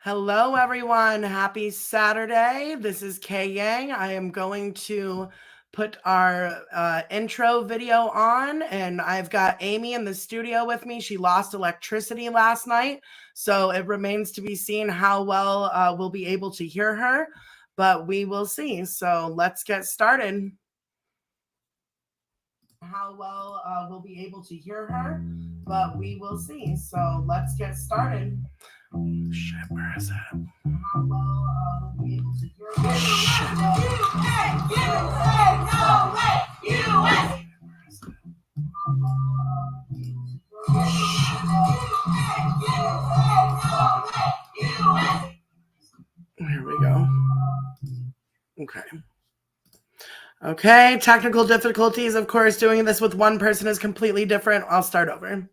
Hello, everyone. Happy Saturday. This is Kay Yang. I am going to put our intro video on, and I've got Amy in the studio with me. She lost electricity last night, so it remains to be seen how well we'll be able to hear her, but we will see. So let's get started. How well we'll be able to hear her, but we will see. So let's get started. Oh, shit, where is it? How well we'll be able to hear her. Here we go. Okay, technical difficulties. Of course, doing this with one person is completely different. I'll start over.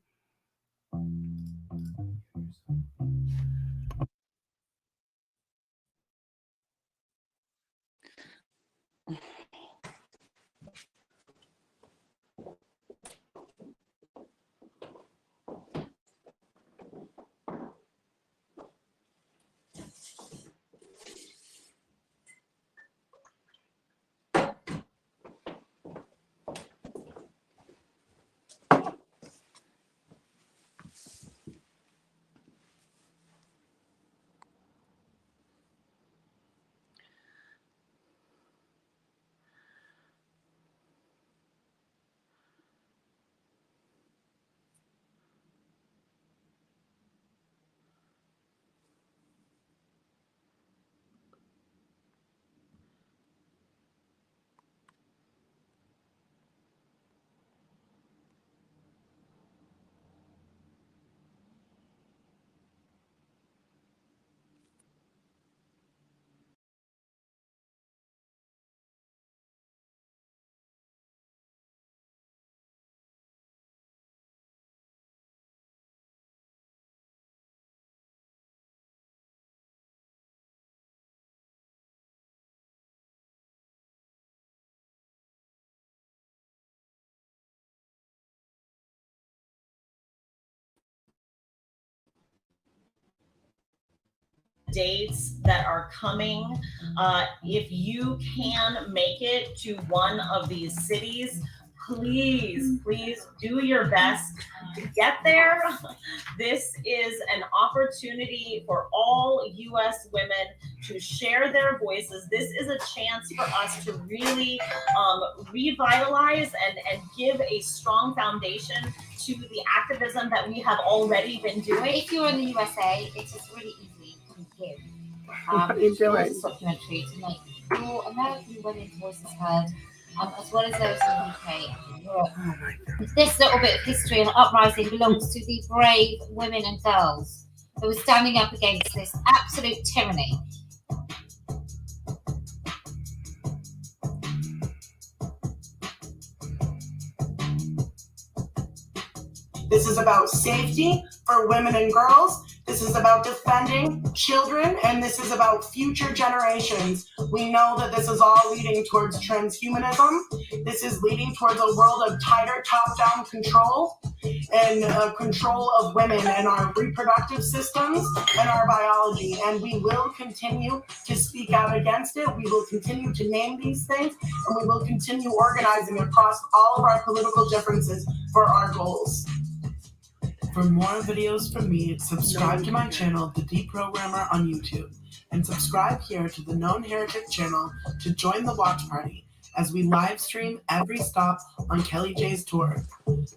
Dates that are coming. If you can make it to one of these cities, please do your best to get there. This is an opportunity for all U.S. women to share their voices. This is a chance for us to really revitalize and give a strong foundation to the activism that we have already been doing. If you're in the USA, it is really easy. What are you doing? This documentary to make your American women's voices heard, as well as those in the UK and Europe. Oh my God. This little bit of history and uprising belongs to the brave women and girls who are standing up against this absolute tyranny. This is about safety for women and girls. This is about defending children, and this is about future generations. We know that this is all leading towards transhumanism. This is leading towards a world of tighter top-down control and control of women and our reproductive systems and our biology. And we will continue to speak out against it. We will continue to name these things, and we will continue organizing across all of our political differences for our goals. For more videos from me, subscribe to my channel, The Deprogrammer on YouTube, and subscribe here to the Known Heretic channel to join the watch party as we live stream every stop on Kelly J's tour.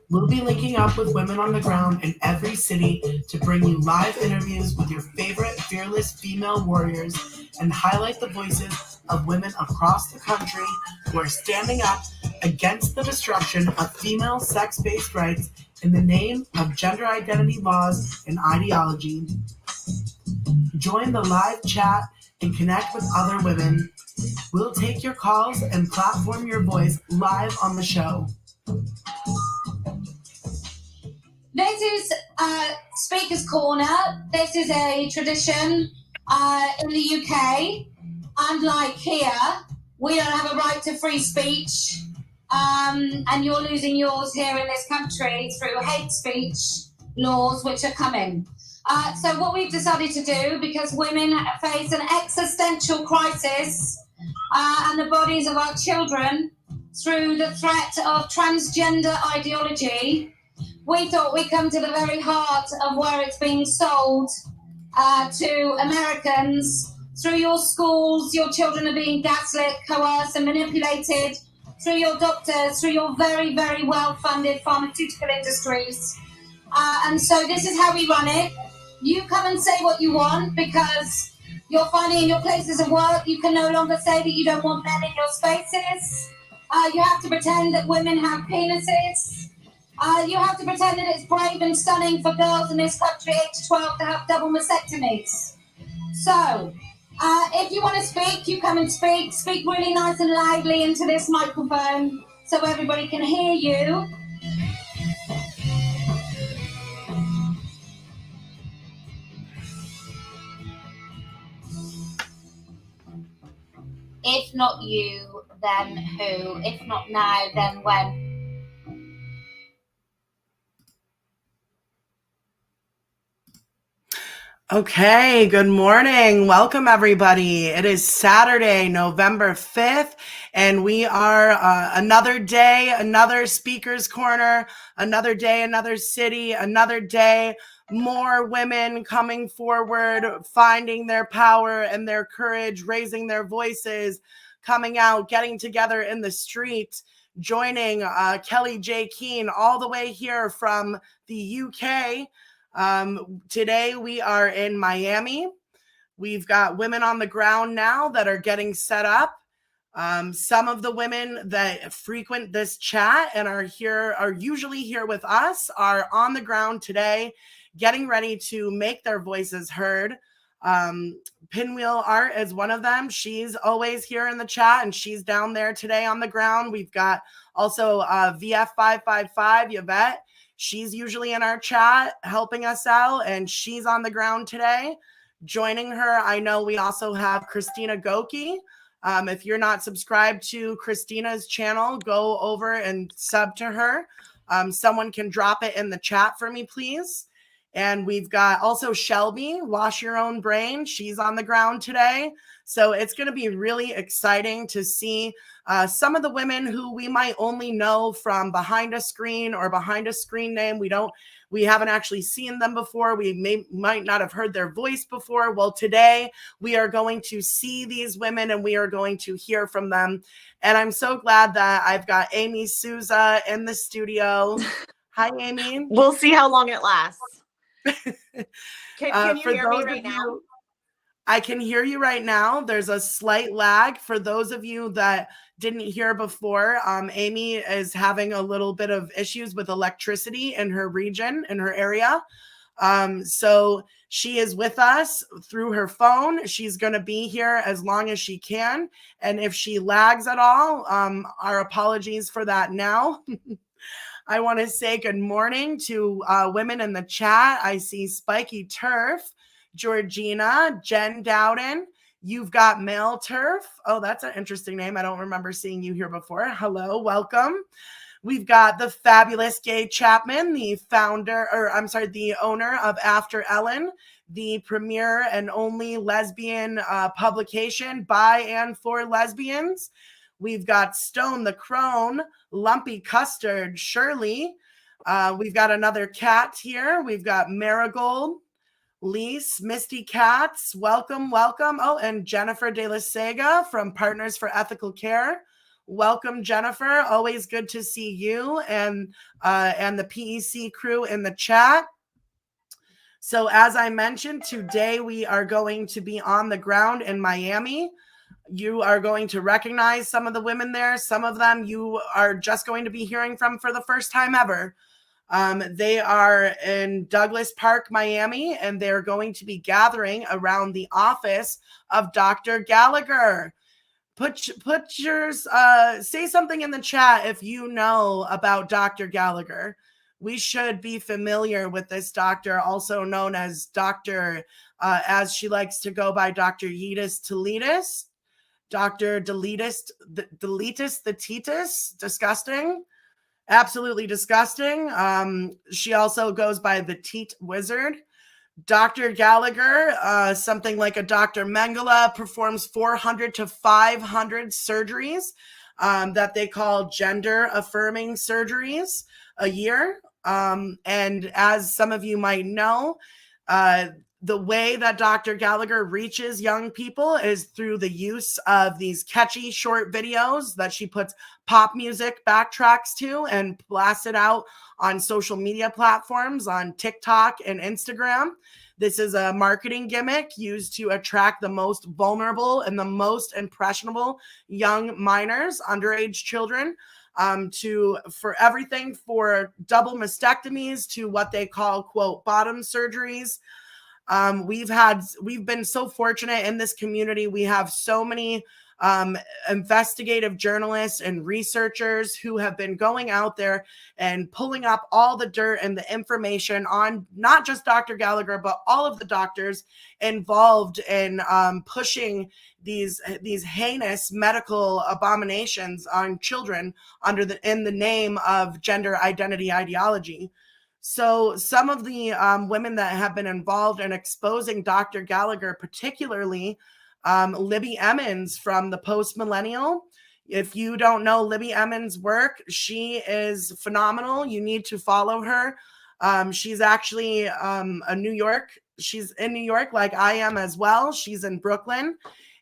We'll be linking up with women on the ground in every city to bring you live interviews with your favorite fearless female warriors and highlight the voices of women across the country who are standing up against the destruction of female sex-based rights in the name of gender identity laws and ideology. Join the live chat and connect with other women. We'll take your calls and platform your voice live on the show. This is Speaker's Corner. This is a tradition in the UK. Unlike here, we don't have a right to free speech. And you're losing yours here in this country through hate speech laws which are coming. So what we've decided to do, because women face an existential crisis and the bodies of our children through the threat of transgender ideology, we thought we'd come to the very heart of where it's being sold to Americans. Through your schools, your children are being gaslit, coerced and manipulated. Through your doctors, through your very, very well-funded pharmaceutical industries. And so this is how we run it. You come and say what you want, because you're finding in your places of work, you can no longer say that you don't want men in your spaces. You have to pretend that women have penises. You have to pretend that it's brave and stunning for girls in this country, 8 to 12, to have double mastectomies. So, if you want to speak, you come and speak. Speak really nice and loudly into this microphone so everybody can hear you. If not you, then who? If not now, then when? Okay, good morning. Welcome, everybody. It is Saturday, November 5th, and we are another day, another speaker's corner, another day, another city, another day, more women coming forward, finding their power and their courage, raising their voices, coming out, getting together in the street, joining Kelly J. Keane all the way here from the UK. Today we are in Miami. We've got women on the ground now that are getting set up. Some of the women that frequent this chat and are usually here with us, are on the ground today, getting ready to make their voices heard. Pinwheel Art is one of them. She's always here in the chat, and she's down there today on the ground. We've got also VF555, Yvette. She's usually in our chat helping us out, and she's on the ground today. Joining her, I know we also have Christina Goki. If you're not subscribed to Christina's channel, go over and sub to her. Someone can drop it in the chat for me, please. And we've got also Shelby, Wash Your Own Brain. She's on the ground today. So it's going to be really exciting to see some of the women who we might only know from behind a screen or behind a screen name. We haven't actually seen them before. We might not have heard their voice before. Well, today we are going to see these women and we are going to hear from them. And I'm so glad that I've got Amy Sousa in the studio. Hi, Amy. We'll see how long it lasts. Can you hear me right now? I can hear you right now. There's a slight lag. For those of you that didn't hear before, Amy is having a little bit of issues with electricity in her region, in her area. So she is with us through her phone. She's going to be here as long as she can. And if she lags at all, our apologies for that now. I want to say good morning to women in the chat. I see Spiky Turf, Georgina, Jen Dowden. You've got Male Turf. Oh, that's an interesting name. I don't remember seeing you here before. Hello, welcome. We've got the fabulous Gay Chapman, the owner of After Ellen, the premier and only lesbian publication by and for lesbians. We've got Stone the Crone, Lumpy Custard, Shirley. We've got another cat here. We've got Marigold, Lise, Misty Cats. Welcome, welcome. Oh, and Jennifer De La Sega from Partners for Ethical Care. Welcome, Jennifer. Always good to see you and the PEC crew in the chat. So as I mentioned, today we are going to be on the ground in Miami. You are going to recognize some of the women there. Some of them you are just going to be hearing from for the first time ever. They are in Douglas Park, Miami, and they're going to be gathering around the office of Dr. Gallagher. Say something in the chat if you know about Dr. Gallagher. We should be familiar with this doctor, also known as Dr. As she likes to go by, Dr. Yeetus Teletus. Dr. Deletus the Tetus, disgusting, absolutely disgusting. She also goes by the Teat Wizard. Dr. Gallagher, something like a Dr. Mengele, performs 400 to 500 surgeries that they call gender affirming surgeries a year. And as some of you might know, the way that Dr. Gallagher reaches young people is through the use of these catchy short videos that she puts pop music backtracks to and blasts it out on social media platforms on TikTok and Instagram. This is a marketing gimmick used to attract the most vulnerable and the most impressionable young minors, underage children, for everything for double mastectomies to what they call, quote, bottom surgeries. We've been so fortunate in this community. We have so many investigative journalists and researchers who have been going out there and pulling up all the dirt and the information on not just Dr. Gallagher, but all of the doctors involved in pushing these heinous medical abominations on children in the name of gender identity ideology. So some of the women that have been involved in exposing Dr. Gallagher, particularly Libby Emmons from the Post Millennial. If you don't know Libby Emmons' work, she is phenomenal. You need to follow her. She's actually she's in New York like I am as well. She's in Brooklyn.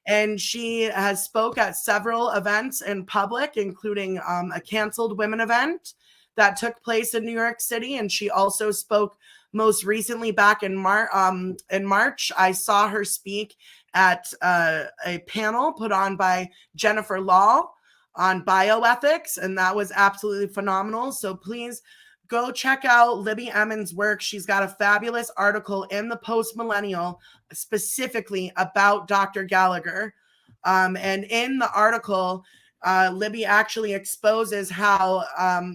And she has spoke at several events in public, including a canceled women event that took place in New York City. And she also spoke most recently back in March. I saw her speak at a panel put on by Jennifer Law on bioethics, and that was absolutely phenomenal. So please go check out Libby Emmons' work. She's got a fabulous article in the Post Millennial specifically about Dr. Gallagher. And in the article, Libby actually exposes how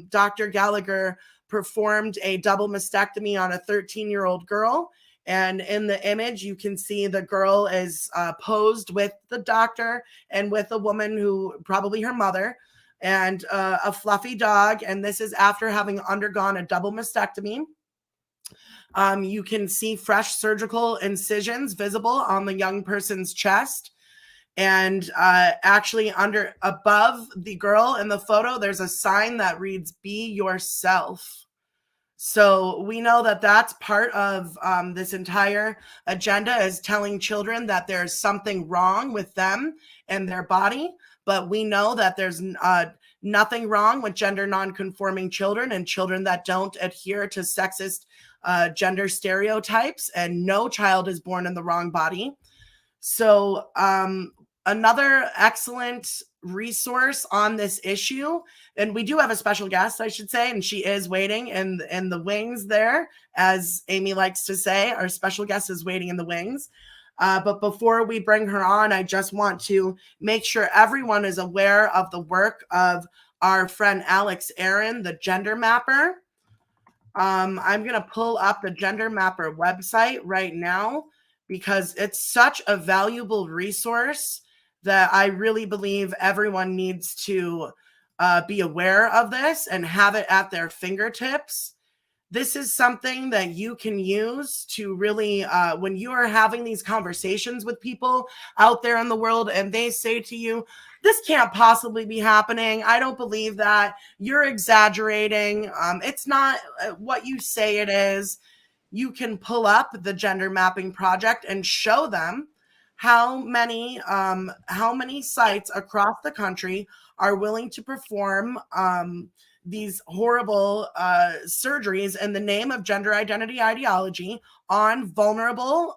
Dr. Gallagher performed a double mastectomy on a 13-year-old girl. And in the image, you can see the girl is posed with the doctor and with a woman who probably her mother and a fluffy dog. And this is after having undergone a double mastectomy. You can see fresh surgical incisions visible on the young person's chest. And actually above the girl in the photo, there's a sign that reads, "Be yourself." So we know that that's part of this entire agenda, is telling children that there's something wrong with them and their body. But we know that there's nothing wrong with gender nonconforming children and children that don't adhere to sexist gender stereotypes, and no child is born in the wrong body. So another excellent resource on this issue, and we do have a special guest, I should say, and she is waiting in the wings there, as Amy likes to say. Our special guest is waiting in the wings. But before we bring her on, I just want to make sure everyone is aware of the work of our friend Alex Aaron, the Gender Mapper. I'm going to pull up the Gender Mapper website right now because it's such a valuable resource that I really believe everyone needs to be aware of this and have it at their fingertips. This is something that you can use to really, when you are having these conversations with people out there in the world and they say to you, "This can't possibly be happening. I don't believe that. You're exaggerating. It's not what you say it is." You can pull up the Gender Mapping Project and show them how many sites across the country are willing to perform these horrible surgeries in the name of gender identity ideology on vulnerable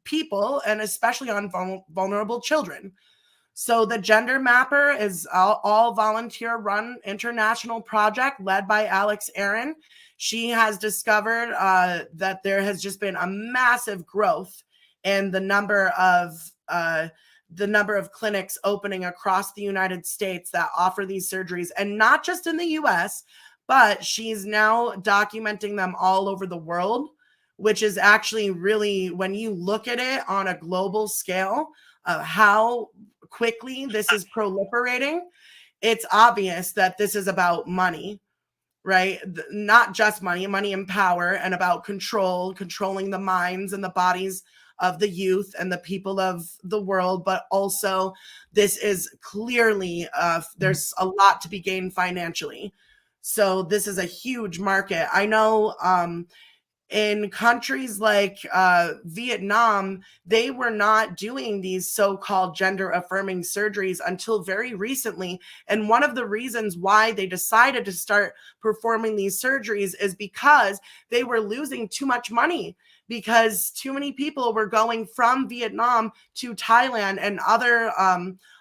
people, and especially on vulnerable children. So the Gender Mapper is all volunteer-run international project led by Alex Aaron. She has discovered that there has just been a massive growth in the number of clinics opening across the United States that offer these surgeries, and not just in the US, but she's now documenting them all over the world, which is actually really, when you look at it on a global scale, how quickly this is proliferating, it's obvious that this is about money. right? Not just money and power, and about controlling the minds and the bodies of the youth and the people of the world, but also this is clearly, there's a lot to be gained financially. So this is a huge market. I know in countries like Vietnam, they were not doing these so-called gender affirming surgeries until very recently. And one of the reasons why they decided to start performing these surgeries is because they were losing too much money, because too many people were going from Vietnam to Thailand and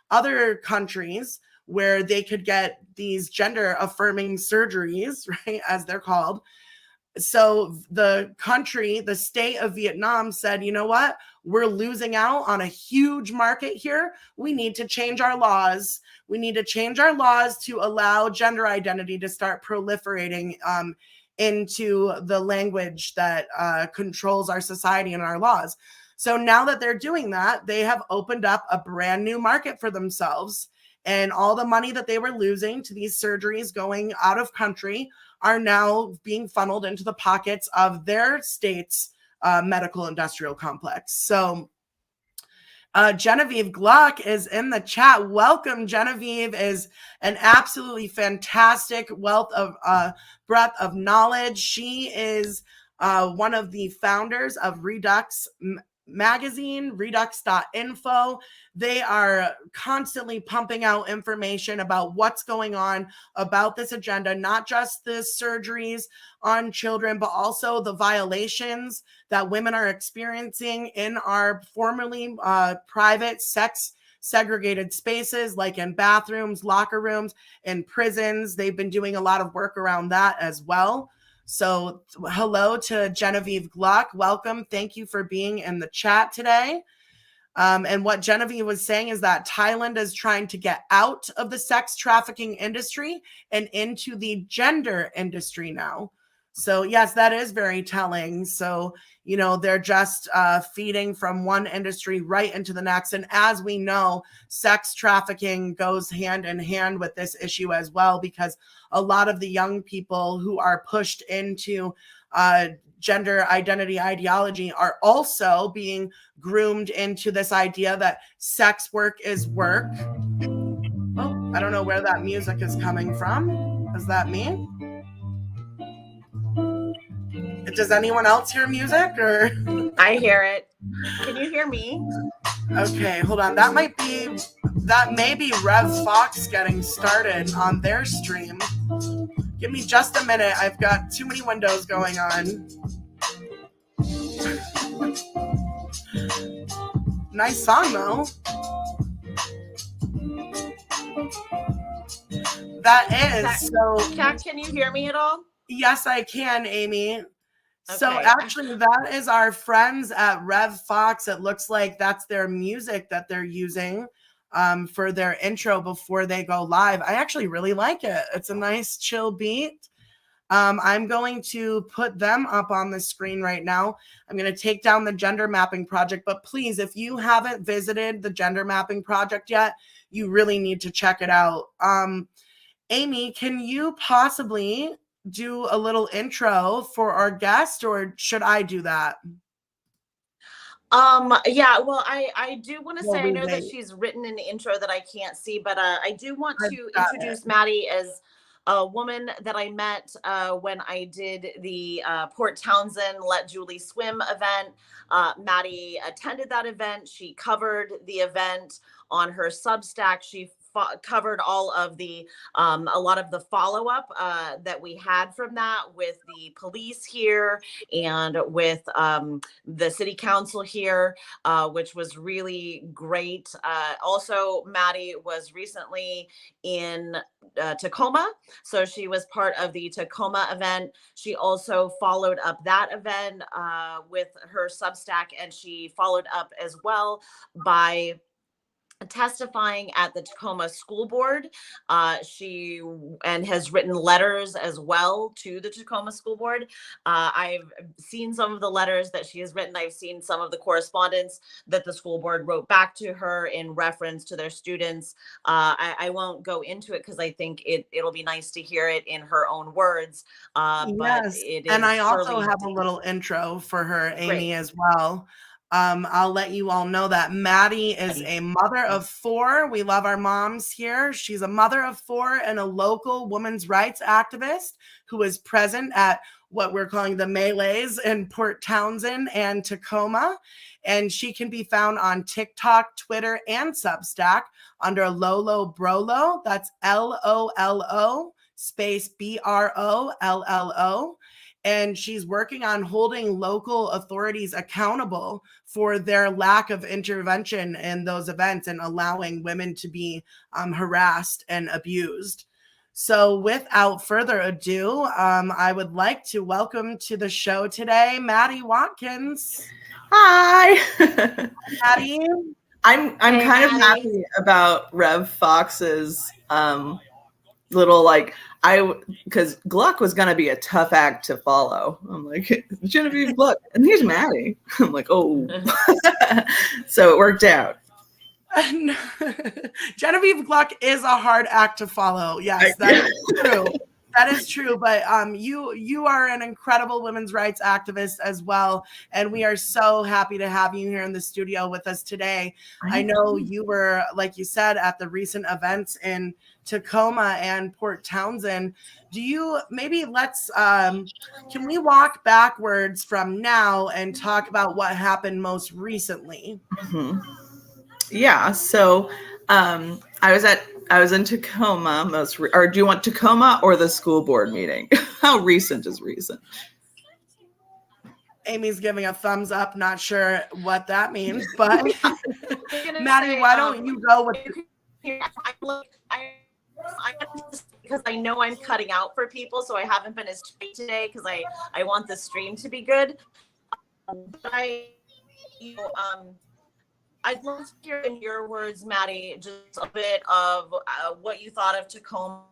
other countries where they could get these gender affirming surgeries, right, as they're called. So the state of Vietnam said, you know what? We're losing out on a huge market here. We need to change our laws. We need to change our laws to allow gender identity to start proliferating into the language that controls our society and our laws. So now that they're doing that, they have opened up a brand new market for themselves. And all the money that they were losing to these surgeries going out of country are now being funneled into the pockets of their state's medical industrial complex. So Genevieve Gluck is in the chat. Welcome. Genevieve is an absolutely fantastic wealth of breadth of knowledge. She is one of the founders of Redux magazine, redux.info. They are constantly pumping out information about what's going on about this agenda, not just the surgeries on children, but also the violations that women are experiencing in our formerly private sex segregated spaces, like in bathrooms, locker rooms, and prisons. They've been doing a lot of work around that as well. So hello to Genevieve Gluck. Welcome. Thank you for being in the chat today. And what Genevieve was saying is that Thailand is trying to get out of the sex trafficking industry and into the gender industry now. So yes, that is very telling. So, you know, they're just feeding from one industry right into the next. And as we know, sex trafficking goes hand in hand with this issue as well, because a lot of the young people who are pushed into gender identity ideology are also being groomed into this idea that sex work is work. Oh, I don't know where that music is coming from. Is that me? Does anyone else hear music, or? I hear it. Can you hear me? Okay, hold on. That may be Rev Fox getting started on their stream. Give me just a minute. I've got too many windows going on. Nice song, though. That is so. Kat, can you hear me at all? Yes, I can, Amy. Okay. So actually, that is our friends at Rev Fox. It looks like that's their music that they're using for their intro before they go live. I actually really like it. It's a nice chill beat. I'm going to put them up on the screen right now. I'm going to take down the gender mapping project, but please, if you haven't visited the gender mapping project yet, you really need to check it out. Amy, can you possibly do a little intro for our guest, or should I do that? Yeah, well, I do want to say, I know that she's written an intro that I can't see, but I do want to introduce Maddie as a woman that I met when I did the Port Townsend Let Julie Swim event. Maddie attended that event. She covered the event on her Substack. She covered all of the a lot of the follow-up that we had from that with the police here and with the city council here, which was really great. Also, Maddie was recently in Tacoma, so she was part of the Tacoma event. She also followed up that event with her Substack, and she followed up as well by testifying at the Tacoma School Board. She has written letters as well to the Tacoma School Board. I've seen some of the letters that she has written. I've seen some of the correspondence that the school board wrote back to her in reference to their students. I won't go into it because I think it'll be nice to hear it in her own words. But Yes, it is and I also surely have a little intro for her, Amy, great. as well. I'll let you all know that Maddie is a mother of 4. We love our moms here. She's a mother of 4 and a local women's rights activist who is present at what we're calling the melees in Port Townsend and Tacoma. And she can be found on TikTok, Twitter, and Substack under Lolo Brolo. That's LOLO space BROLLO. And she's working on holding local authorities accountable for their lack of intervention in those events and allowing women to be harassed and abused. So without further ado, I would like to welcome to the show today, Maddie Watkins. Hi. Maddie. I'm Hey, kind of Maddie. happy about Rev Fox's little because Gluck was gonna be a tough act to follow. I'm like, Genevieve Gluck, and here's Maddie. I'm like, oh. So it worked out. Genevieve Gluck is a hard act to follow. Yes, that is true. That is true. But you are an incredible women's rights activist as well. And we are so happy to have you here in the studio with us today. I know you were, like you said, at the recent events in Tacoma and Port Townsend. Do you can we walk backwards from now and talk about what happened most recently? Mm-hmm. Yeah. So I was in Tacoma or do you want Tacoma or the school board meeting? How recent is recent? Amy's giving a thumbs up. Not sure what that means, but Maddie, Say, why don't you go with? Because I know I'm cutting out for people, so I haven't been as straight today because I want the stream to be good. But I'd love to hear in your words, Maddie, just a bit of what you thought of Tacoma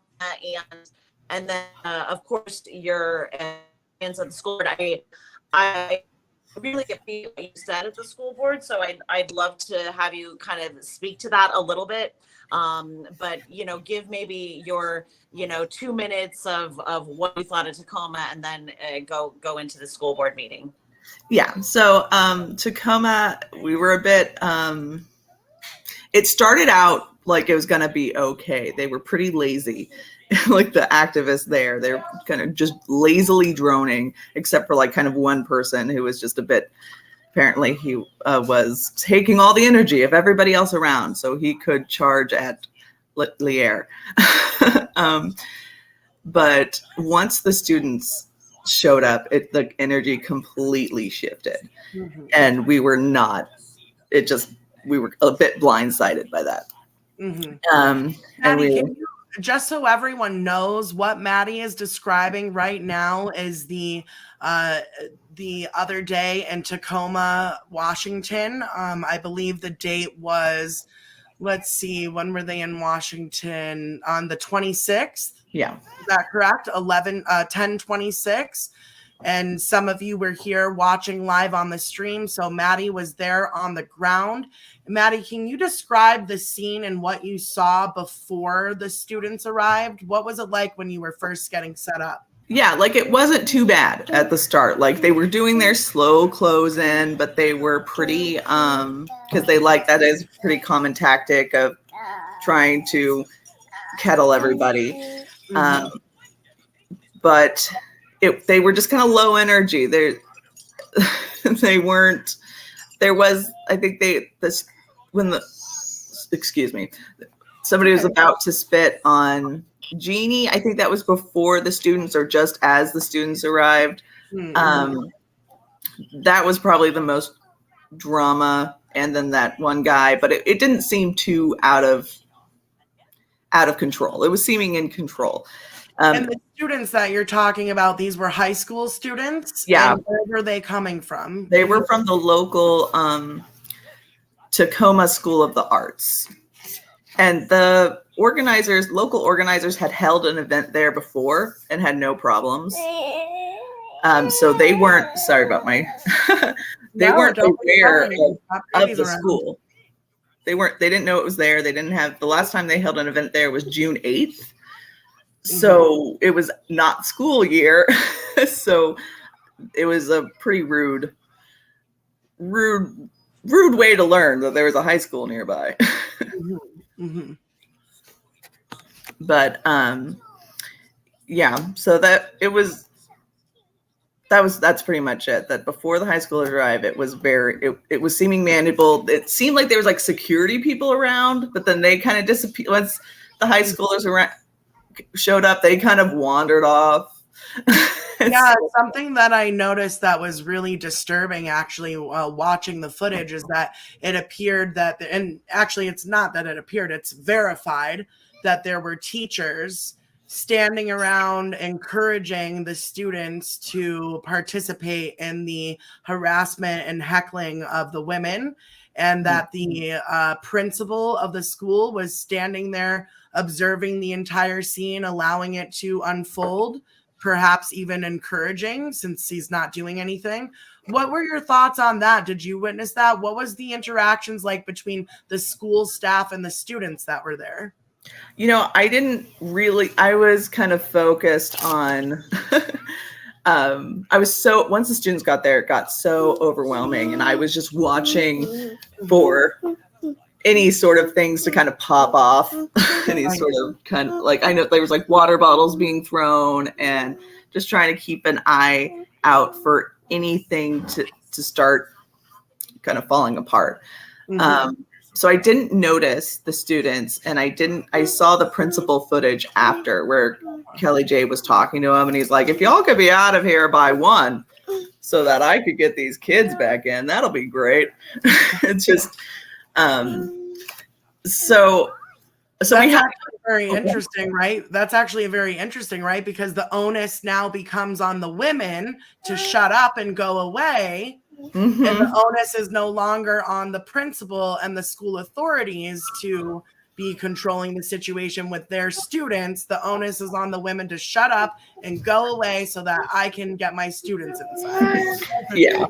and then of course your experience at the school board. I really appreciate what you said at the school board, so I'd love to have you kind of speak to that a little bit. But give maybe your 2 minutes of what you thought of Tacoma, and then go into the school board meeting. Yeah. So Tacoma, we were a bit, it started out like it was going to be okay. They were pretty lazy, like the activists there. They're kind of just lazily droning, except for like kind of one person who was just a bit, apparently he was taking all the energy of everybody else around so he could charge at Lier. But once the students showed up, the energy completely shifted. Mm-hmm. And we were a bit blindsided by that. Mm-hmm. Maddie, just so everyone knows, what Maddie is describing right now is the other day in Tacoma, Washington. I believe the date was, let's see, when were they in Washington? On the 26th? Yeah. Is that correct? 10/26. And some of you were here watching live on the stream. So Maddie was there on the ground. Maddie, can you describe the scene and what you saw before the students arrived? What was it like when you were first getting set up? Yeah, like it wasn't too bad at the start. Like they were doing their slow close in, but they were pretty, because that is a pretty common tactic of trying to kettle everybody. Mm-hmm. But they were just kind of low energy. They weren't. There was, I think excuse me, somebody was about to spit on Jeannie. I think that was before the students or just as the students arrived. Mm-hmm. That was probably the most drama. And then that one guy, but it didn't seem too out of control. It was seeming in control. And the students that you're talking about, these were high school students? Yeah. And where were they coming from? They were from the local Tacoma School of the Arts. And the local organizers had held an event there before and had no problems. So they weren't, sorry about my, they weren't aware of the school. They didn't know it was there. They didn't have, the last time they held an event there was June 8th. So it was not school year. So it was a pretty rude way to learn that there was a high school nearby. But yeah, so that's pretty much it. That before the high schoolers arrived, it was seeming manageable. It seemed like there was like security people around, but then they kind of disappeared. Once the high schoolers showed up, they kind of wandered off. Yeah, something that I noticed that was really disturbing actually watching the footage is that it appeared that, and actually it's not that it appeared, it's verified that there were teachers standing around encouraging the students to participate in the harassment and heckling of the women, and that the principal of the school was standing there observing the entire scene, allowing it to unfold, perhaps even encouraging since he's not doing anything. What were your thoughts on that? Did you witness that? What was the interactions like between the school staff and the students that were there? You know, I was kind of focused on, once the students got there, it got so overwhelming, and I was just watching for any sort of things to kind of pop off, any sort of kind of like, I know there was like water bottles being thrown, and just trying to keep an eye out for anything to start kind of falling apart. So I didn't notice the students, and I saw the principal footage after where Kelly J was talking to him, and he's like, if y'all could be out of here by 1 so that I could get these kids back in, that'll be great. It's just, so we have very interesting, right? That's actually very interesting, right? Because the onus now becomes on the women to shut up and go away. And the onus is no longer on the principal and the school authorities to be controlling the situation with their students. The onus is on the women to shut up and go away so that I can get my students inside. Yeah.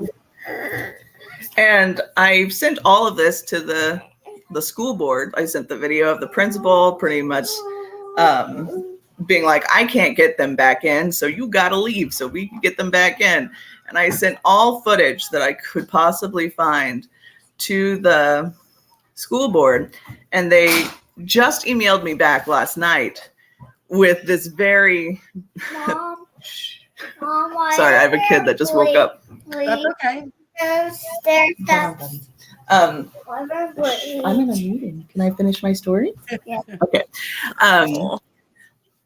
And I sent all of this to the school board. I sent the video of the principal pretty much being like, I can't get them back in, so you got to leave so we can get them back in. And I sent all footage that I could possibly find to the school board. And they just emailed me back last night with this very... Mom, Sorry, I have a kid that just woke up. That's okay. I'm in a meeting. Can I finish my story? Yeah. Okay.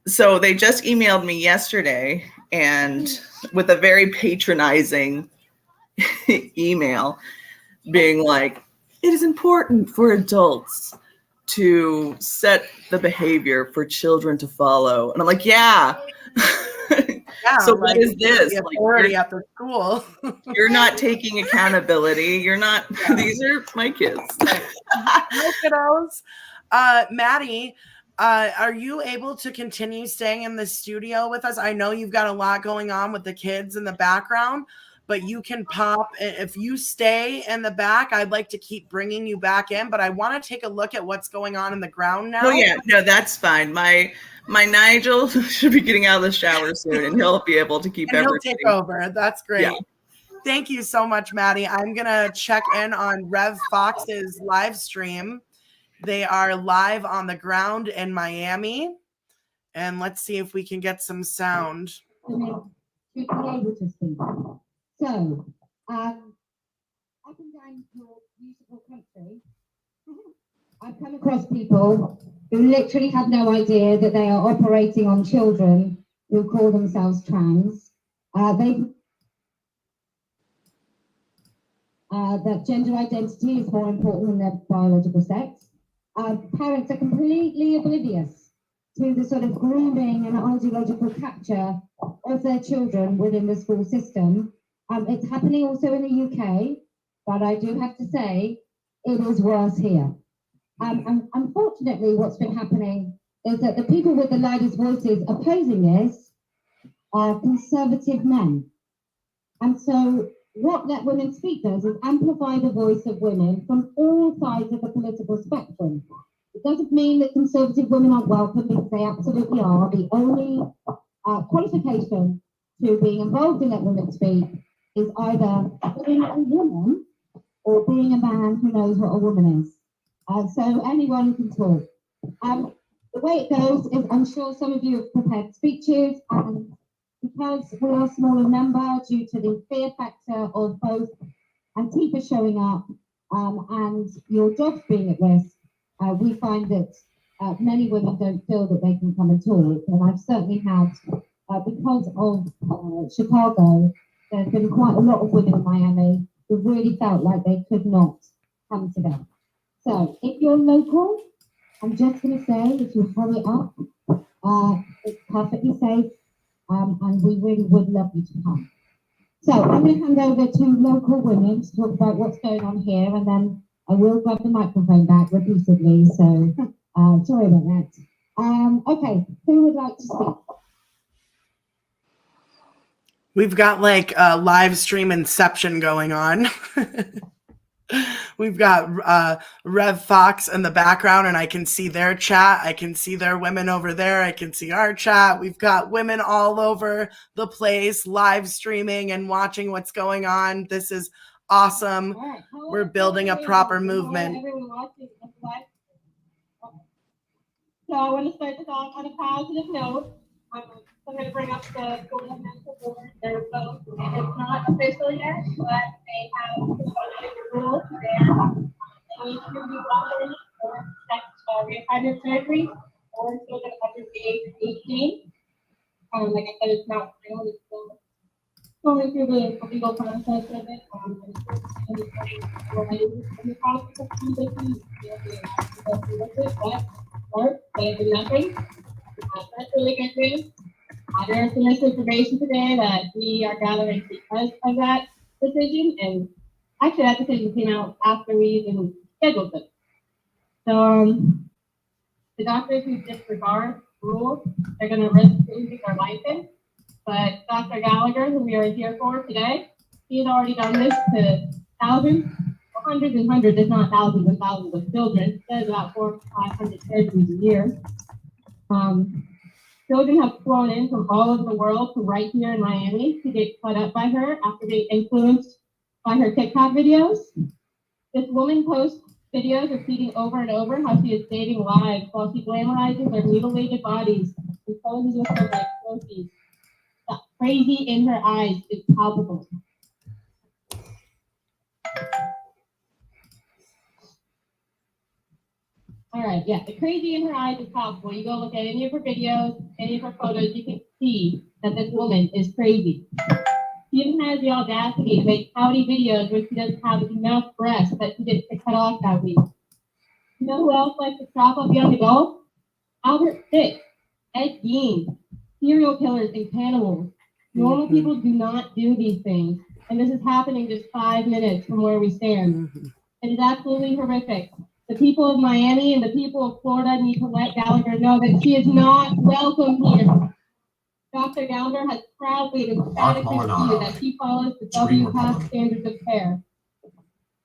So they just emailed me yesterday, and with a very patronizing email being like, it is important for adults to set the behavior for children to follow. And I'm like, yeah. So Like, what is this? The authority at the school. You're not taking accountability. You're not, these are my kids. Hi, kiddos. Maddie, are you able to continue staying in the studio with us? I know you've got a lot going on with the kids in the background, but you can pop. If you stay in the back, I'd like to keep bringing you back in, but I want to take a look at what's going on in the ground now. Oh yeah, no, that's fine. My Nigel should be getting out of the shower soon, and he'll be able to keep everything. He'll take over. That's great. Yeah. Thank you so much, Maddie. I'm going to check in on Rev Fox's live stream. They are live on the ground in Miami. And let's see if we can get some sound. To be able to speak. So, up and down your beautiful country, I've come across people who literally have no idea that they are operating on children who call themselves trans. That gender identity is more important than their biological sex. Parents are completely oblivious to the sort of grooming and ideological capture of their children within the school system. It's happening also in the UK, but I do have to say it is worse here. And unfortunately, what's been happening is that the people with the loudest voices opposing this are conservative men. And so what Let Women Speak does is amplify the voice of women from all sides of the political spectrum. It doesn't mean that conservative women aren't welcome, because they absolutely are. The only qualification to being involved in Let Women Speak is either being a woman or being a man who knows what a woman is. So anyone can talk. The way it goes is, I'm sure some of you have prepared speeches, and because we are small in number due to the fear factor of both Antifa showing up and your jobs being at risk, we find that many women don't feel that they can come and talk. And I've certainly had, because of Chicago, there's been quite a lot of women in Miami who really felt like they could not come to them. So if you're local, I'm just going to say, if you hurry up, it's perfectly safe, and we really would love you to come. So I'm going to hand over to local women to talk about what's going on here, and then I will grab the microphone back repeatedly, so sorry about that. Okay, who would like to speak? We've got like a live stream inception going on. We've got Rev Fox in the background, and I can see their chat. I can see their women over there. I can see our chat. We've got women all over the place live streaming and watching what's going on. This is awesome. Right. We're building a proper movement. So I want to start this off on a positive note. I'm going to bring up the Golden Mental Board. They're both, and it's not official yet, but they have the rules there. They need to be welcome for reassignment surgery or children under the age of 18. Like I said, it's not real. It's still going through the legal process of it. In the process of conviction, they'll be allowed to go through with it, but they do nothing. That's really good news. There's some misinformation today that we are gathering because of that decision, and actually that decision came out after we even scheduled it. So the doctors who disregard rules, they're going to risk losing their license. But Dr. Gallagher, who we are here for today, he has already done this to thousands, hundreds and hundreds, if not thousands and thousands of children. He does about 400 to 500 surgeries a year. Children have flown in from all over the world to right here in Miami to get caught up by her after being influenced by her TikTok videos. This woman posts videos repeating over and over how she is saving lives while she glamorizes their mutilated bodies and poses with her like trophies. That crazy in her eyes is palpable. All right, yeah, the crazy in her eyes is palpable. You go look at any of her videos, any of her photos, you can see that this woman is crazy. She even has the audacity to make pouty videos where she doesn't have enough breasts that she gets to cut off that week. You know who else likes to prop up young adults? Albert Fish, Ed Gein, serial killers and cannibals. Normal people do not do these things, and this is happening just 5 minutes from where we stand. It is absolutely horrific. The people of Miami and the people of Florida need to let Gallagher know that she is not welcome here. Dr. Gallagher has proudly and emphatically stated that she follows the WPATH standards of care.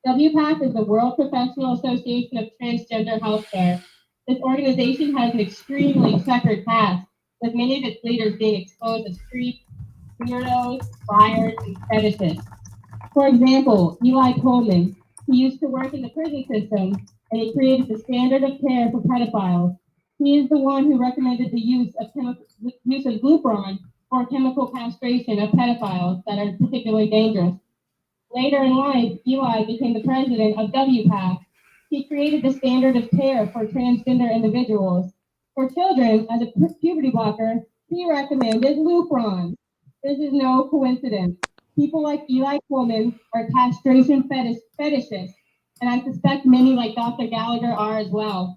WPATH is the World Professional Association of Transgender Healthcare. This organization has an extremely checkered past, with many of its leaders being exposed as freaks, weirdos, liars, and fetishists. For example, Eli Coleman, he used to work in the prison system, and he created the standard of care for pedophiles. He is the one who recommended the use of Lupron for chemical castration of pedophiles that are particularly dangerous. Later in life, Eli became the president of WPATH. He created the standard of care for transgender individuals. For children, as a puberty blocker, he recommended Lupron. This is no coincidence. People like Eli Coleman are castration fetishists, and I suspect many like Dr. Gallagher are as well.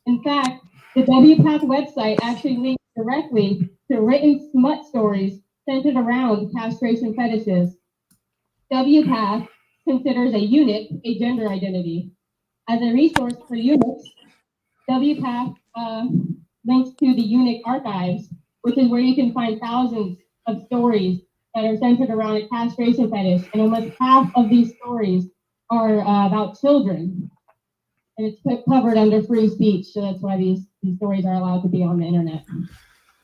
In fact, the WPATH website actually links directly to written smut stories centered around castration fetishes. WPATH considers a unit a gender identity. As a resource for eunuchs, WPATH links to the eunuch archives, which is where you can find thousands of stories that are centered around a castration fetish, and almost half of these stories are about children. And it's covered under free speech, so that's why these stories are allowed to be on the internet.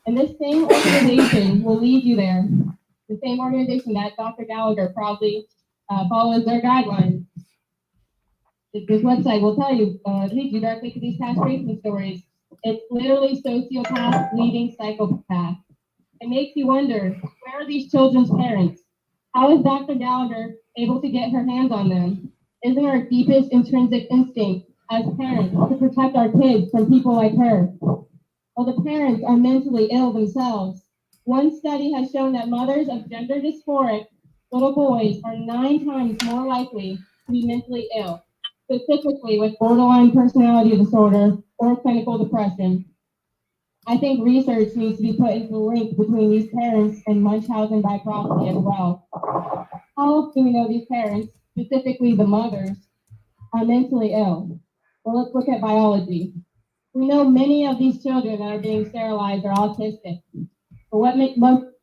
And this same organization will lead you there. The same organization that Dr. Gallagher proudly follows their guidelines. This website will tell you, lead you directly to these castration stories. It's literally sociopath leading psychopath. It makes you wonder, where are these children's parents? How is Dr. Gallagher able to get her hands on them? Isn't our deepest intrinsic instinct as parents to protect our kids from people like her? Well, the parents are mentally ill themselves. One study has shown that mothers of gender dysphoric little boys are 9 times more likely to be mentally ill, specifically with borderline personality disorder or clinical depression. I think research needs to be put into the link between these parents and Munchausen by proxy as well. How do we know these parents, specifically the mothers, are mentally ill? Well, let's look at biology. We know many of these children that are being sterilized are autistic. But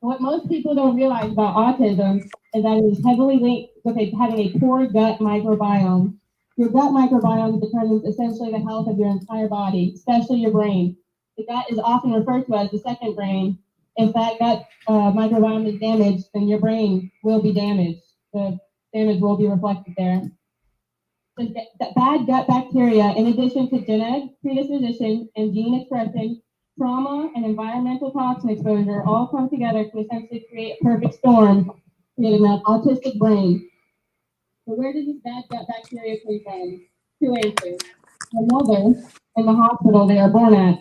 what most people don't realize about autism is that it is heavily linked with having a poor gut microbiome. Your gut microbiome determines essentially the health of your entire body, especially your brain. The gut is often referred to as the second brain. If that gut microbiome is damaged, then your brain will be damaged. The damage will be reflected there. The bad gut bacteria, in addition to genetic predisposition and gene expression, trauma, and environmental toxin exposure all come together to essentially create a perfect storm, creating an autistic brain. So where does this bad gut bacteria come from? 2 answers. The mother and the hospital they are born at.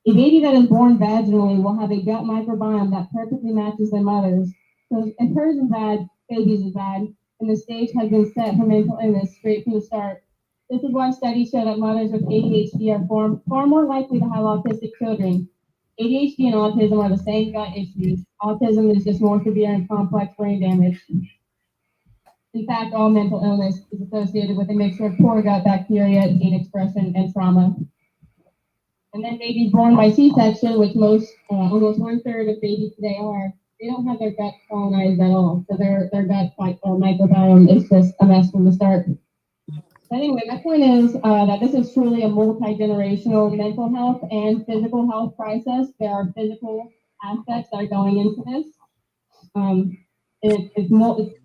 A baby that is born vaginally will have a gut microbiome that perfectly matches their mother's. So if hers is bad, baby's is bad, and the stage has been set for mental illness straight from the start. This is why studies show that mothers with ADHD are far more likely to have autistic children. ADHD and autism are the same gut issues. Autism is just more severe and complex brain damage. In fact, all mental illness is associated with a mixture of poor gut bacteria, gene expression, and trauma. And then babies born by C-section, which almost 1/3 of babies today are, they don't have their gut colonized at all. So their gut microbiome is just a mess from the start. But anyway, my point is that this is truly a multi-generational mental health and physical health crisis. There are physical aspects that are going into this.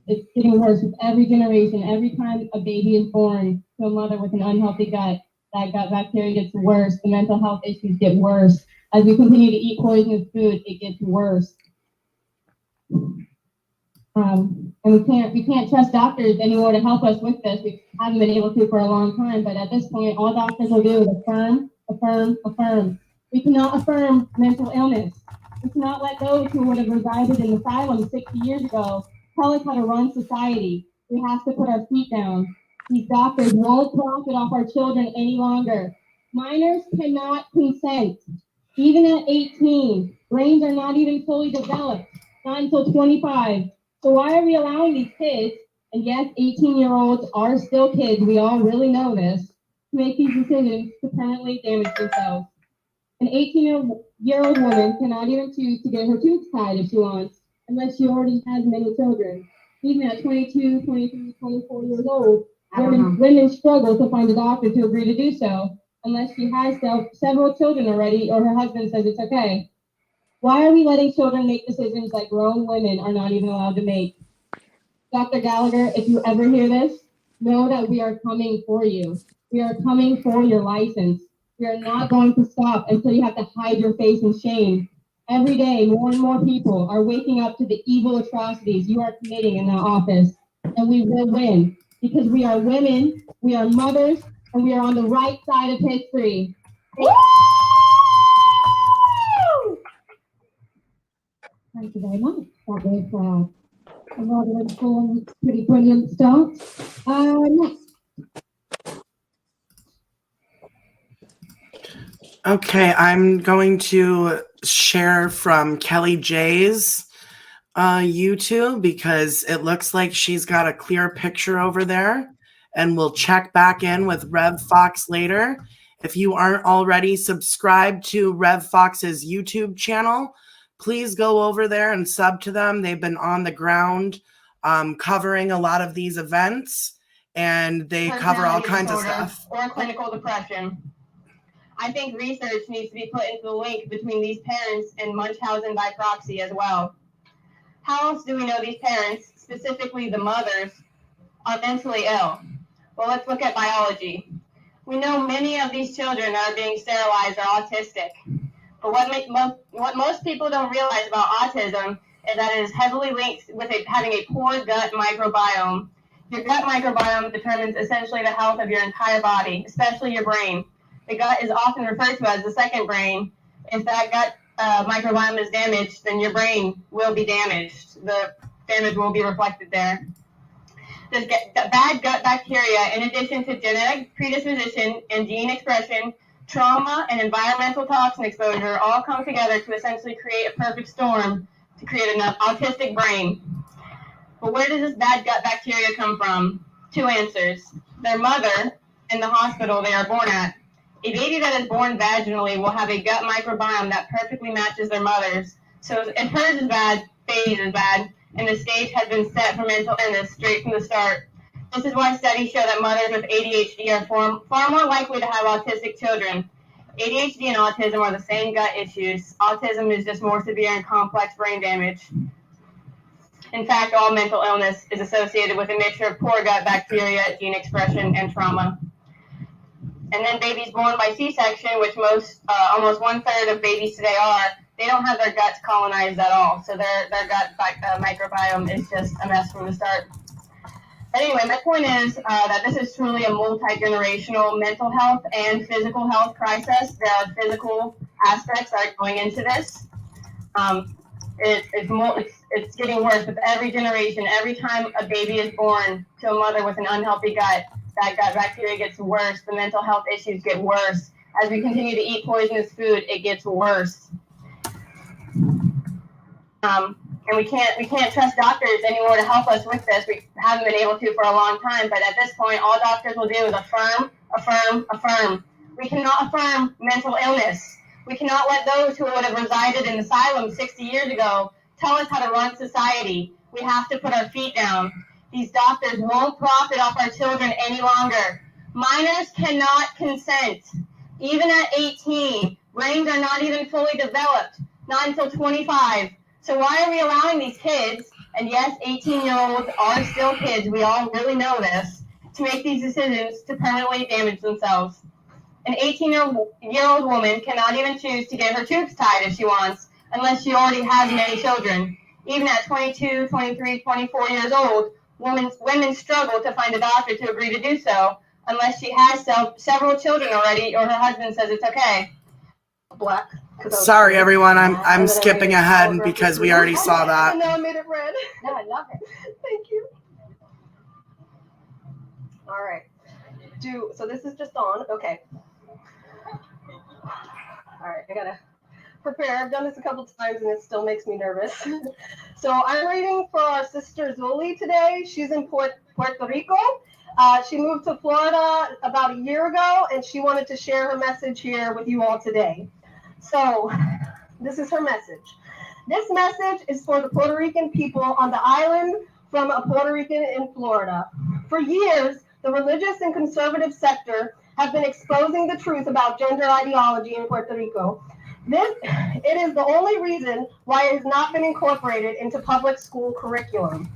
It's getting worse with every generation. Every time a baby is born to a mother with an unhealthy gut, that gut bacteria gets worse. The mental health issues get worse. As we continue to eat poisonous food, it gets worse. And we can't trust doctors anymore to help us with this. We haven't been able to for a long time, but at this point, all doctors will do is affirm, affirm, affirm. We cannot affirm mental illness. We cannot let those who would have resided in asylums 60 years ago tell us how to run society. We have to put our feet down. These doctors won't profit off our children any longer. Minors cannot consent. Even at 18, brains are not even fully developed, not until 25. So why are we allowing these kids, and yes, 18-year-olds are still kids, we all really know this, to make these decisions to permanently damage themselves? An 18-year-old woman cannot even choose to get her tubes tied if she wants, unless she already has many children. Even at 22, 23, 24 years old, women struggle to find a doctor to agree to do so, unless she has several children already or her husband says it's okay. Why are we letting children make decisions that grown women are not even allowed to make? Dr. Gallagher, if you ever hear this, know that we are coming for you. We are coming for your license. We are not going to stop until you have to hide your face in shame. Every day, more and more people are waking up to the evil atrocities you are committing in that office. And we will win because we are women, we are mothers, and we are on the right side of history. Thank you very much. That was a rather informed, pretty brilliant start. Next. Okay, I'm going to share from Kelly J's YouTube because it looks like she's got a clear picture over there. and we'll check back in with Rev Fox later. If you aren't already subscribed to Rev Fox's YouTube channel, please go over there and sub to them. They've been on the ground covering a lot of these events, and they cover all kinds of stuff. Or clinical depression. I think research needs to be put into the link between these parents and Munchausen by proxy as well. How else do we know these parents, specifically the mothers, are mentally ill? Well, let's look at biology. We know many of these children that are being sterilized are autistic. But what most people don't realize about autism is that it is heavily linked with having a poor gut microbiome. Your gut microbiome determines essentially the health of your entire body, especially your brain. The gut is often referred to as the second brain. If that gut microbiome is damaged, then your brain will be damaged. The damage will be reflected there. The bad gut bacteria, in addition to genetic predisposition and gene expression, trauma, and environmental toxin exposure, all come together to essentially create a perfect storm to create an autistic brain. But where does this bad gut bacteria come from? Two answers. Their mother and the hospital they are born at. A baby that is born vaginally will have a gut microbiome that perfectly matches their mother's. So if hers is bad, baby's is bad, and the stage has been set for mental illness straight from the start. This is why studies show that mothers with ADHD are far more likely to have autistic children. ADHD and autism are the same gut issues. Autism is just more severe and complex brain damage. In fact, all mental illness is associated with a mixture of poor gut bacteria, gene expression, and trauma. And then babies born by C-section, which almost 1/3 of babies today are, they don't have their guts colonized at all. So their gut microbiome is just a mess from the start. But anyway, my point is that this is truly a multi-generational mental health and physical health crisis. There are physical aspects that are going into this. It's getting worse with every generation. Every time a baby is born to a mother with an unhealthy gut, that gut bacteria gets worse. The mental health issues get worse. As we continue to eat poisonous food, it gets worse. And we can't trust doctors anymore to help us with this. We haven't been able to for a long time, but at this point, all doctors will do is affirm, affirm, affirm. We cannot affirm mental illness. We cannot let those who would have resided in asylum 60 years ago tell us how to run society. We have to put our feet down. These doctors won't profit off our children any longer. Minors cannot consent. Even at 18, brains are not even fully developed, not until 25. So why are we allowing these kids, and yes, 18-year-olds are still kids, we all really know this, to make these decisions to permanently damage themselves? An 18-year-old woman cannot even choose to get her tubes tied if she wants, unless she already has many children. Even at 22, 23, 24 years old, women struggle to find a doctor to agree to do so, unless she has several children already or her husband says it's okay. Black. Sorry, everyone. I'm skipping ahead because we already saw that. No, I made it red. No, I love it. Thank you. All right. So this is just on. Okay. All right. I gotta prepare. I've done this a couple times and it still makes me nervous. So I'm reading for our sister Zuli today. She's in Puerto Rico. She moved to Florida about a year ago, and she wanted to share her message here with you all today. So this is her message. This message is for the Puerto Rican people on the island from a Puerto Rican in Florida. For years, the religious and conservative sector have been exposing the truth about gender ideology in Puerto Rico. It is the only reason why it has not been incorporated into public school curriculum.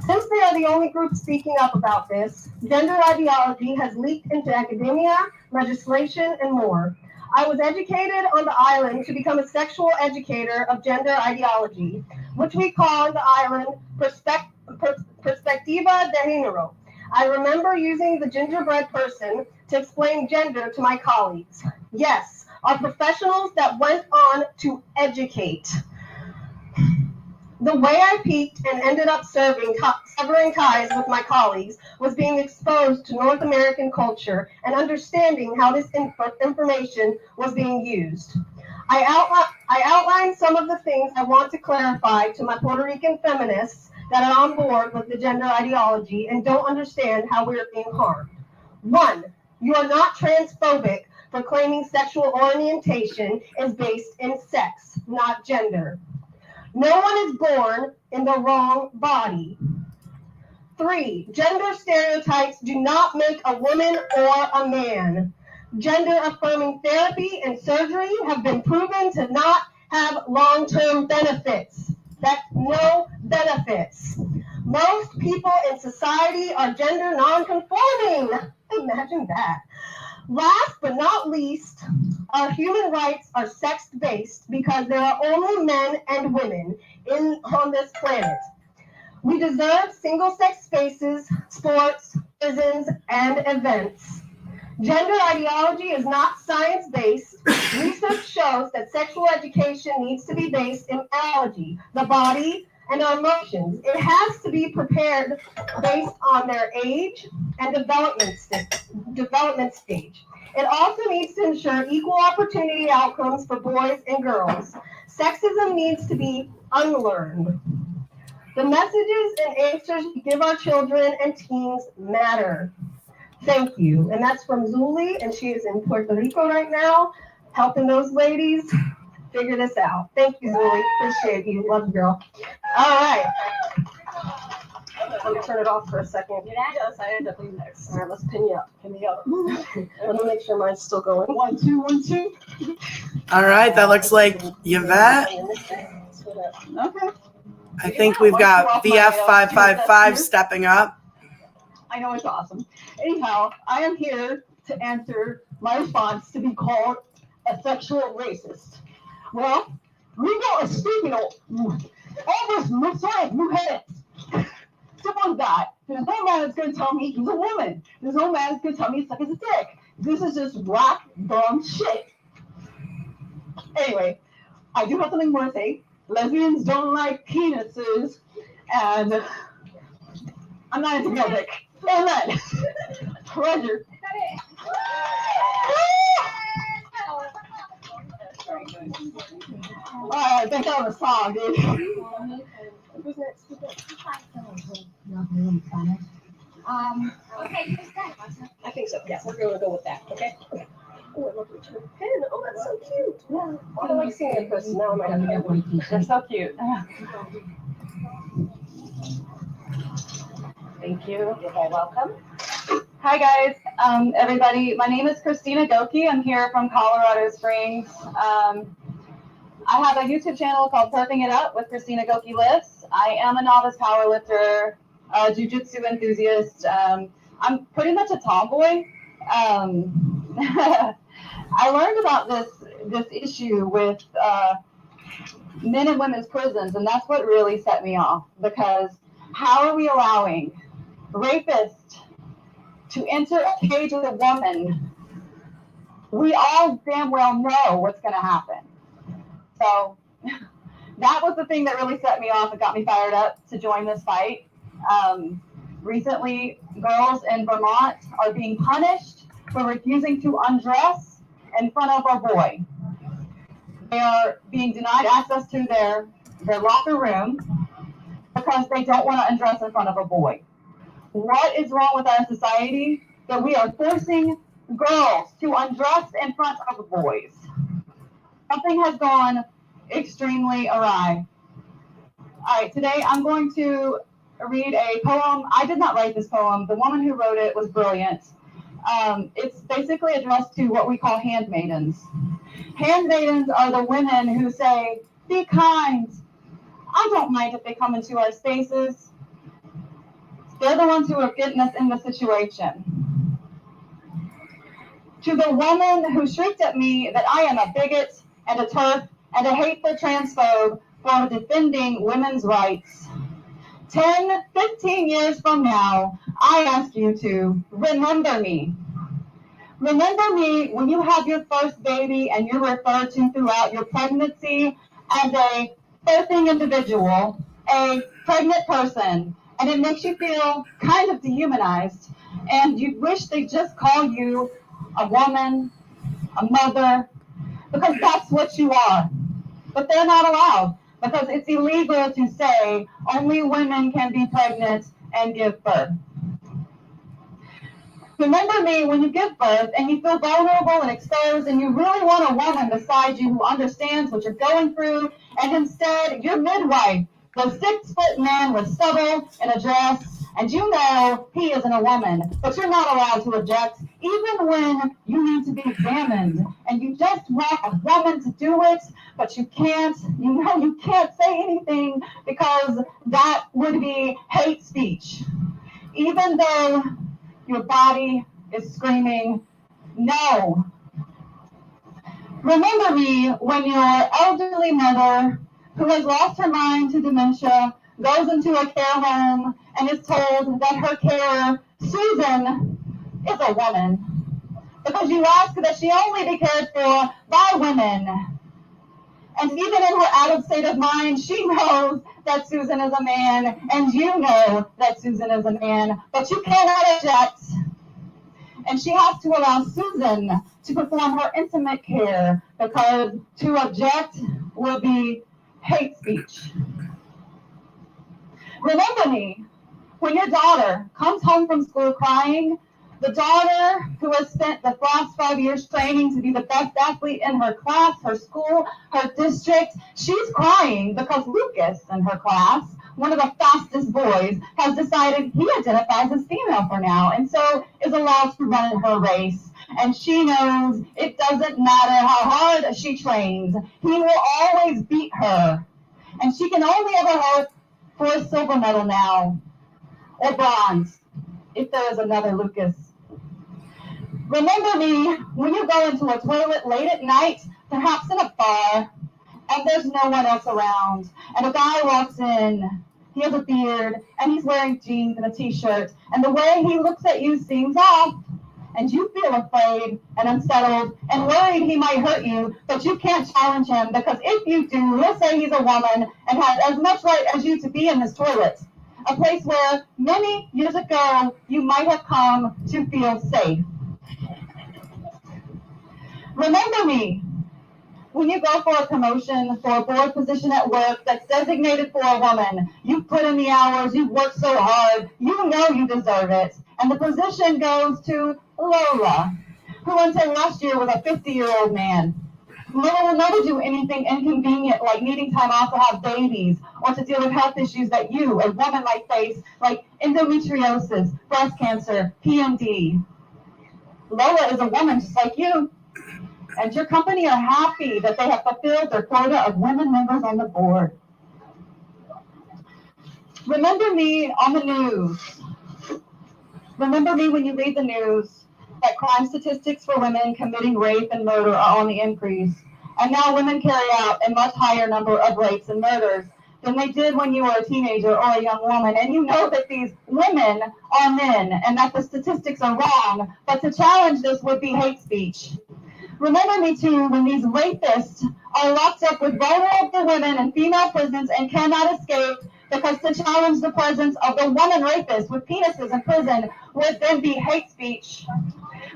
Since they are the only group speaking up about this, gender ideology has leaked into academia, legislation, and more. I was educated on the island to become a sexual educator of gender ideology, which we call on the island perspectiva de género. I remember using the gingerbread person to explain gender to my colleagues. Yes, our professionals that went on to educate. The way I peaked and ended up severing ties with my colleagues was being exposed to North American culture and understanding how this information was being used. I outlined some of the things I want to clarify to my Puerto Rican feminists that are on board with the gender ideology and don't understand how we are being harmed. 1, you are not transphobic for claiming sexual orientation is based in sex, not gender. No one is born in the wrong body. 3, gender stereotypes do not make a woman or a man. Gender-affirming therapy and surgery have been proven to not have long-term benefits. That's no benefits. Most people in society are gender non-conforming. Imagine that. Last but not least, our human rights are sex-based because there are only men and women on this planet. We deserve single-sex spaces, sports, prisons, and events. Gender ideology is not science-based. Research shows that sexual education needs to be based in biology, the body, and our emotions. It has to be prepared based on their age and development stage. It also needs to ensure equal opportunity outcomes for boys and girls. Sexism needs to be unlearned. The messages and answers we give our children and teens matter. Thank you. And that's from Zuli, and she is in Puerto Rico right now, helping those ladies figure this out. Thank you, Zuli. Appreciate you. Love you, girl. All right. Let me turn it off for a second. Yes, I end up being next. All right, let's pin you up. Pin me up. Let me make sure mine's still going. 1, 2, 1, 2. All right, that looks like Yvette. Okay. I think we've got VF555 stepping up. I know it's awesome. Anyhow, I am here to answer my response to be called a sexual racist. Well, we go speaking of all this mujeres. Simple as that. There's no man that's going to tell me he's a woman. There's no man that's going to tell me he sucks his dick. This is just whack, dumb shit. Anyway, I do have something more to say. Lesbians don't like penises, and I'm not into music. Amen. Pleasure. Alright, thank God for the song, dude. Who's next? Okay, who's next? I think so. Yeah, we're going to go with that. Okay. Oh, I love your pen. Oh, that's so cute. Yeah. Oh, I like seeing it in person. Now I might have to get one. They're so cute. Thank you. You're very welcome. Hi guys, everybody. My name is Christina Goki. I'm here from Colorado Springs. I have a YouTube channel called Surfing It Up with Christina Goki Lifts. I am a novice powerlifter, a jiu-jitsu enthusiast. I'm pretty much a tomboy. I learned about this issue with men and women's prisons, and that's what really set me off, because how are we allowing rapists to enter a cage with a woman? We all damn well know what's going to happen. So that was the thing that really set me off and got me fired up to join this fight. Recently, girls in Vermont are being punished for refusing to undress in front of a boy. They are being denied access to their locker room because they don't want to undress in front of a boy. What is wrong with our society that we are forcing girls to undress in front of boys? Something has gone extremely awry. All right, today I'm going to read a poem. I did not write this poem. The woman who wrote it was brilliant. It's basically addressed to what we call handmaidens. Handmaidens are the women who say, be kind. I don't mind if they come into our spaces. They're the ones who are getting us in the situation. To the woman who shrieked at me that I am a bigot and a turf and a hateful transphobe for defending women's rights. 10, 15 years from now, I ask you to remember me. Remember me when you have your first baby and you're referred to throughout your pregnancy as a birthing individual, a pregnant person, and it makes you feel kind of dehumanized, and you wish they just call you a woman, a mother, because that's what you are. But they're not allowed. because it's illegal to say only women can be pregnant and give birth. Remember me when you give birth and you feel vulnerable and exposed and you really want a woman beside you who understands what you're going through, and instead your midwife, the 6-foot man with stubble and a dress, and you know he isn't a woman, but you're not allowed to object, even when you need to be examined, and you just want a woman to do it, but you can't. You know you can't say anything because that would be hate speech. Even though your body is screaming, no. Remember me when your elderly mother, who has lost her mind to dementia, goes into a care home and is told that her carer, Susan, is a woman, because you ask that she only be cared for by women. And even in her adult state of mind, she knows that Susan is a man, and you know that Susan is a man, but you cannot object. And she has to allow Susan to perform her intimate care, because to object will be hate speech. Remember me when your daughter comes home from school crying, the daughter who has spent the last 5 years training to be the best athlete in her class, her school, her district. She's crying because Lucas in her class, one of the fastest boys, has decided he identifies as female for now, and so is allowed to run in her race. And she knows it doesn't matter how hard she trains, he will always beat her. And she can only ever hope for a silver medal now, or bronze, if there is another Lucas. Remember me when you go into a toilet late at night, perhaps in a bar, and there's no one else around, and a guy walks in. He has a beard, and he's wearing jeans and a t-shirt, and the way he looks at you seems off, and you feel afraid and unsettled and worried he might hurt you, but you can't challenge him, because if you do, he'll say he's a woman and has as much right as you to be in this toilet, a place where many years ago you might have come to feel safe. Remember me when you go for a promotion for a board position at work that's designated for a woman. You've put in the hours, you've worked so hard, you know you deserve it. And the position goes to Lola, who until last year was a 50-year-old man. Lola will never do anything inconvenient like needing time off to have babies or to deal with health issues that you, a woman, might face, like endometriosis, breast cancer, PMD. Lola is a woman just like you. And your company are happy that they have fulfilled their quota of women members on the board. Remember me on the news. Remember me when you read the news that crime statistics for women committing rape and murder are on the increase. And now women carry out a much higher number of rapes and murders than they did when you were a teenager or a young woman. And you know that these women are men and that the statistics are wrong. But to challenge this would be hate speech. Remember me too when these rapists are locked up with vulnerable women in female prisons and cannot escape, because to challenge the presence of the woman rapist with penises in prison would then be hate speech.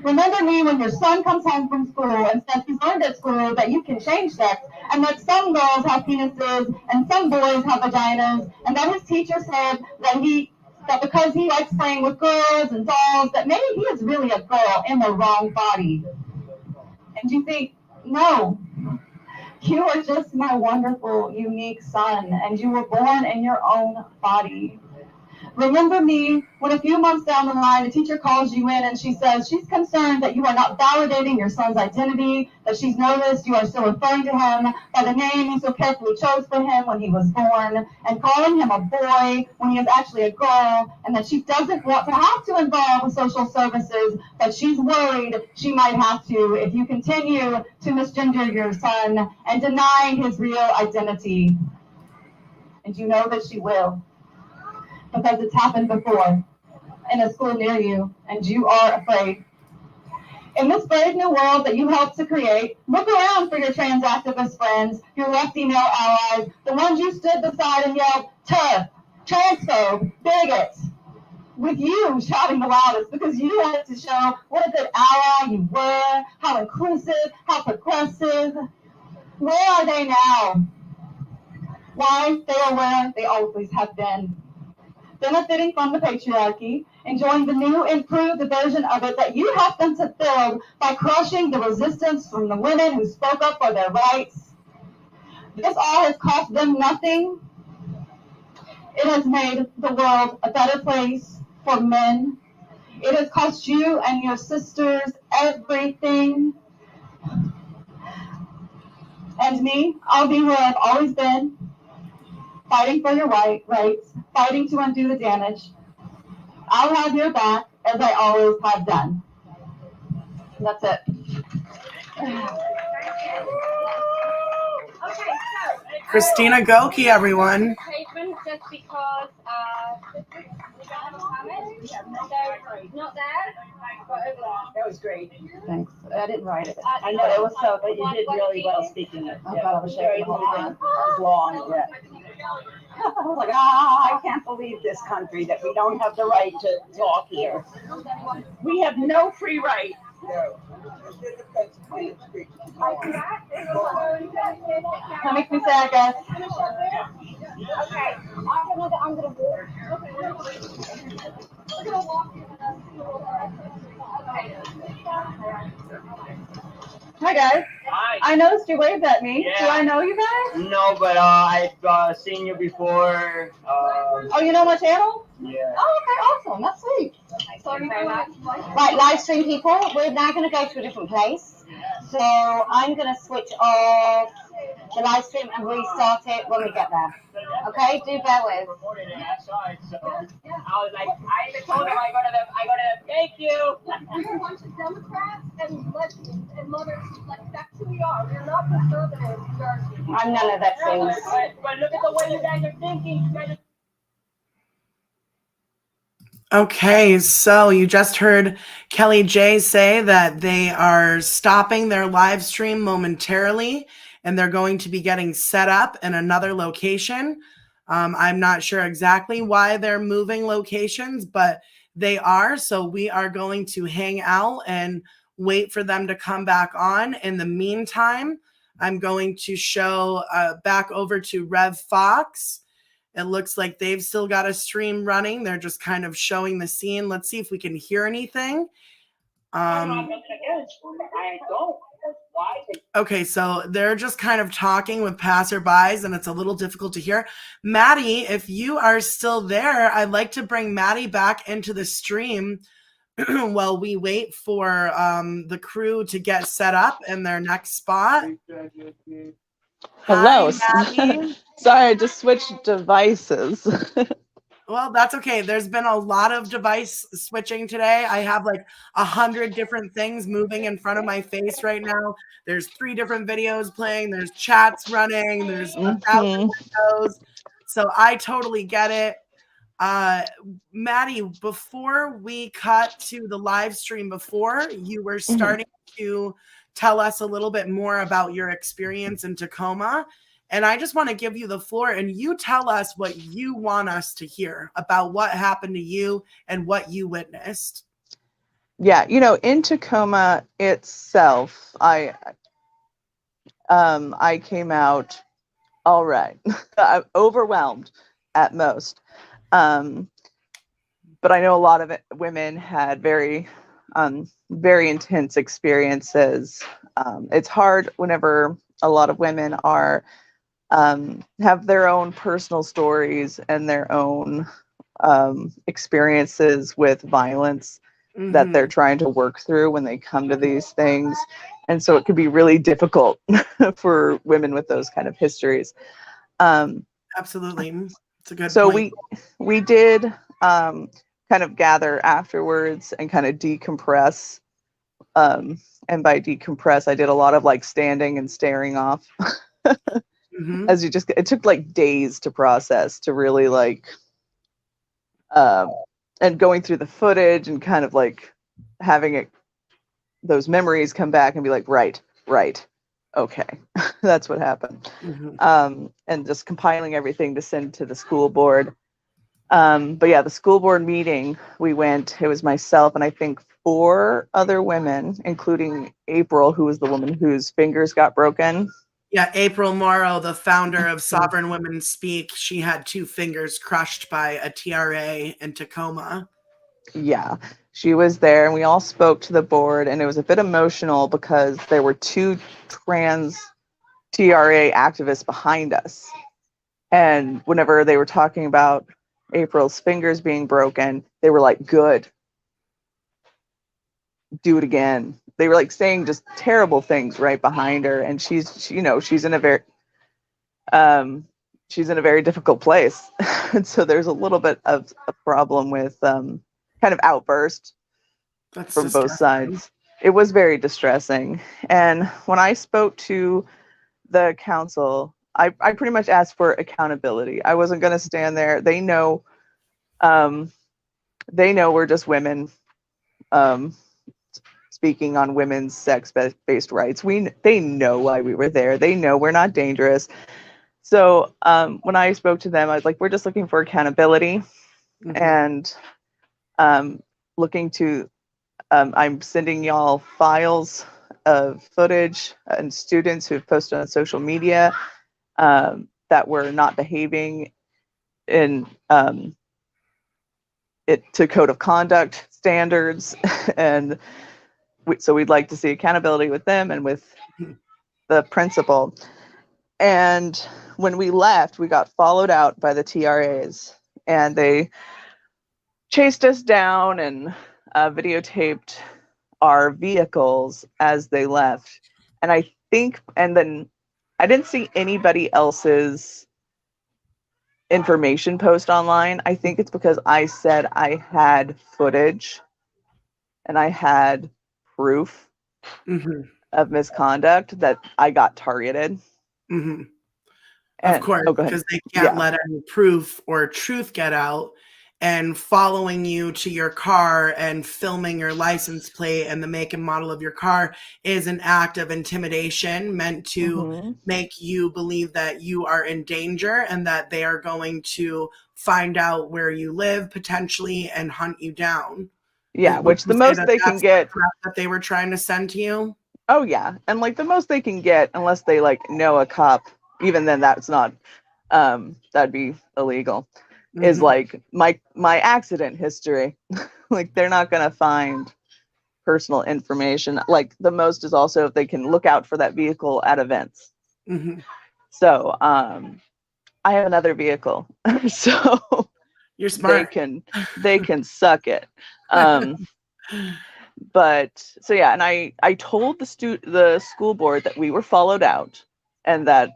Remember me when your son comes home from school and says he's learned at school that you can change sex, and that some girls have penises and some boys have vaginas, and that his teacher said that because he likes playing with girls and dolls, that maybe he is really a girl in the wrong body. And you think, no, you are just my wonderful, unique son, and you were born in your own body. Remember me when a few months down the line, a teacher calls you in and she says she's concerned that you are not validating your son's identity, that she's noticed you are still referring to him by the name you so carefully chose for him when he was born, and calling him a boy when he is actually a girl, and that she doesn't want to have to involve with social services, but she's worried she might have to if you continue to misgender your son and deny his real identity. And you know that she will, because it's happened before in a school near you, and you are afraid. In this brave new world that you helped to create, look around for your trans activist friends, your lefty male allies, the ones you stood beside and yelled, TERF, transphobe, bigot, with you shouting the loudest, because you wanted to show what a good ally you were, how inclusive, how progressive. Where are they now? why they are where they always have been, benefiting from the patriarchy, enjoying the new, improved version of it that you helped them to build by crushing the resistance from the women who spoke up for their rights. This all has cost them nothing. It has made the world a better place for men. It has cost you and your sisters everything. And me, I'll be where I've always been, fighting for your rights, fighting to undo the damage. I'll have your back, as I always have done. And that's it. Christina Goki, everyone. Just because we don't have a comment, so not there, but over there. That was great. Thanks. I didn't write it. I know it was so, but you did really well speaking it. I thought I was shaking the whole time. It was long. Yeah. I was like, I can't believe this country that we don't have the right to talk here. We have no free right. That makes me sad, guys. Okay, I'm gonna walk. Hi, guys. Hi. I noticed you waved at me. Yeah. Do I know you guys? No, but I've seen you before. Oh, you know my channel? Yeah. Oh, okay, awesome. That's sweet. Thank you very much. Right, live stream people, we're now going to go to a different place. So I'm going to switch off the live stream and restart it when we get there. Okay, do bear with. Recorded it outside, so I was like, I even told him I go to the thank you. We're a bunch of Democrats and lesbians and mothers. Like, that's who we are. We're not conservatives. We are. I'm none of that things. But look at the way you guys are thinking. You guys are Okay, so you just heard Kelly J say that they are stopping their live stream momentarily and they're going to be getting set up in another location. I'm not sure exactly why they're moving locations, but they are. So we are going to hang out and wait for them to come back on. In the meantime, I'm going to show back over to Rev Fox. It looks like they've still got a stream running. They're just kind of showing the scene. Let's see if we can hear anything. Okay, so they're just kind of talking with passerbys and it's a little difficult to hear. Maddie, if you are still there, I'd like to bring Maddie back into the stream while we wait for the crew to get set up in their next spot. Hello. Hi, Sorry, I just switched devices. Well, that's okay. There's been a lot of device switching today. I have like 100 different things moving in front of my face right now. There's 3 different videos playing. There's chats running. There's 1,000 videos. So I totally get it. Maddie, before we cut to the live stream before, you were starting to tell us a little bit more about your experience in Tacoma. And I just want to give you the floor and you tell us what you want us to hear about what happened to you and what you witnessed. Yeah, you know, in Tacoma itself, I came out all right. I'm overwhelmed at most. But I know a lot of women had very intense experiences. It's hard whenever a lot of women are have their own personal stories and their own experiences with violence that they're trying to work through when they come to these things. And so it could be really difficult for women with those kind of histories. Absolutely. It's a good so point. we did kind of gather afterwards and kind of decompress. And by decompress, I did a lot of like standing and staring off. As it took like days to process, to really like, and going through the footage and kind of like having those memories come back and be like, right, okay, that's what happened. And just compiling everything to send to the school board. But yeah, the school board meeting, we went, it was myself and I think 4 other women, including April, who was the woman whose fingers got broken. Yeah, April Morrow, the founder of Sovereign Women Speak, she had 2 fingers crushed by a TRA in Tacoma. Yeah, she was there, and we all spoke to the board, and it was a bit emotional because there were 2 trans TRA activists behind us. And whenever they were talking about April's fingers being broken, they were like, good. Do it again. They were like saying just terrible things right behind her. And she's in a very difficult place. And so there's a little bit of a problem with kind of outburst That's from both distressing. sides. It was very distressing. And when I spoke to the council, I pretty much asked for accountability. I wasn't going to stand there. They know we're just women speaking on women's sex-based rights. They know why we were there. They know we're not dangerous. So when I spoke to them, I was like, we're just looking for accountability and looking to, I'm sending y'all files of footage and students who've posted on social media that were not behaving in to code of conduct standards. And so we'd like to see accountability with them and with the principal. And when we left, we got followed out by the TRAs, and they chased us down and videotaped our vehicles as they left. And then I didn't see anybody else's information post online. I think it's because I said I had footage and I had proof of misconduct that I got targeted. Of course, because they can't let any proof or truth get out. And following you to your car and filming your license plate and the make and model of your car is an act of intimidation meant to make you believe that you are in danger and that they are going to find out where you live potentially and hunt you down. Yeah, which the most they can get that they were trying to send to you. Oh yeah, and like the most they can get, unless they like know a cop, even then that's not that'd be illegal. Is like my accident history. Like they're not gonna find personal information. Like the most is also if they can look out for that vehicle at events. So I have another vehicle, so you're smart. They can suck it. But so yeah, and I told the school board that we were followed out and that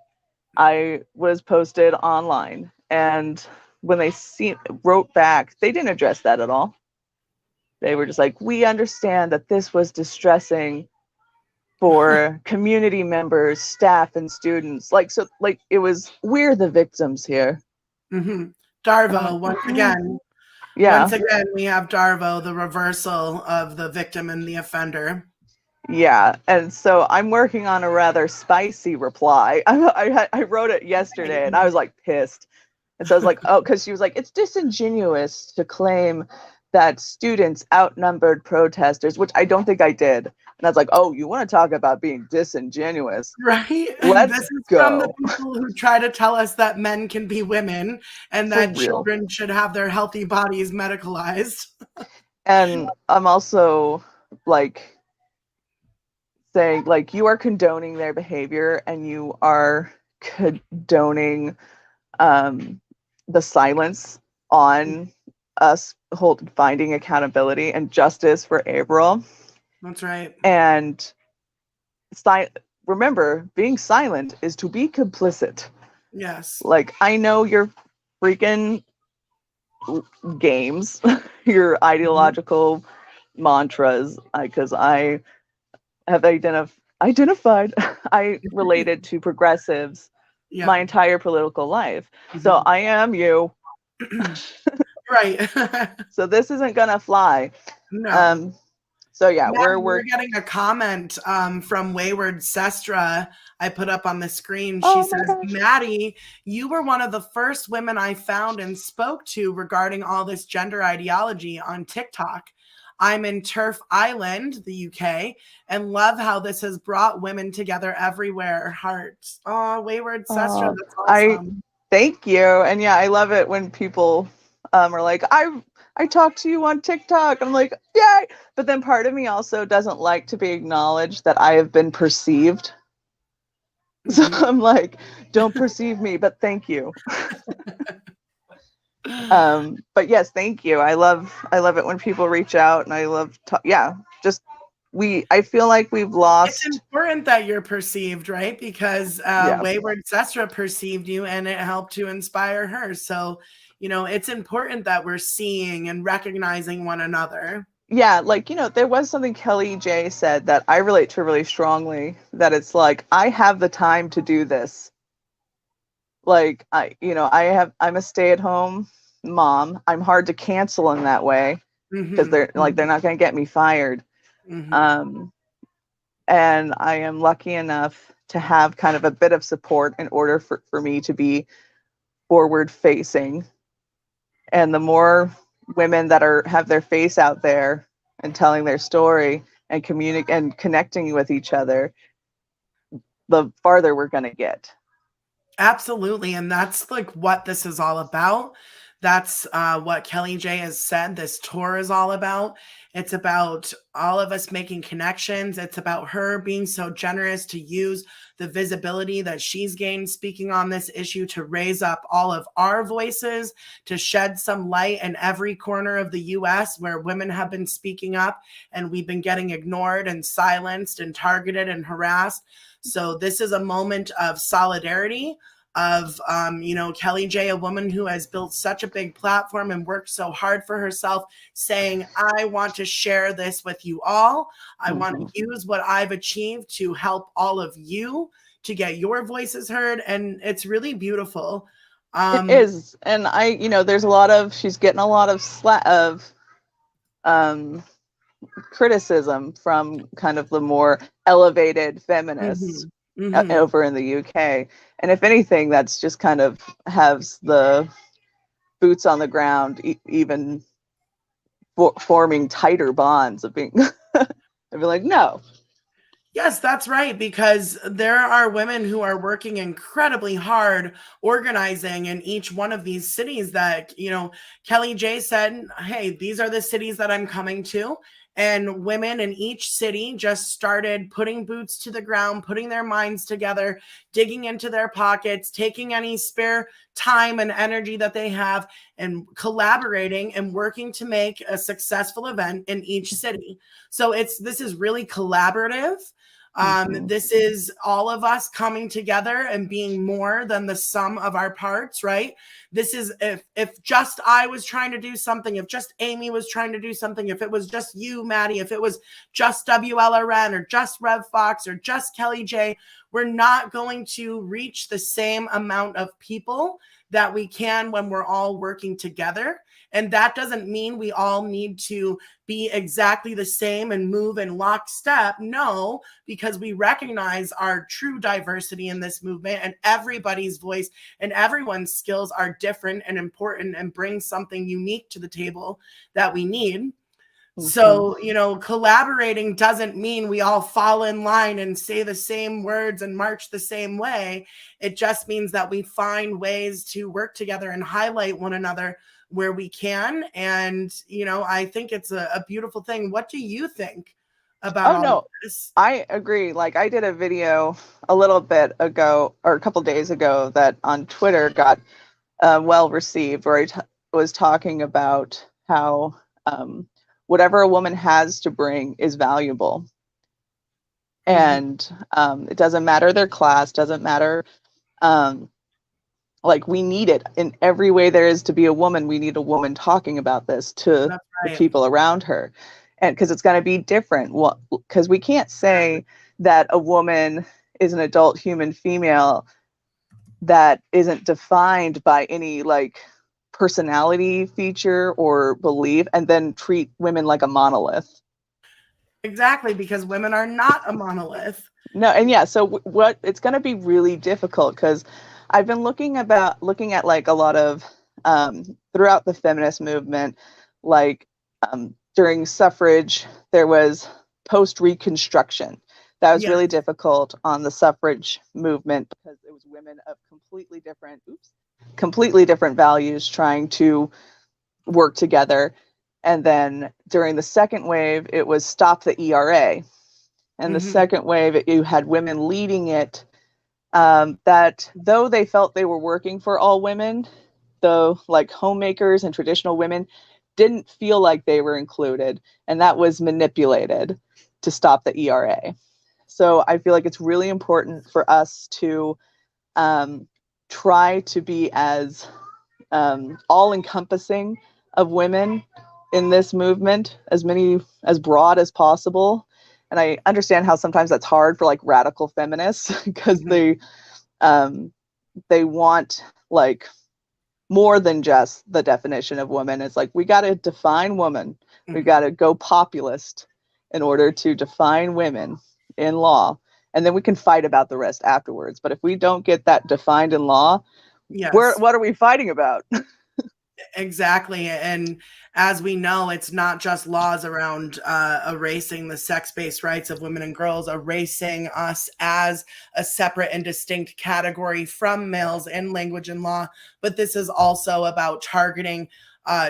I was posted online. And when they wrote back, they didn't address that at all. They were just like, we understand that this was distressing for community members, staff, and students. Like, so like it was, we're the victims here. Darvo, once again. Yeah. Once again, we have Darvo, the reversal of the victim and the offender. Yeah, and so I'm working on a rather spicy reply. I wrote it yesterday, and I was like pissed. And so I was like, oh, because she was like, it's disingenuous to claim that students outnumbered protesters, which I don't think I did. And I was like, oh, you want to talk about being disingenuous? Right. Let's this is go. From the people who try to tell us that men can be women and that children should have their healthy bodies medicalized. And I'm also like saying, like, you are condoning their behavior and you are condoning the silence on us finding accountability and justice for April. That's right. And remember, being silent is to be complicit. Yes. Like, I know your freaking games, your ideological mantras, because I have identified, I related to progressives my entire political life. So I am you. Right. So this isn't gonna fly. No. So yeah, Maddie, we're getting a comment from Wayward Sestra. I put up on the screen. She says, Maddie, you were one of the first women I found and spoke to regarding all this gender ideology on TikTok. I'm in Turf Island, the UK, and love how this has brought women together everywhere. Hearts. Oh, Wayward Sestra, that's awesome. Thank you. And yeah, I love it when people are like, I talked to you on TikTok. I'm like, yay! But then part of me also doesn't like to be acknowledged that I have been perceived. So I'm like, don't perceive me, but thank you. But yes, thank you. I love it when people reach out, and I love I feel like we've lost. It's important that you're perceived, right? Because Wayward Sestra perceived you, and it helped to inspire her. So, it's important that we're seeing and recognizing one another. Yeah, like, there was something Kelly J said that I relate to really strongly, that it's like, I have the time to do this. Like, I'm a stay-at-home mom. I'm hard to cancel in that way because they're not going to get me fired. And I am lucky enough to have kind of a bit of support in order for me to be forward facing. And the more women that have their face out there and telling their story and connecting with each other, the farther we're going to get. Absolutely. And that's like what this is all about. That's what Kelly J has said this tour is all about. It's about all of us making connections. It's about her being so generous to use the visibility that she's gained speaking on this issue to raise up all of our voices, to shed some light in every corner of the US where women have been speaking up and we've been getting ignored and silenced and targeted and harassed. So this is a moment of solidarity, of, Kelly J, a woman who has built such a big platform and worked so hard for herself, saying, I want to share this with you all. I want to use what I've achieved to help all of you to get your voices heard. And it's really beautiful. It is. And she's getting a lot of criticism from kind of the more elevated feminists over in the UK. And if anything, that's just kind of has the boots on the ground, even forming tighter bonds of being, I'd be like, no. Yes, that's right, because there are women who are working incredibly hard organizing in each one of these cities that, Kelly J said, hey, these are the cities that I'm coming to. And women in each city just started putting boots to the ground, putting their minds together, digging into their pockets, taking any spare time and energy that they have, and collaborating and working to make a successful event in each city. So this is really collaborative. This is all of us coming together and being more than the sum of our parts, right? This is if just I was trying to do something, if just Amy was trying to do something, if it was just you, Maddie, if it was just WLRN or just Rev Fox or just Kelly J, we're not going to reach the same amount of people that we can when we're all working together. And that doesn't mean we all need to be exactly the same and move in lockstep. No, because we recognize our true diversity in this movement, and everybody's voice and everyone's skills are different and important and bring something unique to the table that we need. So, collaborating doesn't mean we all fall in line and say the same words and march the same way. It just means that we find ways to work together and highlight one another where we can. And, I think it's a beautiful thing. What do you think about all of this? I agree. Like, I did a video a little bit ago or a couple days ago that on Twitter got well received, where I was talking about how whatever a woman has to bring is valuable. And it doesn't matter their class, doesn't matter. Like, we need it in every way there is to be a woman. We need a woman talking about this to the people around her. And because it's going to be different. Well, because we can't say that a woman is an adult human female that isn't defined by any personality feature or belief, and then treat women like a monolith. Exactly, because women are not a monolith. No, and yeah, so what it's going to be really difficult, because I've been looking at a lot of throughout the feminist movement, during suffrage, there was post-Reconstruction. That was really difficult on the suffrage movement because it was women of completely different values trying to work together. And then during the second wave, it was Stop the ERA. And the second wave, you had women leading it, that though they felt they were working for all women, though like homemakers and traditional women didn't feel like they were included, and that was manipulated to stop the ERA. So I feel like it's really important for us to try to be as all-encompassing of women in this movement, as broad as possible. And I understand how sometimes that's hard for like radical feminists because they want like more than just the definition of woman. It's like, we got to define woman. We got to go populist in order to define women in law. And then we can fight about the rest afterwards. But if we don't get that defined in law, what are we fighting about? Exactly. And as we know, it's not just laws around erasing the sex-based rights of women and girls, erasing us as a separate and distinct category from males in language and law, but this is also about targeting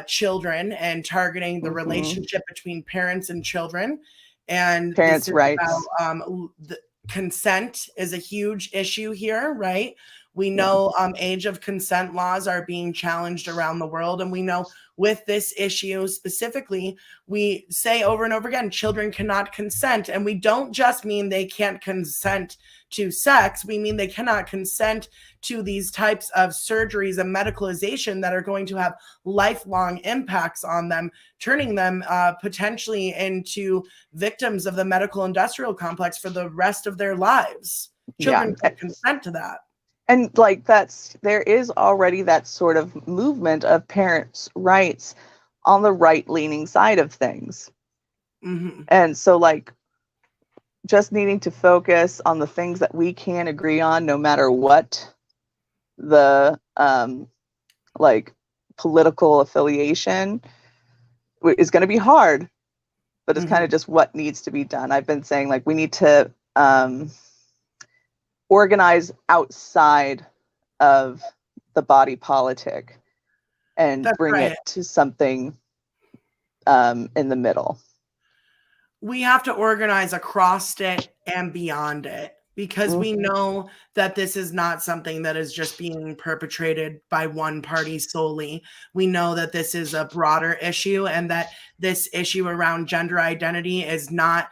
children and targeting the relationship between parents and children. And parents' rights. The consent is a huge issue here, right? We know age of consent laws are being challenged around the world. And we know with this issue specifically, we say over and over again, children cannot consent. And we don't just mean they can't consent to sex. We mean they cannot consent to these types of surgeries and medicalization that are going to have lifelong impacts on them, turning them potentially into victims of the medical industrial complex for the rest of their lives. Children can't consent to that. And like there is already that sort of movement of parents' rights on the right-leaning side of things. And so like just needing to focus on the things that we can agree on, no matter what the like political affiliation, is going to be hard, but it's kind of just what needs to be done. I've been saying like we need to organize outside of the body politic and bring it to something in the middle. We have to organize across it and beyond it, because we know that this is not something that is just being perpetrated by one party solely. We know that this is a broader issue, and that this issue around gender identity is not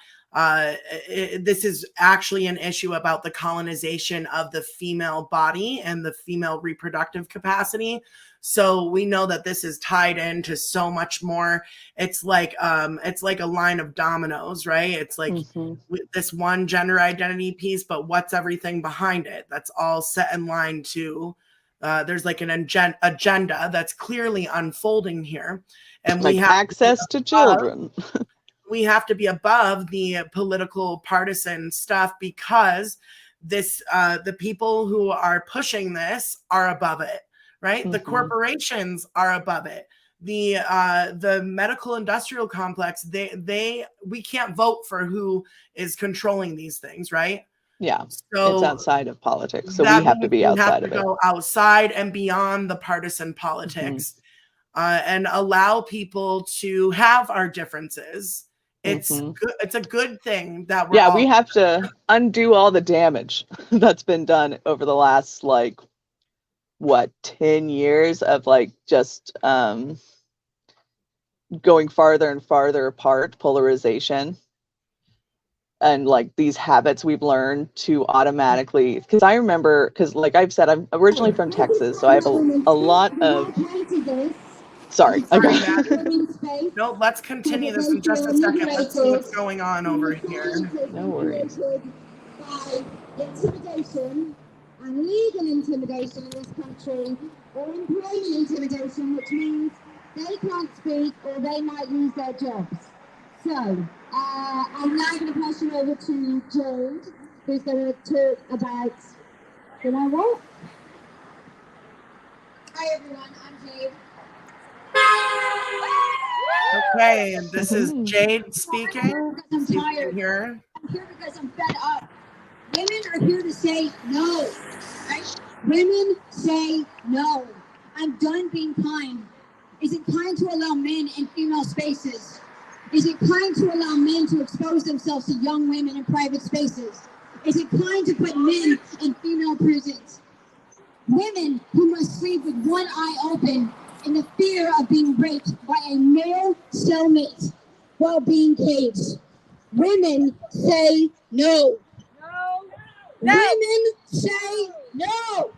this is actually an issue about the colonization of the female body and the female reproductive capacity. So we know that this is tied into so much more. It's like a line of dominoes, right? It's like this one gender identity piece, but what's everything behind it? That's all set in line to, there's like an agenda that's clearly unfolding here. And we have access to children. We have to be above the political partisan stuff, because this the people who are pushing this are above it, right? The corporations are above it. The medical industrial complex, we can't vote for who is controlling these things, right? Yeah, so it's outside of politics, so we have to be outside of it. Go outside and beyond the partisan politics, and allow people to have our differences. It's good. It's a good thing that we have to undo all the damage that's been done over the last 10 years of just going farther and farther apart, polarization, and these habits we've learned to automatically, because I remember, like I've said, I'm originally from Texas, so I have a lot of Sorry. No, let's continue this in just a second. Let's see what's going on over here. No worries. By intimidation and legal intimidation in this country, or employment intimidation, which means they can't speak or they might lose their jobs. So, I'm now going to pass you over to Jade, who's going to talk about, you know what? Hi everyone, I'm Jade. Okay, and this is Jade speaking. I'm See if you tired. can hear her. I'm here because I'm fed up. Women are here to say no. Right? Women say no. I'm done being kind. Is it kind to allow men in female spaces? Is it kind to allow men to expose themselves to young women in private spaces? Is it kind to put men in female prisons? Women who must sleep with one eye open in the fear of being raped by a male cellmate while being caged. Women say no. Women say no.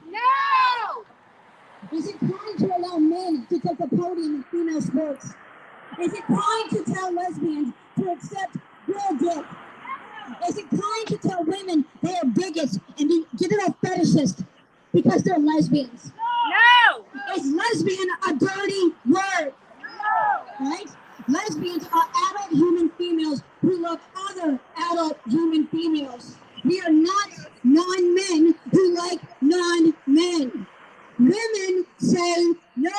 Is it kind to allow men to take a podium in female sports? Is it kind to tell lesbians to accept girl dick? Is it kind to tell women they are bigots and get it off fetishists because they're lesbians? No! Is lesbian a dirty word? No! Right? Lesbians are adult human females who love other adult human females. We are not non-men who like non-men. Women say no.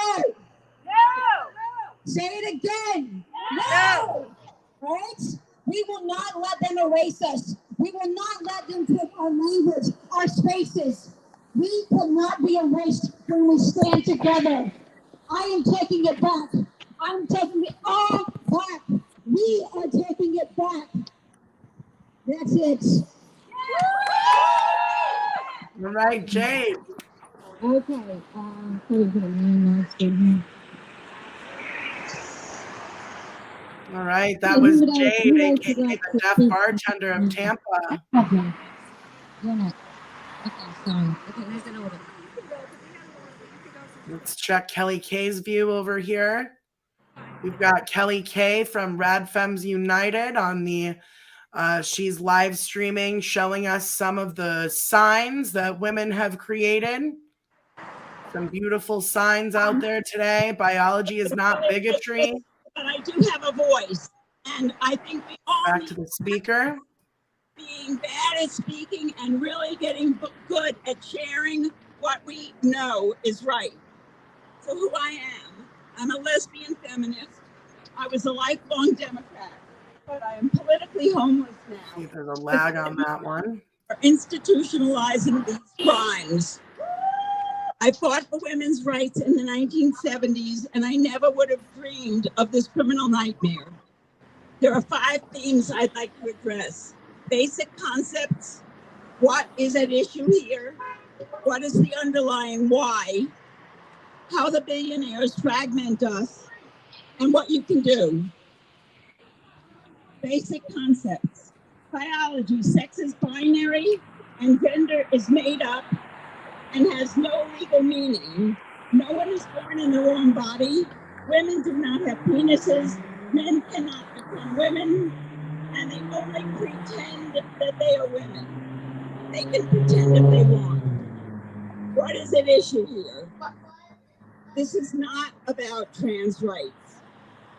No! Say it again. No. Right? We will not let them erase us. We will not let them take our language, our spaces. We cannot be erased when we stand together. I am taking it back. I'm taking it all back. We are taking it back. That's it. All right, Jade. Okay. All right, that was Jade, aka the deaf bartender of Tampa. Okay. You're not. Okay, sorry. Okay, who's in order? Let's check Kelly K's view over here. We've got Kelly K from Rad Femmes United on the, she's live streaming, showing us some of the signs that women have created. Some beautiful signs out there today. Biology is not bigotry. But I do have a voice, and I think we all Back to the speaker. being bad at speaking and really getting good at sharing what we know is right. So who I am, I'm a lesbian feminist. I was a lifelong Democrat, but I am politically homeless now. See if there's a lag on that one. For institutionalizing these crimes. I fought for women's rights in the 1970s, and I never would have dreamed of this criminal nightmare. There are 5 themes I'd like to address. Basic concepts, what is at issue here, what is the underlying why, how the billionaires fragment us, and what you can do. Basic concepts. Biology, sex is binary, and gender is made up and has no legal meaning. No one is born in their own body. Women do not have penises. Men cannot become women. And they only pretend that they are women. They can pretend if they want. What is at issue here? This is not about trans rights.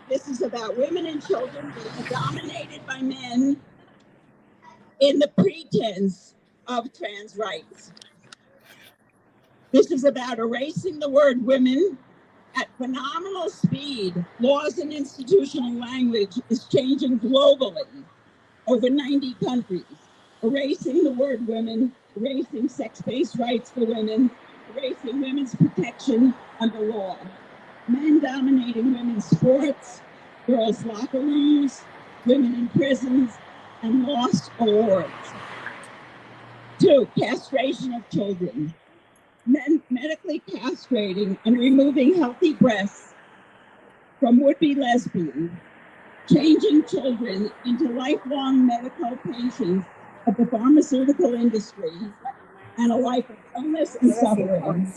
This is about women and children being dominated by men in the pretense of trans rights. This is about erasing the word women at phenomenal speed. Laws and institutional language is changing globally, over 90 countries. Erasing the word women, erasing sex-based rights for women, erasing women's protection under law. Men dominating women's sports, girls' locker rooms, women in prisons, and lost awards. 2, castration of children. Men medically castrating and removing healthy breasts from would-be lesbians, changing children into lifelong medical patients of the pharmaceutical industry and a life of illness and suffering.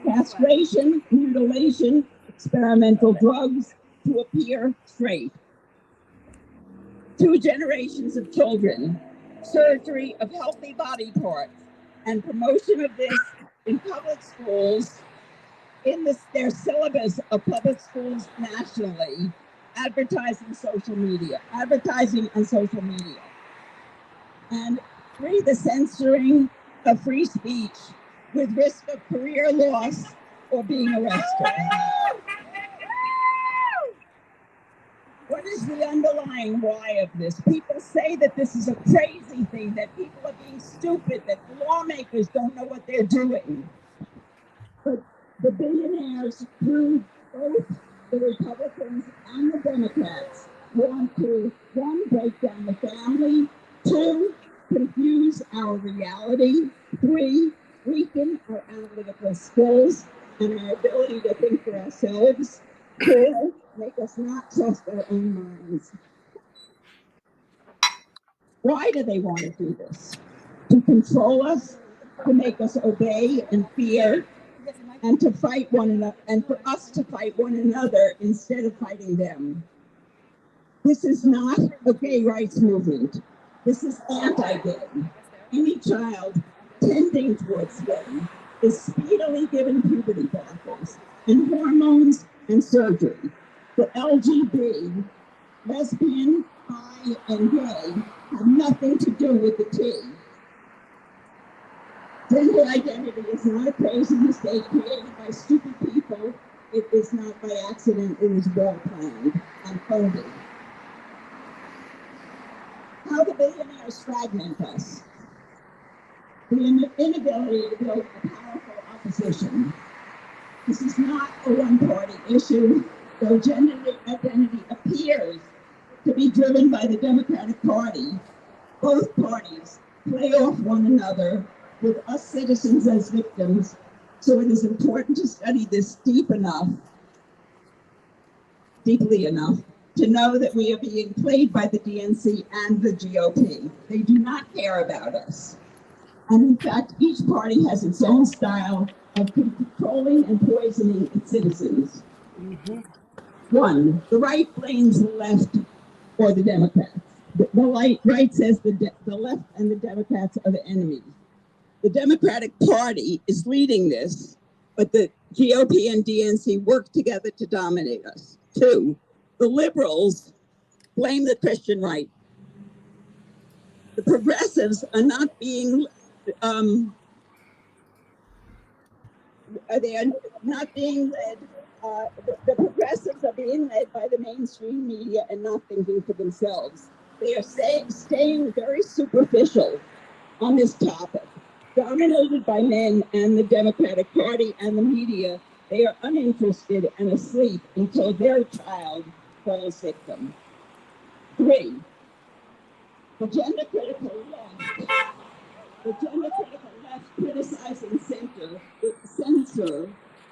Castration, mutilation, experimental drugs to appear straight. 2 generations of children, surgery of healthy body parts, and promotion of this in public schools, in their syllabus of public schools nationally, advertising on social media. And 3, the censoring of free speech with risk of career loss or being arrested. the underlying why of this. People say that this is a crazy thing, that people are being stupid, that lawmakers don't know what they're doing. But the billionaires, through both the Republicans and the Democrats, want to, one, break down the family, two, confuse our reality, three, weaken our analytical skills and our ability to think for ourselves, four, make us not trust our own minds. Why do they want to do this? To control us, to make us obey and fear, and to fight one another, and for us to fight one another instead of fighting them. This is not a gay rights movement. This is anti-gay. Any child tending towards gay is speedily given puberty blockers and hormones and surgery. The LGB, lesbian, bi, and gay have nothing to do with the T. Gender identity is not a crazy mistake created by stupid people. It is not by accident. It was well planned and funded. How the billionaires fragment us. The inability to build a powerful opposition. This is not a one-party issue, though gender identity appears to be driven by the Democratic Party. Both parties play off one another with us citizens as victims, so it is important to study this deeply enough, to know that we are being played by the DNC and the GOP. They do not care about us. And in fact, each party has its own style of controlling and poisoning its citizens. One, the right blames the left or the Democrats. The right says the left and the Democrats are the enemies. The Democratic Party is leading this, but the GOP and DNC work together to dominate us. Two, the liberals blame the Christian right. The progressives are not being, they are not being led, the progressives are being led by the mainstream media and not thinking for themselves. They are staying very superficial on this topic. Dominated by men and the Democratic Party and the media, they are uninterested and asleep until their child falls victim. Three, the gender critical left criticizing censor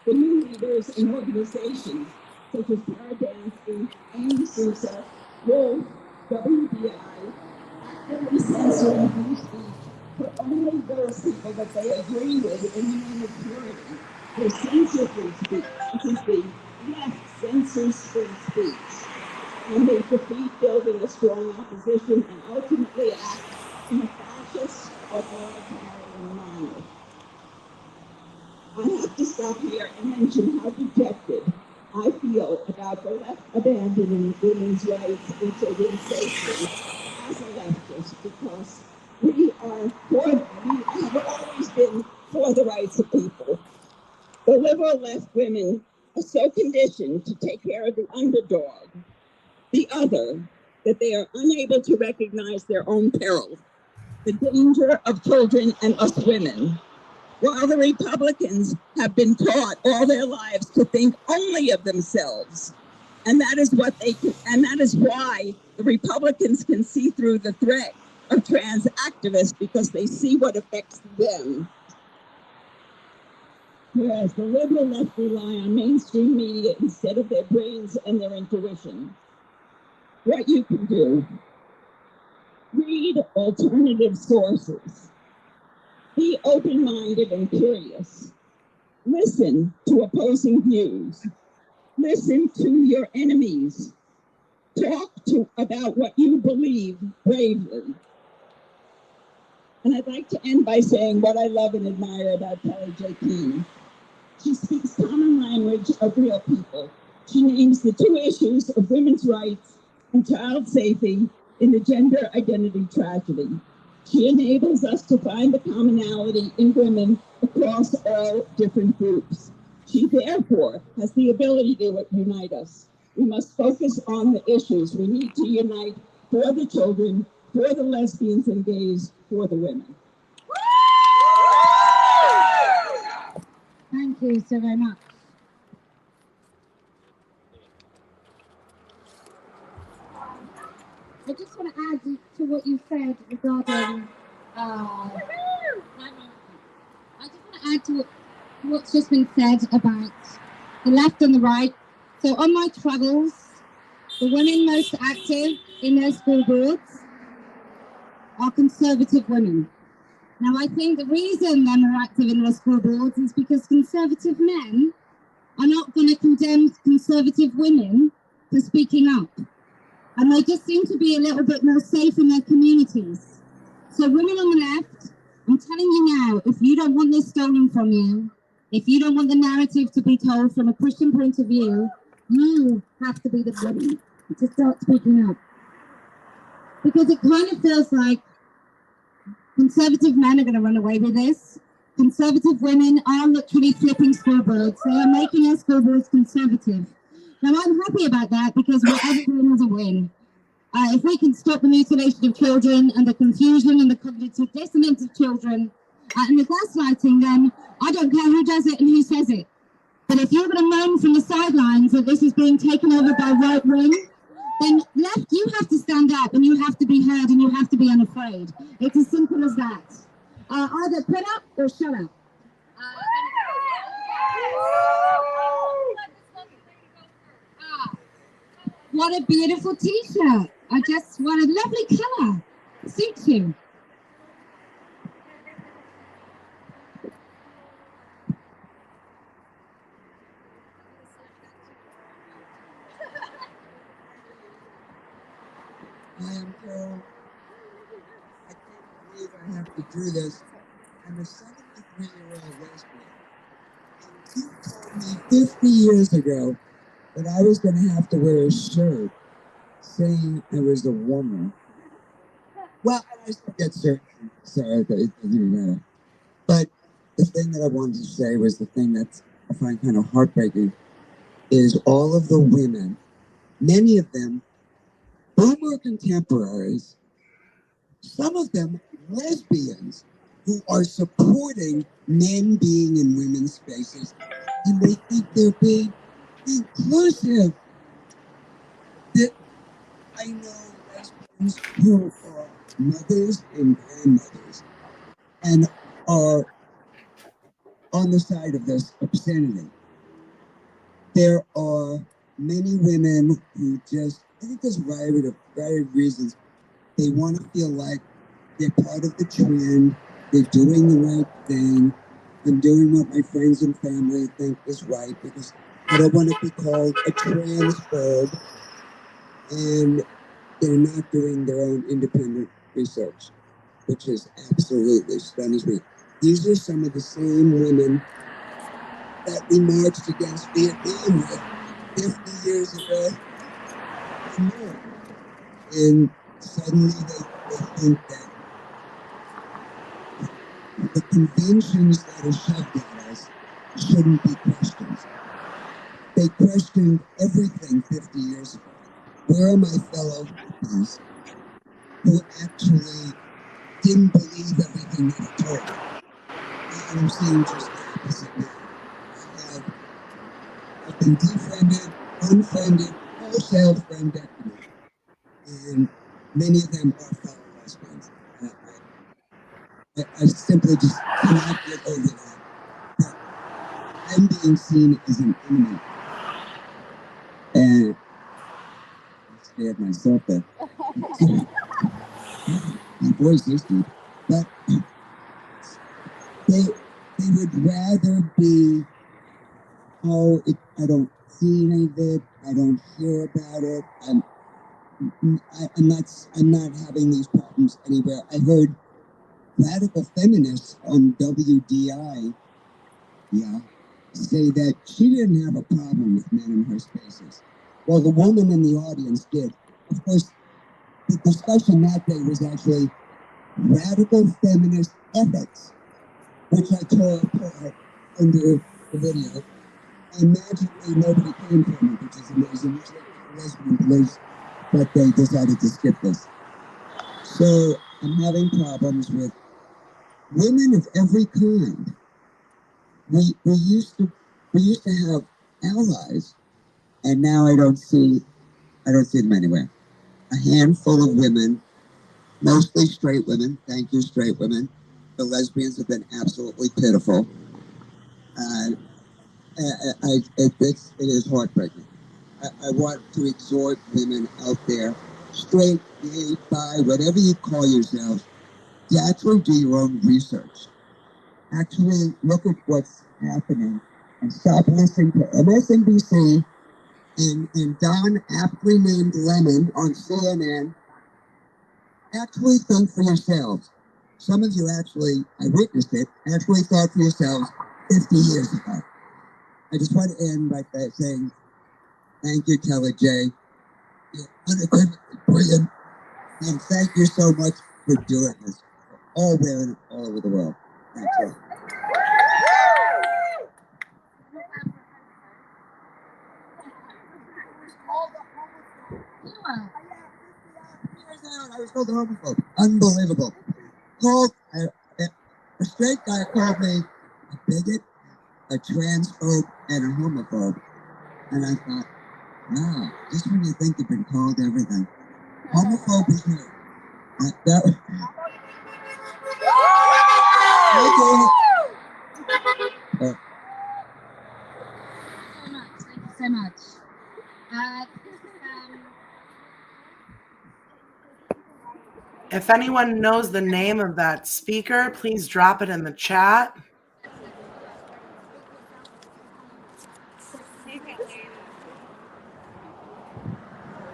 the new leaders and organizations such as Parental, Amy Sousa, Wolf, WBI, actively censoring free speech for only those people that they agree with in the name of purity. They censor free speech. This is the left censors free speech. And they defeat building a strong opposition and ultimately act in a fascist authoritarian manner. I have to stop here and mention how dejected I feel about the left abandoning women's rights and children's safety as a leftist, because we have always been for the rights of people. The liberal left women are so conditioned to take care of the underdog, the other, that they are unable to recognize their own peril, the danger of children and us women. While the Republicans have been taught all their lives to think only of themselves. And that is why the Republicans can see through the threat of trans activists, because they see what affects them. Whereas the liberal left rely on mainstream media instead of their brains and their intuition. What you can do: read alternative sources. Be open-minded and curious. Listen to opposing views. Listen to your enemies. Talk about what you believe bravely. And I'd like to end by saying what I love and admire about Kelly J. Keene. She speaks common language of real people. She names the two issues of women's rights and child safety in the gender identity tragedy. She enables us to find the commonality in women across all different groups. She therefore has the ability to unite us. We must focus on the issues. We need to unite for the children, for the lesbians and gays, for the women. Thank you so very much. I just want to add to what you said regarding. I just want to add to what's just been said about the left and the right. So on my travels, the women most active in their school boards are conservative women. Now, I think the reason they're more active in their school boards is because conservative men are not going to condemn conservative women for speaking up. And they just seem to be a little bit more safe in their communities. So women on the left, I'm telling you now, if you don't want this stolen from you, if you don't want the narrative to be told from a Christian point of view, you have to be the women to start speaking up. Because it kind of feels like conservative men are going to run away with this. Conservative women are literally flipping school boards. They are making our school boards conservative. Now, I'm happy about that because whatever wins a win. If we can stop the mutilation of children and the confusion and the cognitive dissonance of children and the gaslighting, then I don't care who does it and who says it. But if you're going to moan from the sidelines that this is being taken over by right wing, then left, you have to stand up and you have to be heard and you have to be unafraid. It's as simple as that. Either put up or shut up. What a beautiful t-shirt. What a lovely colour. Suits you. Hi, I'm Carol. I can't believe I have to do this. I'm a 73-year-old lesbian. And you told me 50 years ago that I was going to have to wear a shirt saying I was a woman. Well, I still get certain, so it doesn't even matter. But the thing that I wanted to say was the thing that I find kind of heartbreaking is all of the women, many of them boomer contemporaries, some of them lesbians, who are supporting men being in women's spaces, and they think they're being inclusive. I know lesbians who are mothers and grandmothers and are on the side of this obscenity. There are many women who just, I think there's a variety of reasons. They want to feel like they're part of the trend, they're doing the right thing, I'm doing what my friends and family think is right because I don't want to be called a transphobe, and they're not doing their own independent research, which is absolutely stuns me. These are some of the same women that we marched against Vietnam with 50 years ago and more. And suddenly they think that the conventions that are shoved at us shouldn't be questioned. They questioned everything 50 years ago. Where are my fellow hippies who actually didn't believe everything they were told? And I'm seeing just the opposite now. I've been defriended, unfriended, wholesale friendectomy. And many of them are fellow lesbians. I simply just cannot get over that. But I'm being seen as an enemy. And I scared myself there. My voice is deep. But they would rather be, I don't see any of it, I don't hear about it, I'm not having these problems anywhere. I heard radical feminists on WDI, say that she didn't have a problem with men in her spaces. Well, the woman in the audience did. Of course, the discussion that day was actually radical feminist ethics, which I tore apart under the video. and magically nobody came from it, which is amazing. Usually lesbian police, but they decided to skip this. So I'm having problems with women of every kind. We used to have allies, and now I don't see them anywhere. A handful of women, mostly straight women. Thank you, straight women. The lesbians have been absolutely pitiful. It is heartbreaking. I want to exhort women out there, straight, gay, bi, whatever you call yourselves, to actually do your own research. Actually look at what's happening and stop listening to MSNBC and Don aptly named Lemon on CNN. Actually think for yourselves. Some of you actually, I witnessed it, actually thought for yourselves 50 years ago. I just want to end by saying, thank you, Kelly J. You're unequivocally brilliant. And thank you so much for doing this for all women all over the world. Thank you. I was called a homophobe. Unbelievable. A straight guy called me a bigot, a transphobe, and a homophobe. And I thought, wow, just when you think you've been called everything. Homophobe is new. Thank you so much. If anyone knows the name of that speaker, please drop it in the chat.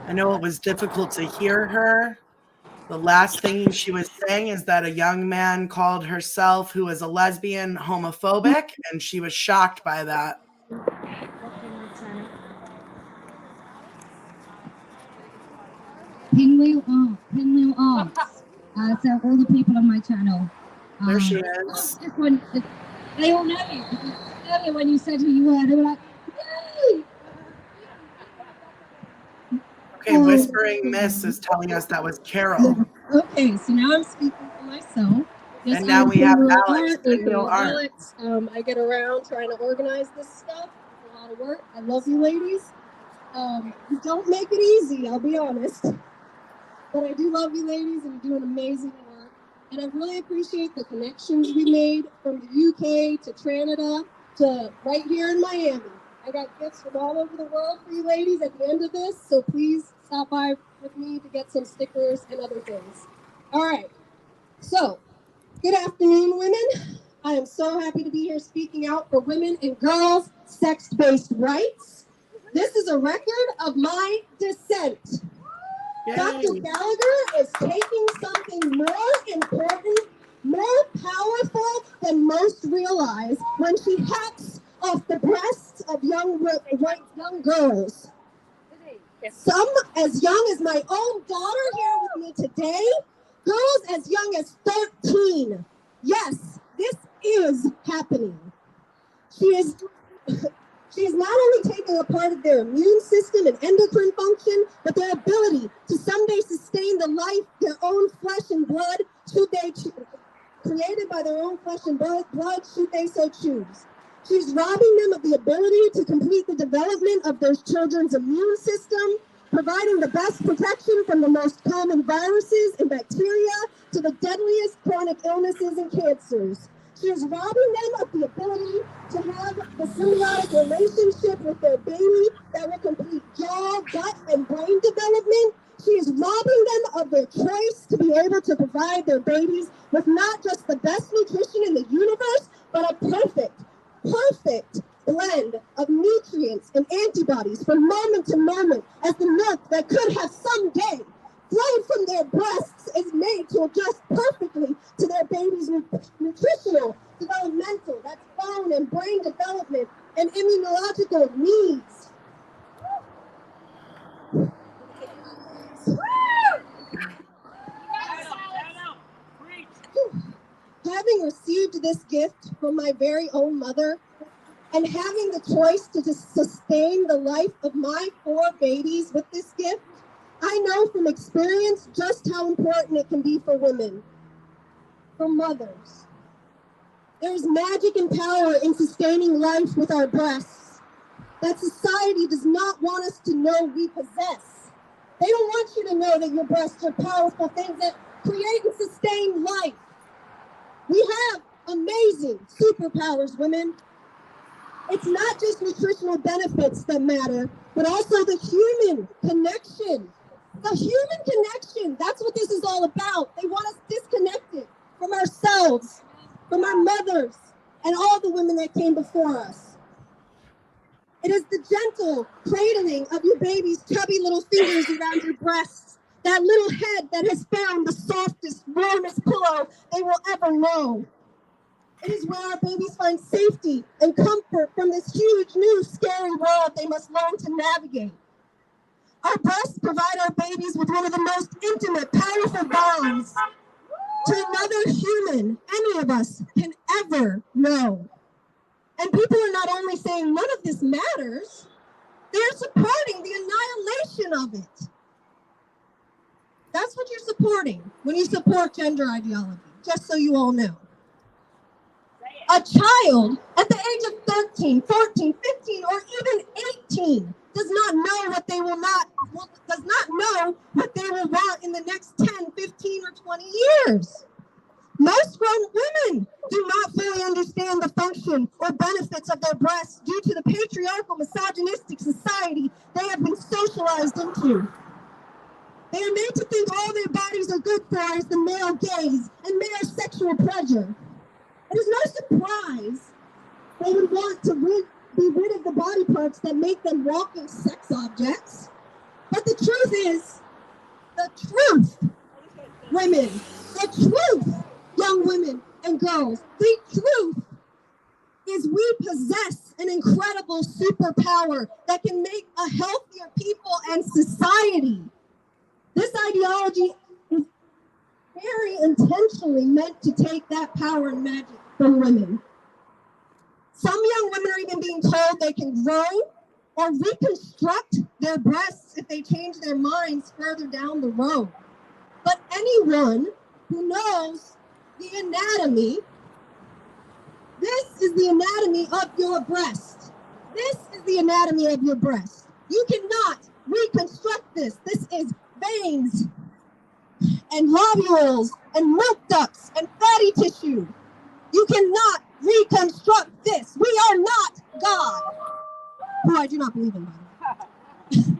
I know it was difficult to hear her. The last thing she was saying is that a young man called herself, who is a lesbian, homophobic, and she was shocked by that. Pinwheel Arts. So all the people on my channel. There she is. They all know you. Earlier when you said who you were, they were like, yay! Okay, Whispering Miss is telling us that was Carol. Okay, so now I'm speaking for myself. Yes, and now we have Alex. Alex. I get around trying to organize this stuff. It's a lot of work. I love you ladies. You don't make it easy, I'll be honest. But I do love you ladies and you're doing amazing work. And I really appreciate the connections we made from the UK to Canada to right here in Miami. I got gifts from all over the world for you ladies at the end of this, so please stop by with me to get some stickers and other things. All right, so good afternoon, women. I am so happy to be here speaking out for women and girls' sex-based rights. This is a record of my dissent. Yay. Dr. Gallagher is taking something more important, more powerful than most realize when she hacks off the breasts of young girls. Some as young as my own daughter here with me today, girls as young as 13. Yes, this is happening. She is not only taking a part of their immune system and endocrine function, but their ability to someday sustain the life, their own flesh and blood, created by their own flesh and blood, should they so choose. She's robbing them of the ability to complete the development of their children's immune system, providing the best protection from the most common viruses and bacteria to the deadliest chronic illnesses and cancers. She is robbing them of the ability to have the symbiotic relationship with their baby that will complete jaw, gut, and brain development. She is robbing them of their choice to be able to provide their babies with not just the best nutrition in the universe, but a perfect blend of nutrients and antibodies from moment to moment as the milk that could have someday flown from their breasts is made to adjust perfectly to their baby's nutritional, developmental, that's bone and brain development, and immunological needs. Having received this gift from my very own mother, and having the choice to just sustain the life of my 4 babies with this gift, I know from experience just how important it can be for women, for mothers. There's magic and power in sustaining life with our breasts that society does not want us to know we possess. They don't want you to know that your breasts are powerful things that create and sustain life. We have amazing superpowers, women. It's not just nutritional benefits that matter, but also the human connection. The human connection, that's what this is all about. They want us disconnected from ourselves, from our mothers, and all the women that came before us. It is the gentle cradling of your baby's chubby little fingers around your breasts, that little head that has found the softest, warmest pillow they will ever know. It is where our babies find safety and comfort from this huge, new, scary world they must learn to navigate. Our breasts provide our babies with one of the most intimate, powerful bonds to another human any of us can ever know. And people are not only saying none of this matters, they're supporting the annihilation of it. That's what you're supporting when you support gender ideology, just so you all know. A child at the age of 13, 14, 15, or even 18 does not know what they will want in the next 10, 15, or 20 years. Most grown women do not fully understand the function or benefits of their breasts due to the patriarchal, misogynistic society they have been socialized into. They are made to think all their bodies are good for is the male gaze and male sexual pleasure. It is no surprise they would want to be rid of the body parts that make them walking sex objects. But the truth is, women, the truth, young women and girls, the truth is we possess an incredible superpower that can make a healthier people and society. This ideology is very intentionally meant to take that power and magic from women. Some young women are even being told they can grow or reconstruct their breasts if they change their minds further down the road. But anyone who knows the anatomy, this is the anatomy of your breast. This is the anatomy of your breast. You cannot reconstruct this. This is veins and lobules and milk ducts and fatty tissue. You cannot reconstruct this. We are not God, who I do not believe in, by the way.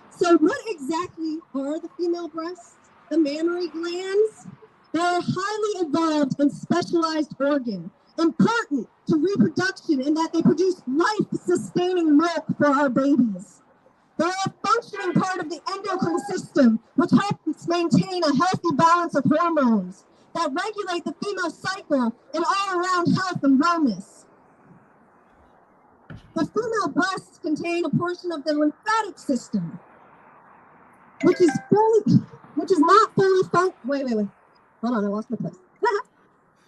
So what exactly are the female breasts? The mammary glands? They're a highly evolved and specialized organ, important to reproduction in that they produce life-sustaining milk for our babies. They're a functioning part of the endocrine system, which helps maintain a healthy balance of hormones that regulate the female cycle and all-around health and wellness. The female breasts contain a portion of the lymphatic system, which is not fully Wait. Hold on, I lost my place.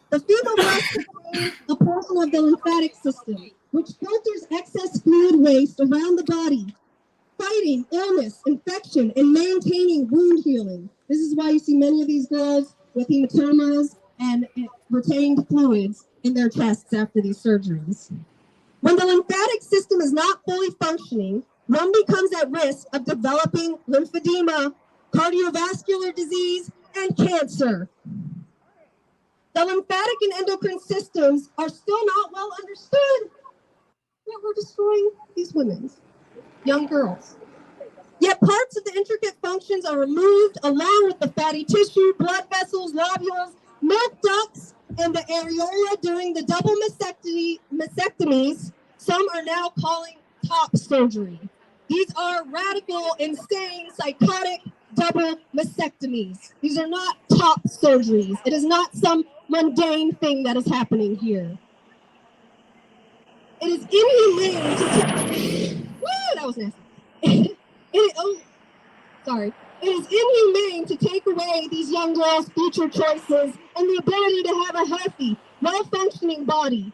The female breast contains a portion of the lymphatic system, which filters excess fluid waste around the body, fighting illness, infection, and maintaining wound healing. This is why you see many of these girls with hematomas and retained fluids in their chests after these surgeries. When the lymphatic system is not fully functioning, one becomes at risk of developing lymphedema, cardiovascular disease, and cancer. The lymphatic and endocrine systems are still not well understood, yet we're destroying these women's young girls. Yet parts of the intricate functions are removed along with the fatty tissue, blood vessels, lobules, milk ducts, and the areola during the double mastectomies. Some are now calling top surgery. These are radical, insane, psychotic double mastectomies. These are not top surgeries. It is not some mundane thing that is happening here. It is inhumane to Woo, that was nasty. Sorry. It is inhumane to take away these young girls' future choices and the ability to have a healthy, well-functioning body.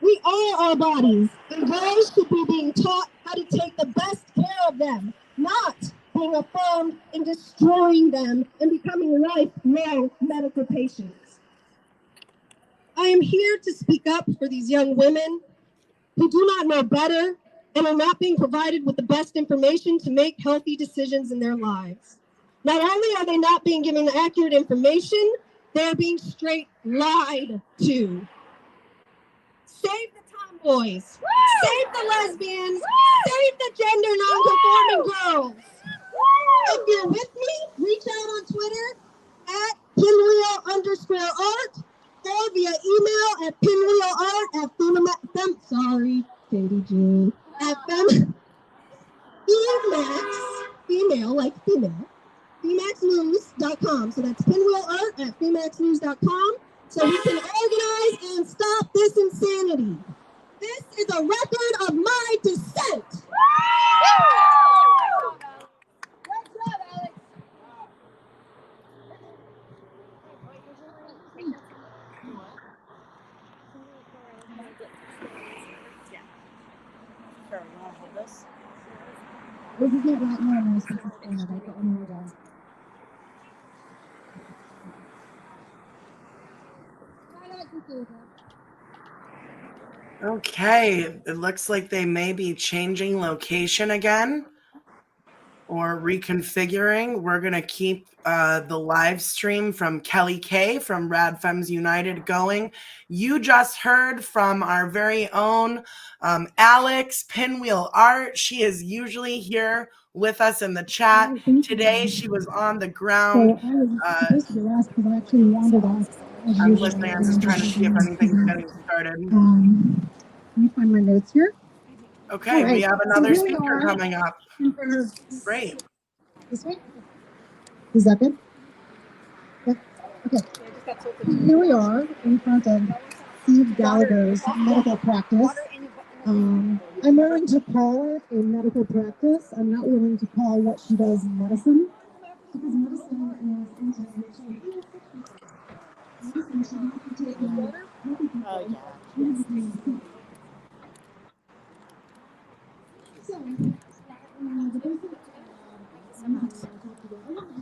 We are our bodies, and girls should be being taught how to take the best care of them, not being affirmed in destroying them and becoming lifelong medical patients. I am here to speak up for these young women who do not know better and are not being provided with the best information to make healthy decisions in their lives. Not only are they not being given accurate information, they are being straight lied to. Save the tomboys, save the lesbians, save the gender non-conforming girls. If you're with me, reach out on Twitter at pinwheel_art or via email at femaxnews.com. So that's pinwheelart@femaxnews.com. So we can organize and stop this insanity. This is a record of my dissent. Okay, it looks like they may be changing location again or reconfiguring. We're going to keep the live stream from Kelly K from Rad Femmes United going. You just heard from our very own Alex Pinwheel Art. She is usually here with us in the chat. Today she was on the ground. I'm listening. I'm just trying to see if anything's getting started. Let me find my notes here. Okay, right. we have another So here we speaker are. coming up. Great. This way? Is that good? Yeah. Okay. Here we are in front of Steve Gallagher's medical practice. I'm willing to call it a medical practice. I'm not willing to call what she does medicine, because medicine is intervention. Medicine should not be taken healthy people. So, the basic I want to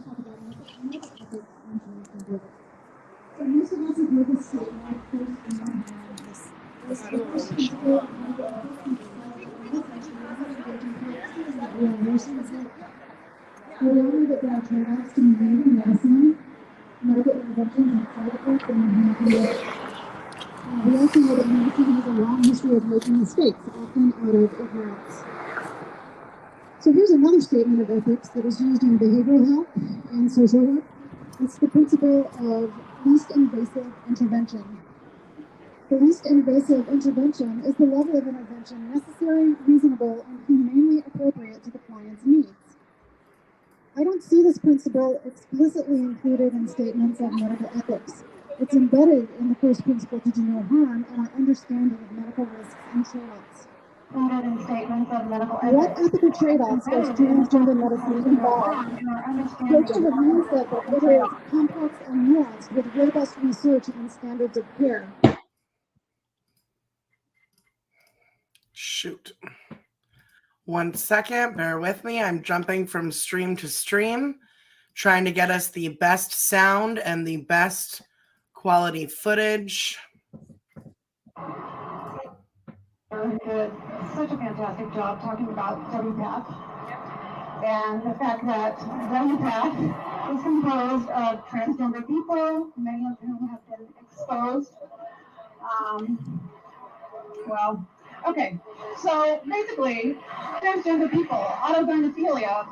talk about medical ethics and transgender. So most of us have heard this statement first in our hands. The first principle of medical ethics and intervention practices is that we are nurses that we all know that there are trade-offs to be made in medicine, medical interventions and side effects, and inherently we also know that medicine has a long history of making mistakes, often out of ignorance. So here's another statement of ethics that is used in behavioral health and social work. It's the principle of least invasive intervention. The least invasive intervention is the level of intervention necessary, reasonable, and humanely appropriate to the client's needs. I don't see this principle explicitly included in statements of medical ethics. It's embedded in the first principle to do no harm and our understanding of medical risks and trade-offs. In statements of medical ethics. What ethical trade-offs does transgender medicine involve? Transgender means that the order is complex and nuanced with robust research and standards of care. Shoot. 1 second, bear with me. I'm jumping from stream to stream, trying to get us the best sound and the best quality footage. Did such a fantastic job talking about WPATH and the fact that WPATH is composed of transgender people, many of whom have been exposed. So basically, transgender people, autogynephilia,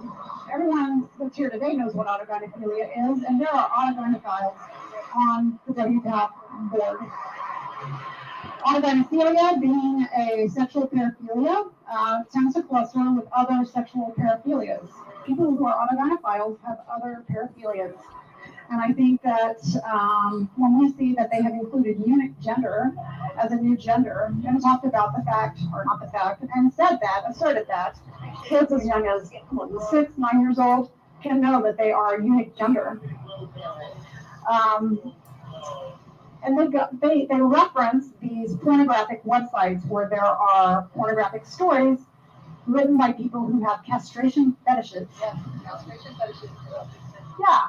everyone that's here today knows what autogynephilia is, and there are autogynephiles on the WPATH board. Autogynephilia being a sexual paraphilia tends to cluster with other sexual paraphilias. People who are autogynephiles have other paraphilias. And I think that when we see that they have included eunuch gender as a new gender, and talked about the fact, or not the fact, and asserted that kids as young as 6, 9 years old can know that they are a unique gender. And they reference these pornographic websites where there are pornographic stories written by people who have castration fetishes. Yeah, castration fetishes. Yeah.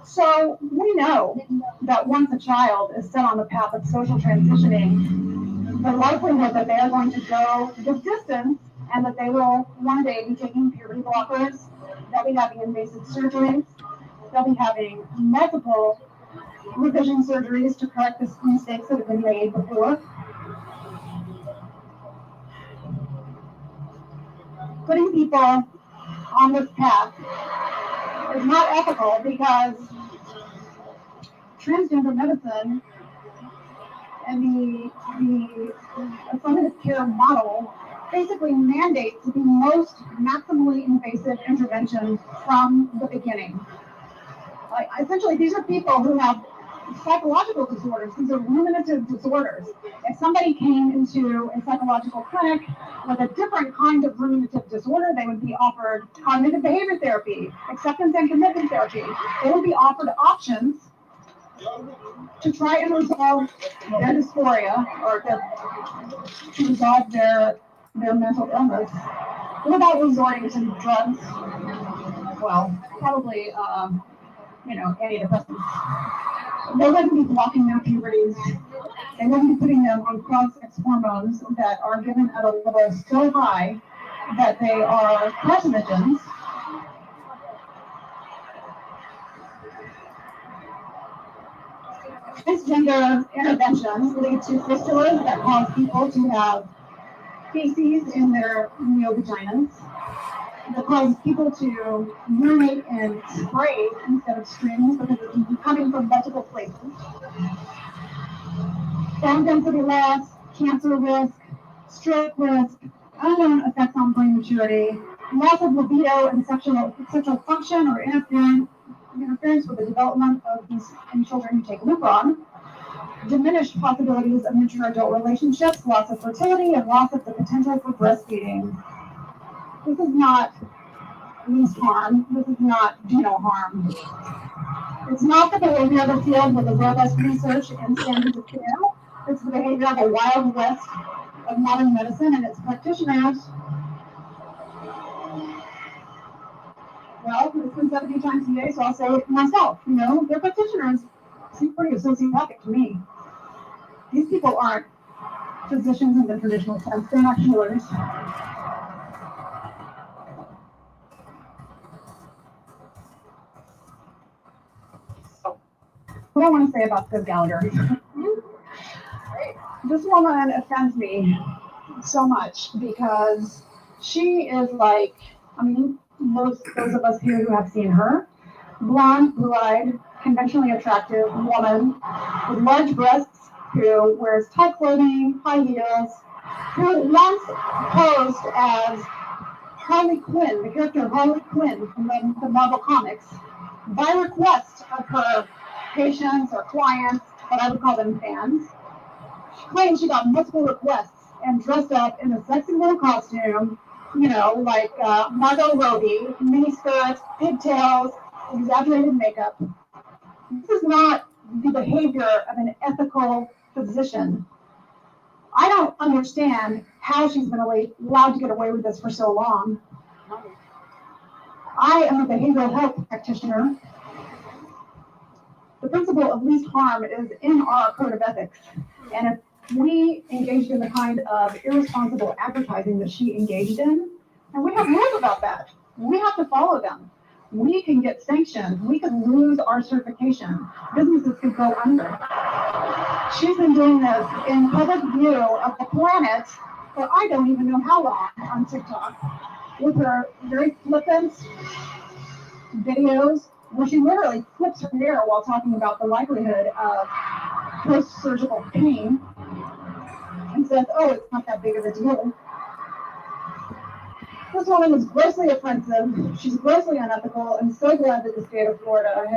So we know that once a child is set on the path of social transitioning, the likelihood that they are going to go the distance and that they will one day be taking puberty blockers, they'll be having invasive surgeries, they'll be having multiple revision surgeries to correct the mistakes that have been made before. Putting people on this path is not ethical because transgender medicine and the affirmative care model basically mandates the most maximally invasive intervention from the beginning. Like, essentially, these are people who have psychological disorders. These are ruminative disorders. If somebody came into a psychological clinic with a different kind of ruminative disorder, they would be offered cognitive behavior therapy, acceptance and commitment therapy. They would be offered options to try and resolve their dysphoria or to resolve their mental illness without resorting to drugs. Well, probably, antidepressants. They wouldn't be blocking their puberties. They wouldn't be putting them on cross-sex hormones that are given at a level so high that they are carcinogens. Transgender interventions lead to fistulas that cause people to have feces in their neovaginas, that cause people to urinate in sprays instead of streams because it's coming from multiple places. Bone density loss, cancer risk, stroke risk, unknown effects on brain maturity, loss of libido and sexual function or interference with the development of these in children who take Lupron, diminished possibilities of mature adult relationships, loss of fertility, and loss of the potential for breastfeeding. This is not least harm. This is not do no harm. It's not the behavior of a field with a robust research and standards of care. It's the behavior of a wild west of modern medicine and its practitioners. Well, it's been 70 times today, so I'll say it myself. Their practitioners seem pretty sociopathic to me. These people aren't physicians in the traditional sense. They're not healers. So, what I want to say about Liv Gallagher. This woman offends me so much because she is like, those of us here who have seen her, blonde, blue-eyed, conventionally attractive woman with large breasts who wears tight clothing, high heels, who once posed as Harley Quinn, the character Harley Quinn from the Marvel Comics, by request of her patients or clients, but I would call them fans. She claimed she got multiple requests and dressed up in a sexy little costume, like Margot Robbie, mini skirts, pigtails, exaggerated makeup. This is not the behavior of an ethical physician. I don't understand how she's been allowed to get away with this for so long. I am a behavioral health practitioner. The principle of least harm is in our code of ethics. And if we engaged in the kind of irresponsible advertising that she engaged in, and we have rules about that, we have to follow them. We can get sanctioned. We could lose our certification. Businesses could go under. She's been doing this in public view of the planet for I don't even know how long on TikTok with her very flippant videos where she literally flips her hair while talking about the likelihood of post-surgical pain and says, oh, it's not that big of a deal. This woman is grossly offensive. She's grossly unethical. I'm so glad that the state of Florida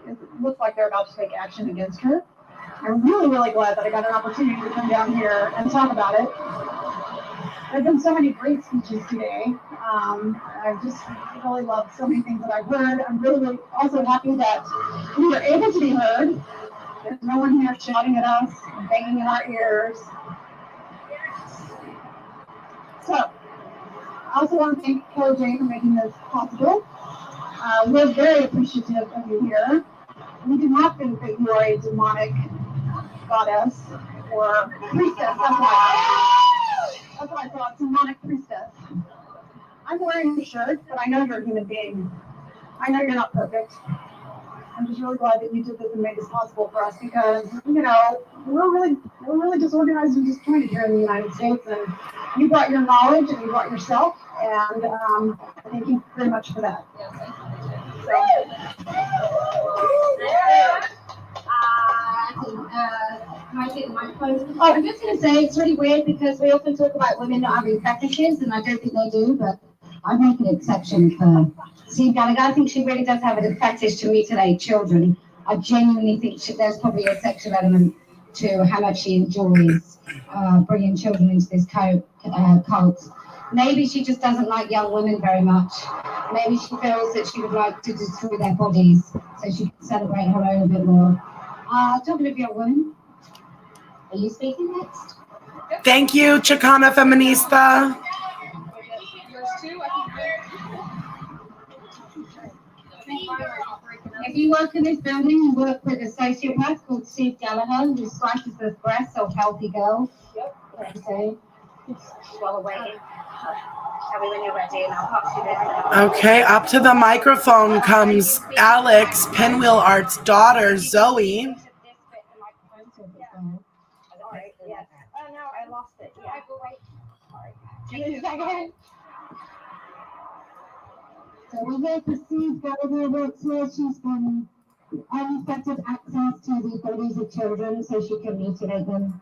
it looks like they're about to take action against her. I'm really, really glad that I got an opportunity to come down here and talk about it. There have been so many great speeches today, I've just really loved so many things that I've heard. I'm really also happy that we were able to be heard. There's no one here shouting at us and banging in our ears. So, I also want to thank Kelly J for making this possible. We're very appreciative of you here. We do not think that you are a demonic goddess or priestess. That's what I thought, demonic priestess. I'm wearing your shirt, but I know you're a human being. I know you're not perfect. I'm just really glad that you did this and made this possible for us because, you know, we're really disorganized and disjointed here in the United States, and you brought your knowledge and you brought yourself, and thank you very much for that. Can I take the microphone? Oh, I'm just going to say it's really weird because we often talk about women not having fetishes, and I don't think they do, but I make an exception for Steve Gallagher. I think she really does have a fetish to mutilate children. I genuinely think there's probably a sexual element to how much she enjoys bringing children into this cult. Maybe she just doesn't like young women very much. Maybe she feels that she would like to destroy their bodies so she can celebrate her own a bit more. Talking of young women, are you speaking next? Thank you, Chicana Feminista. If you work in this building, you work with a sociopath called Steve Gallagher, who slices the breasts of healthy girls. Yep. Okay. Well awaited. Tell me when you're ready, and I'll pop you there. Okay, up to the microphone comes Alex, Pinwheel Art's daughter, Zoe. Alright, yes. Oh no, I lost it. Yeah. Give me a second. So we hear for Steve Gallagher works here. She's been unaffected access to the bodies of children so she can mutilate them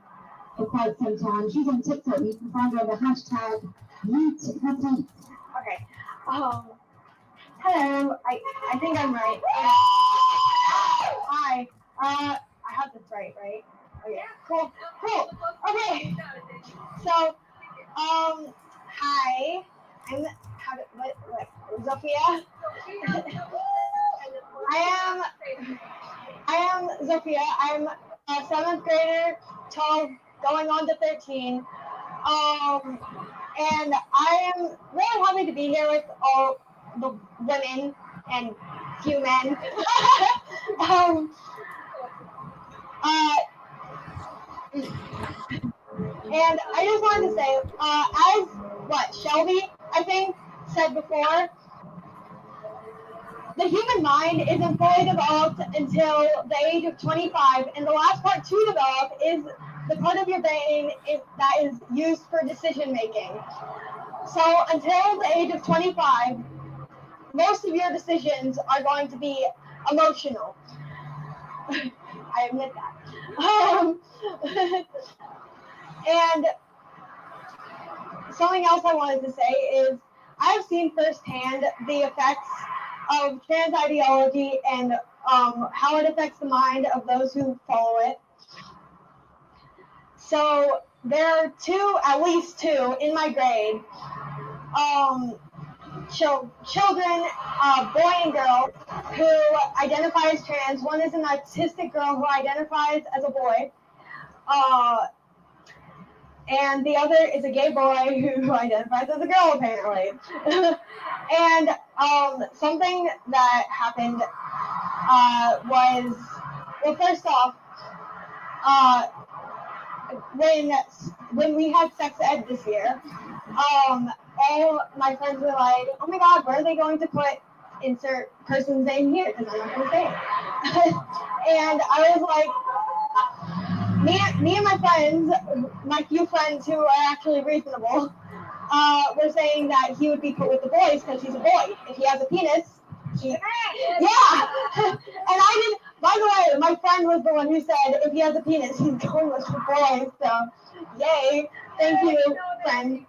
for quite some time. She's on TikTok. You can find her on the hashtag #YoutHetic. Okay. Hello. I think I'm right. Hi. I have this right? Okay. Cool. Okay. So, hi. I'm Zofia. I am Zofia. I'm a 7th grader, 12, going on to 13. And I am really happy to be here with all the women and few men. And I just wanted to say, as Shelby, I think, said before, the human mind isn't fully developed until the age of 25, and the last part to develop is the part of your brain that is used for decision making. So until the age of 25, most of your decisions are going to be emotional. I admit that. And something else I wanted to say is I have seen firsthand the effects of trans ideology and how it affects the mind of those who follow it. So there are at least two in my grade, children, boy and girl, who identify as trans. One is an autistic girl who identifies as a boy. And the other is a gay boy who identifies as a girl, apparently. And something that happened was, well, first off, when we had sex ed this year, all my friends were like, oh my god, where are they going to put insert person's name here? Because I'm not going to say it. And I was like, me and my friends, my few friends who are actually reasonable, were saying that he would be put with the boys because he's a boy. If he has a penis, yeah. And I didn't. By the way, my friend was the one who said if he has a penis, he's going with the boys. So, yay! Thank you, friend.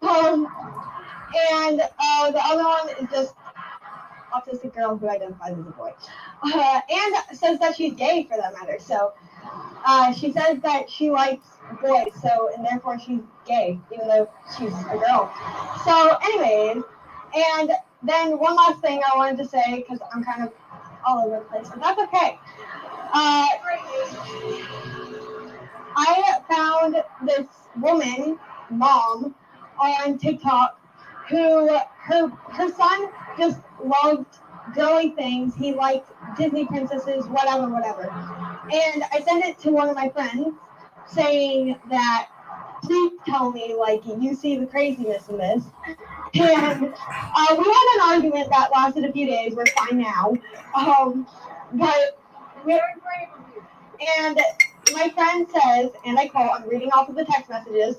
And the other one is just autistic girl who identifies as a boy, and says that she's gay for that matter. So. She says that she likes boys, so and therefore she's gay, even though she's a girl. So, anyways, and then one last thing I wanted to say because I'm kind of all over the place, but that's okay. I found this woman, mom, on TikTok, who her son just loved girly things. He liked Disney princesses, whatever. And I sent it to one of my friends, saying that please tell me, like, you see the craziness in this. And we had an argument that lasted a few days. We're fine now. And my friend says, and I quote, I'm reading off of the text messages,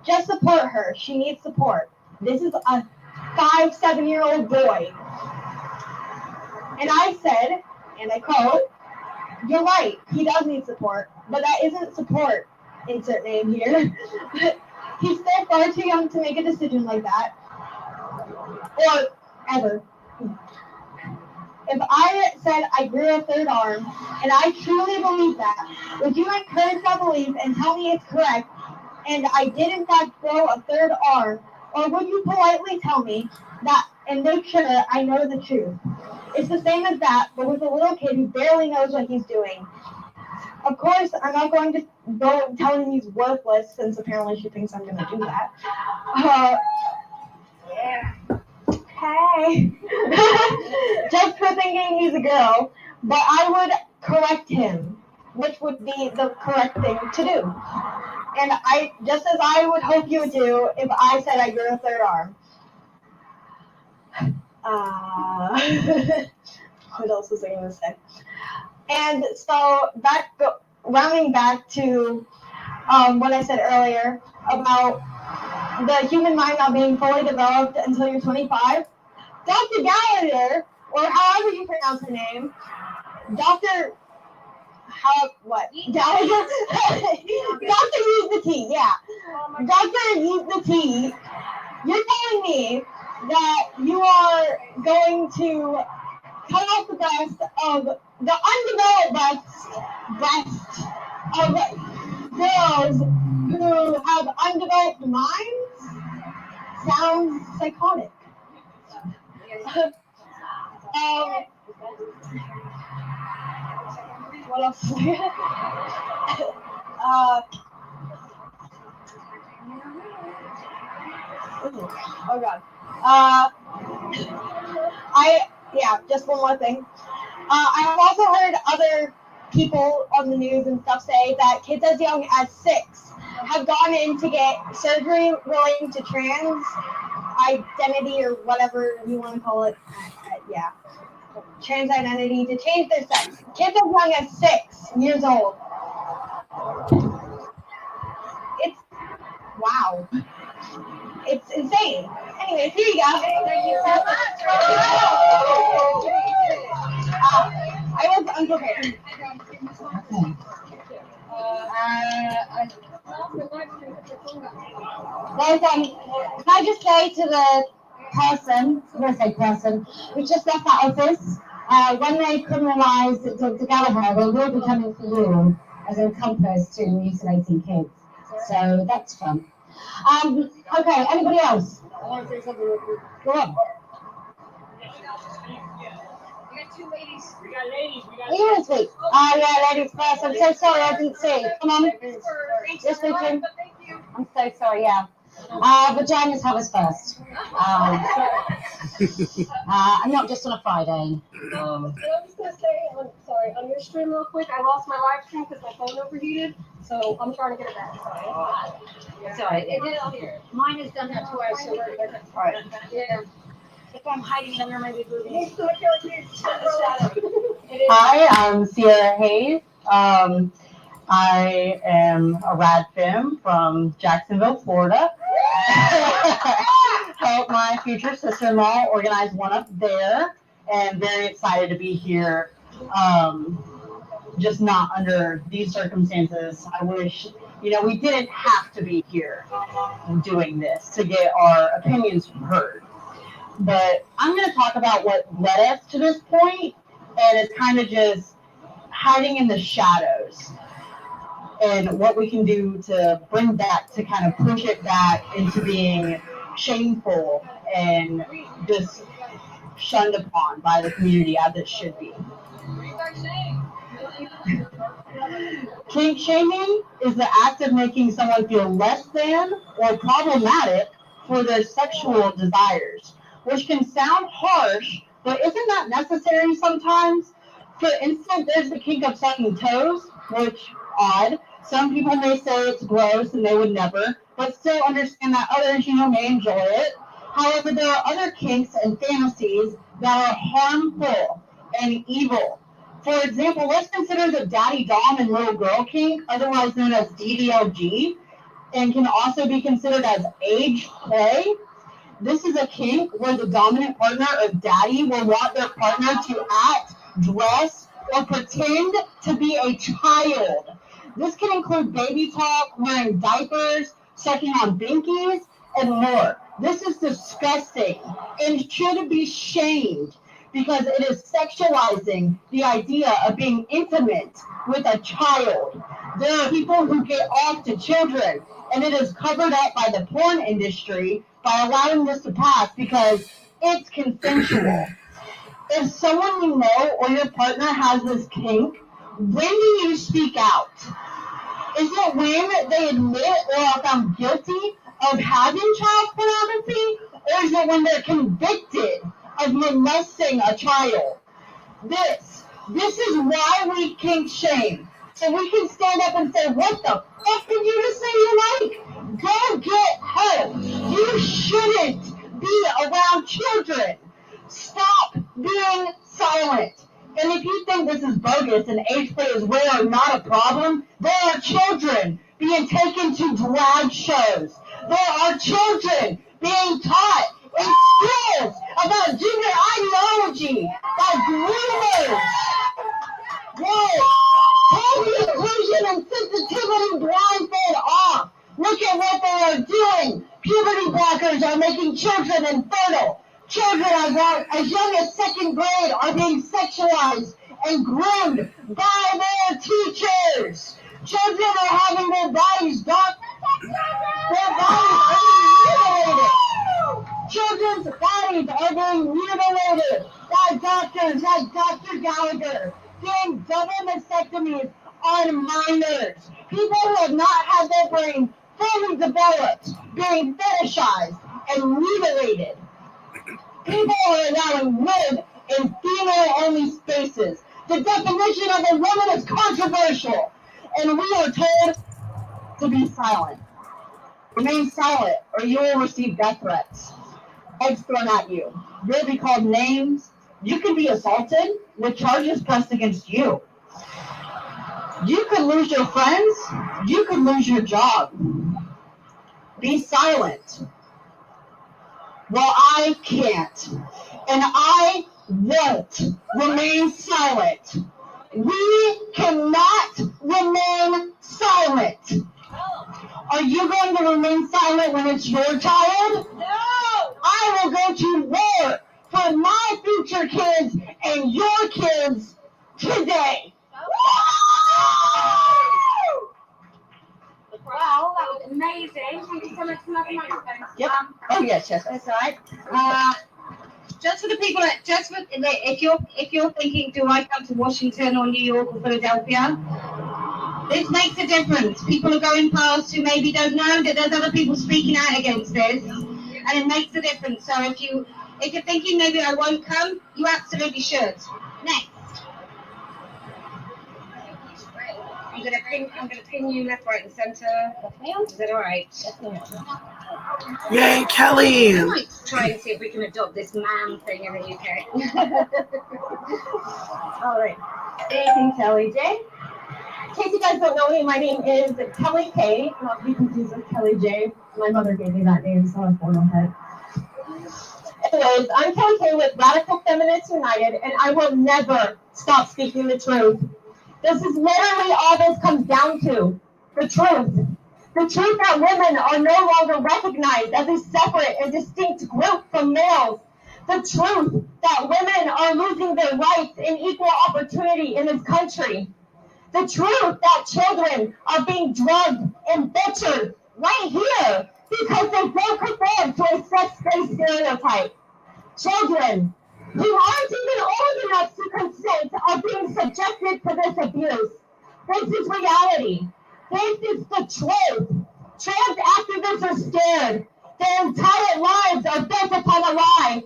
just support her. She needs support. This is a 5-7-year-old boy. And I said, and I quote, you're right, he does need support, but that isn't support, insert name here. He's still far too young to make a decision like that. Or ever. If I said I grew a third arm, and I truly believe that, would you encourage that belief and tell me it's correct, and I did in fact grow a third arm, or would you politely tell me that and make sure I know the truth? It's the same as that, but with a little kid who barely knows what he's doing. Of course, I'm not going to go telling him he's worthless, since apparently she thinks I'm going to do that. Hey. Just for thinking he's a girl, but I would correct him, which would be the correct thing to do. And I, just as I would hope you would do if I said I grew a third arm. What else was I going to say? And so rounding back to what I said earlier about the human mind not being fully developed until you're 25, Dr. Gallagher, or however you pronounce her name, Gallagher? Dr. Use the T, yeah. Dr. Use the T, you're telling me that you are going to cut off the breast of the undeveloped breast of girls who have undeveloped minds? Sounds psychotic. What else? Oh God. Just one more thing. I have also heard other people on the news and stuff say that kids as young as 6 have gone in to get surgery relating to trans identity, or whatever you want to call it. Trans identity, to change their sex. Kids as young as 6 years old. It's wow. It's insane. Anyways, here you go. Thank you so much. I was unprepared. Can I just say to the person who just left that office, when they criminalise Dr. Gallagher, they will be coming for you as a compass to mutilating kids. So that's fun. Okay, anybody else? I want to say something real quick. Go on. We got 2 ladies. We got ladies. You speak. Yeah, ladies first. I'm so sorry, I didn't see. Come on. You're speaking. I'm so sorry, yeah. Vaginas have us first. I'm not just on a Friday. And I'm just going to say, on your stream real quick, I lost my live stream because my phone overheated, so I'm trying to get it back. Sorry. Mine is done that too. All right. Yeah. If I'm hiding under my big booty. Hi, I'm Sierra Hayes. I am a rad femme from Jacksonville, Florida. Help my future sister-in-law organize one up there, and very excited to be here. Just not under these circumstances. I wish, we didn't have to be here doing this to get our opinions heard. But I'm going to talk about what led us to this point, and it's kind of just hiding in the shadows. and what we can do to bring that, to kind of push it back into being shameful and just shunned upon by the community as it should be. Kink shaming is the act of making someone feel less than or problematic for their sexual desires, which can sound harsh, but isn't that necessary sometimes? For instance, there's the kink of sucking toes, which, odd. Some people may say it's gross and they would never, but still understand that others, may enjoy it. However, there are other kinks and fantasies that are harmful and evil. For example, let's consider the daddy dom and little girl kink, otherwise known as DDLG, and can also be considered as age play. This is a kink where the dominant partner or daddy will want their partner to act, dress, or pretend to be a child. This can include baby talk, wearing diapers, sucking on binkies, and more. This is disgusting and should be shamed because it is sexualizing the idea of being intimate with a child. There are people who get off to children, and it is covered up by the porn industry by allowing this to pass because it's consensual. If someone you know or your partner has this kink, when do you speak out? Is it when they admit or are found guilty of having child pornography, or is it when they're convicted of molesting a child? This is why we kink shame. So we can stand up and say, what the fuck did you just say you like? Go get help. You shouldn't be around children. Stop being silent. And if you think this is bogus and age play is rare or not a problem, there are children being taken to drag shows. There are children being taught in schools about gender ideology by groomers. Yes. Take the inclusion and sensitivity blindfold off. Look at what they are doing. Puberty blockers are making children infertile. Children as young as second grade are being sexualized and groomed by their teachers. Children are having their bodies are being mutilated. Children's bodies are being mutilated by doctors like Dr. Gallagher, doing double mastectomies on minors. People who have not had their brain fully developed, being fetishized and mutilated. People are allowing men in female-only spaces. The definition of a woman is controversial, and we are told to be silent. Remain silent, or you will receive death threats. Eggs thrown at you. You'll be called names. You can be assaulted with charges pressed against you. You could lose your friends. You could lose your job. Be silent. Well, I can't, and I won't remain silent. We cannot remain silent. Are you going to remain silent when it's your child? No! I will go to war for my future kids and your kids today. Well, that was amazing. Thank you so much for having me. Yep. Oh yes, yes. That's all right. Just for the people if you're thinking, do I come to Washington or New York or Philadelphia? This makes a difference. People are going past who maybe don't know that there's other people speaking out against this, and it makes a difference. So if you're thinking maybe I won't come, you absolutely should. Next. I'm gonna pin you left, right, and center. Is that all right? Yay, Kelly! I might try and see if we can adopt this man thing in the UK. All right. Thank Kelly J. In case you guys don't know me, my name is Kelly K. Not to be confused with Kelly J. My mother gave me that name, so I was born with it. Anyways, I'm Kelly K with Radical Feminists United, and I will never stop speaking the truth. This is literally all this comes down to. The truth. The truth that women are no longer recognized as a separate and distinct group from males. The truth that women are losing their rights and equal opportunity in this country. The truth that children are being drugged and butchered right here because they don't conform to a sex-based stereotype. Children who aren't even old enough to consent are being subjected to this abuse. This is reality. This is the truth. Trans activists are scared. Their entire lives are built upon a lie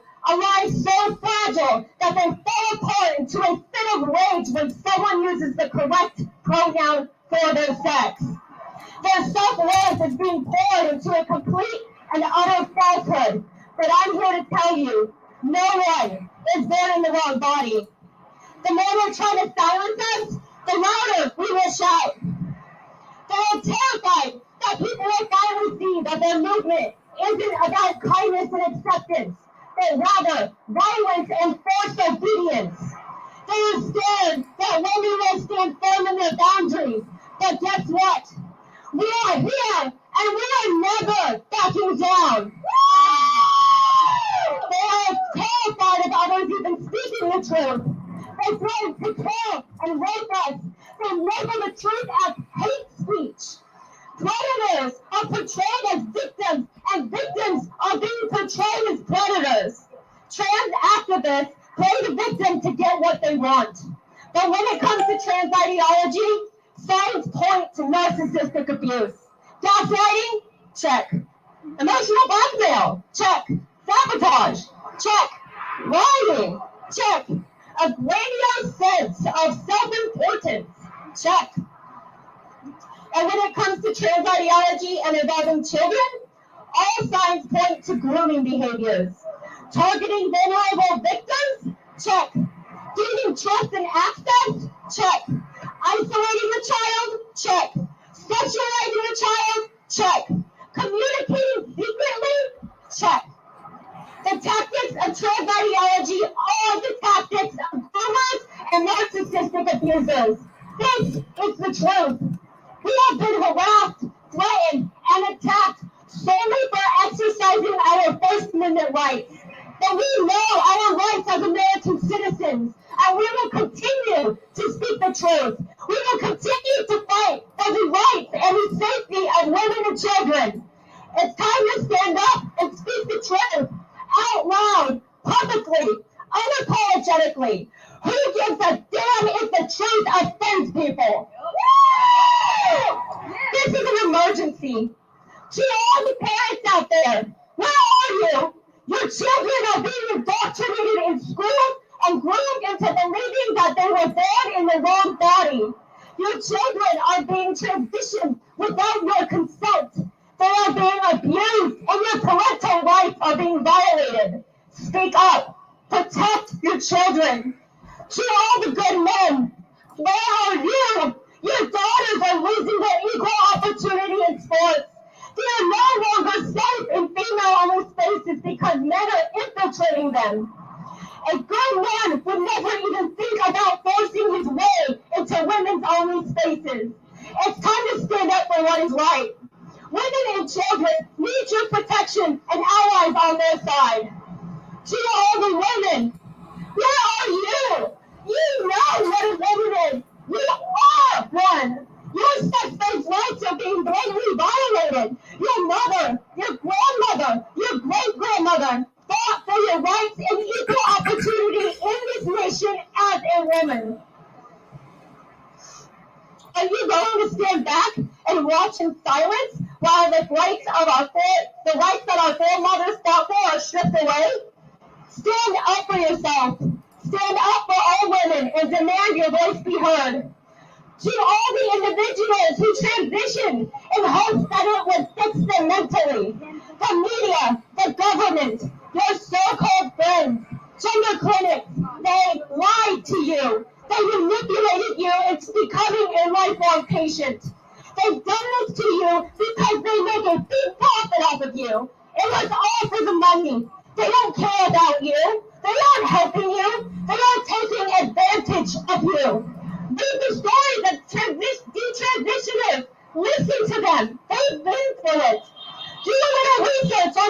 so fragile that they fall apart into a fit of rage when someone uses the correct pronoun for their sex. Their self-worth is being poured into a complete and utter falsehood. But I'm here to tell you, no one is born in the wrong body. The more they're trying to silence us, the louder we will shout. They're terrified that people will finally see that their movement isn't about kindness and acceptance, but rather violence and forced obedience. They are scared that women will stand firm in their boundaries. But guess what? We are here, and we are never backing down. They are terrified of others even speaking the truth. They threaten to kill and rape us. They label the truth as hate speech. Predators are portrayed as victims, and victims are being portrayed as predators. Trans activists play the victim to get what they want. But when it comes to trans ideology, signs point to narcissistic abuse. Gaslighting? Check. Emotional blackmail? Check. Sabotage? Check. Lying? Check. A grandiose sense of self-importance? Check. And when it comes to trans ideology and involving children, all signs point to grooming behaviors. Targeting vulnerable victims? Check. Gaining trust and access? Check. Isolating the child? Check. Sexualizing the child? Check. Communicating secretly? Check. The tactics of trans ideology are the tactics of groomers and narcissistic abusers. This is the truth. We have been harassed, threatened, and attacked solely for exercising our First Amendment rights. But we know our rights as American citizens, and we will continue to speak the truth. We will continue to fight for the rights and the safety of women and children. It's time to stand up and speak the truth out loud, publicly, unapologetically. Who gives a damn if the truth offends people? This is an emergency. To all the parents out there, where are you? Your children are being indoctrinated in school and groomed into believing that they were born in the wrong body. Your children are being transitioned without your consent. They are being abused, and your parental rights are being violated. Speak up. Protect your children. To all the good men, where are you? Your daughters are losing their equal opportunity in sports. They are no longer safe in female-only spaces because men are infiltrating them. A good man would never even think about forcing his way into women's-only spaces. It's time to stand up for what is right. Women and children need your protection and allies on their side. To all the women, where are you? You know what a woman is. You are one. Your sex-based rights are being blatantly violated. Your mother, your grandmother, your great-grandmother fought for your rights and equal opportunity in this nation as a woman. Are you going to stand back and watch in silence while the rights that our foremothers fought for are stripped away? Stand up for yourself. Stand up for all women and demand your voice be heard. To all the individuals who transitioned in hopes that it would fix them mentally, the media, the government, your so-called friends, gender clinics, they lied to you. They manipulated you into becoming a lifelong patient. They've done this to you because they make a big profit off of you. It was all for the money. They don't care about you. They aren't helping you. They are taking advantage of you. Read the stories of detransitioners. Listen to them. They've been through it. Do a little research on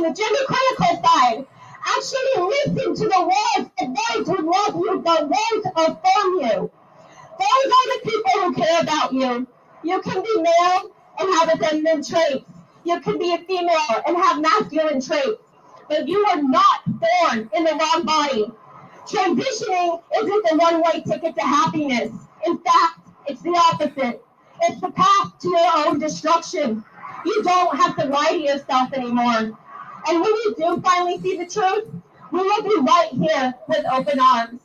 the gender critical side. Actually listen to the words that those who love you but won't affirm you. Those are the people care about you. You can be male and have a feminine traits. You can be a female and have masculine traits. But you are not born in the wrong body. Transitioning isn't the one-way ticket to happiness. In fact, it's the opposite. It's the path to your own destruction. You don't have to lie to yourself anymore. And when you do finally see the truth, we will be right here with open arms.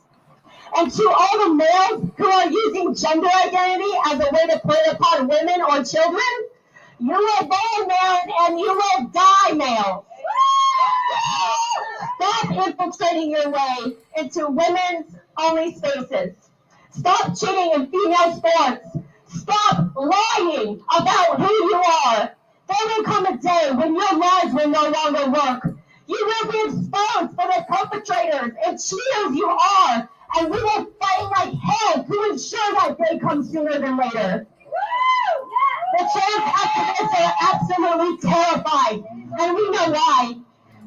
And to all the males who are using gender identity as a way to prey upon women or children, you were born male and you will die male. Stop infiltrating your way into women's only spaces. Stop cheating in female sports. Stop lying about who you are. There will come a day when your lies will no longer work. You will be exposed for the perpetrators and cheaters you are, and we will fight like hell to ensure that day comes sooner than later. The trans activists are absolutely terrified, and we know why.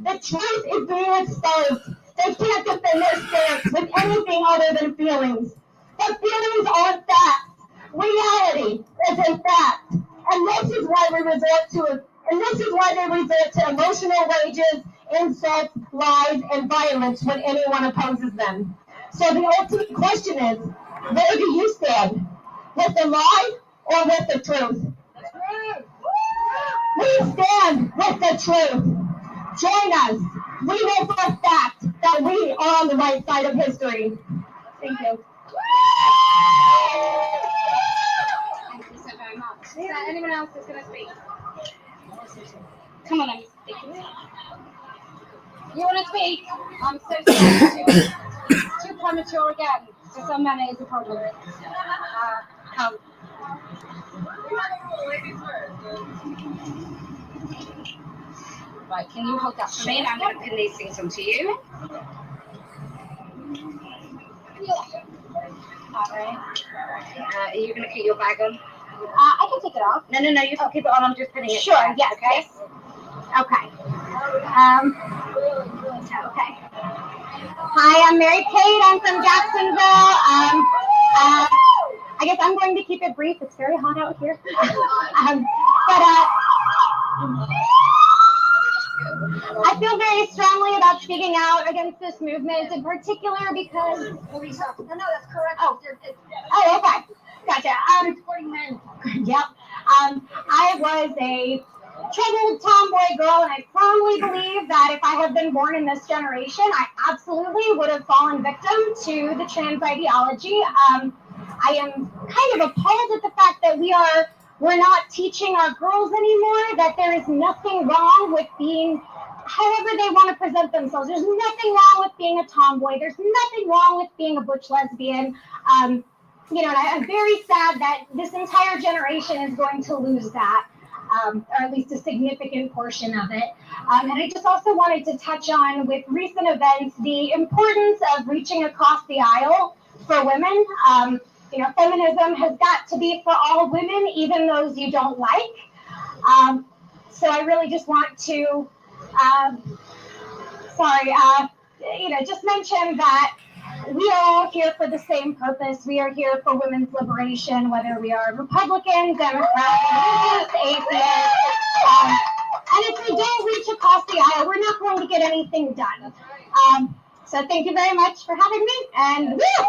The truth is being exposed. They can't defend their stance with anything other than feelings. But feelings aren't facts. Reality isn't fact. And this is why they resort to emotional rages, insults, lies, and violence when anyone opposes them. So the ultimate question is, where do you stand? With the lie or with the truth? We stand with the truth. Join us. We know for a fact that we are on the right side of history. Thank you. Thank you so very much. Is there anyone else that's going to speak? Come on, I'm speaking. You want to speak? I'm so sorry. Too premature again. For some men, it is a problem. Right, can you hold that for me? And I'm going to pin these things onto you. Alright. Are you going to keep your bag on? I can take it off. No, you can keep it on. I'm just putting it. Sure, yes, okay. Yes. Okay. Okay. Hi, I'm Mary Kate. I'm from Jacksonville. I guess I'm going to keep it brief. It's very hot out here. I feel very strongly about speaking out against this movement in particular because... No, that's correct. Oh, okay. Gotcha. Supporting men. Yep. I was a troubled tomboy girl, and I firmly believe that if I had been born in this generation, I absolutely would have fallen victim to the trans ideology. I am kind of appalled at the fact that we're not teaching our girls anymore that there is nothing wrong with being however they want to present themselves. There's nothing wrong with being a tomboy. There's nothing wrong with being a butch lesbian. And I'm very sad that this entire generation is going to lose that, or at least a significant portion of it. And I just also wanted to touch on, with recent events, the importance of reaching across the aisle for women. Feminism has got to be for all women, even those you don't like. So I really just want to, just mention that we are all here for the same purpose. We are here for women's liberation, whether we are Republicans, Democrats, atheists. And if we don't reach across the aisle, we're not going to get anything done. So thank you very much for having me. And woo!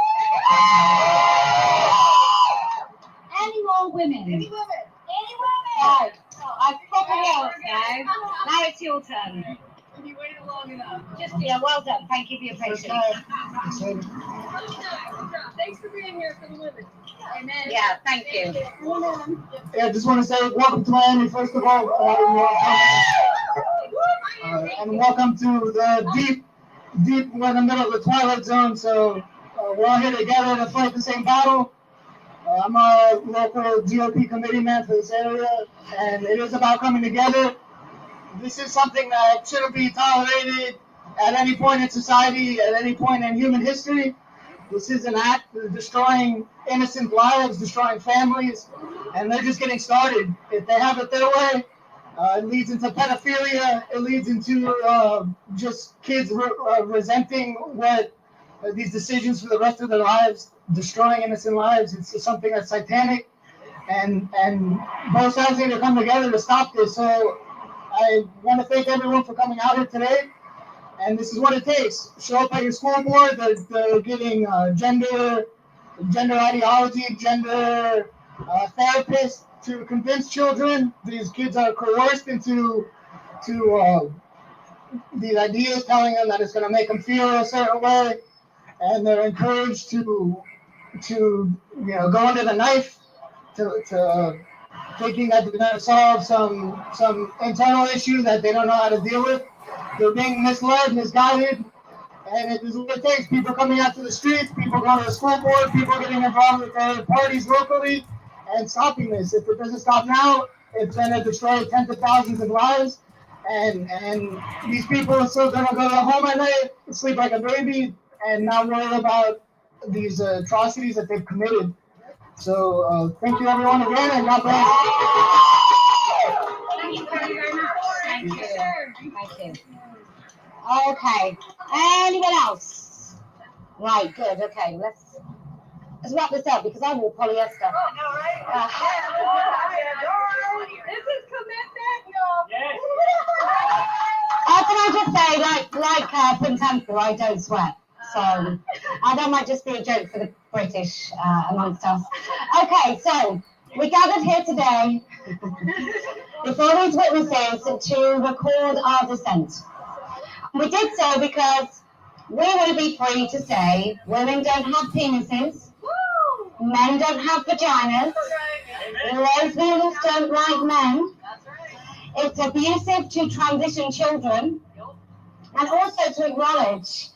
Any more women? Any women? Right. I've fucking yelled, guys. Now it's your turn. You waited long enough. Well done. Thank you for your patience. Thanks for being here for the women. Amen. Yeah, thank you. Yeah, I just want to say welcome to Miami, first of all. And welcome to the deep, we're in the middle of the twilight zone, so we're all here together to fight the same battle. I'm a local GOP committee man for this area, and it is about coming together. This is something that shouldn't be tolerated at any point in society, at any point in human history. This is an act of destroying innocent lives, destroying families, and they're just getting started. If they have it their way, it leads into pedophilia. It leads into just kids resenting what these decisions for the rest of their lives. destroying innocent lives. It's something that's satanic, and both sides need to come together to stop this. So I want to thank everyone for coming out here today. And this is what it takes. Show up at your school board. They're getting gender ideology, gender therapists to convince children. These kids are coerced into these ideas, telling them that it's going to make them feel a certain way, and they're encouraged to go under the knife to thinking that they're going to solve some internal issue that they don't know how to deal with. They're being misled, misguided, and it is what it takes. People coming out to the streets, people going to the school board, people getting involved with their parties locally, and stopping this. If it doesn't stop now, it's going to destroy tens of thousands of lives, and these people are still going to go home at night, sleep like a baby, and not worry about these atrocities that they've committed. So thank you everyone again, and God bless. Thank you very much. Thank you. Thank you. Okay. Anyone else? Right, good. Okay, let's wrap this up because I wore polyester. Oh, no, right? This is commitment, y'all. Yes. Can I just say, like Prince Andrew, I don't sweat. So that might just be a joke for the British amongst us. Okay, so we gathered here today before these witnesses to record our dissent. We did so because we want to be free to say women don't have penises, men don't have vaginas, lesbians don't like men. It's abusive to transition children, and also to acknowledge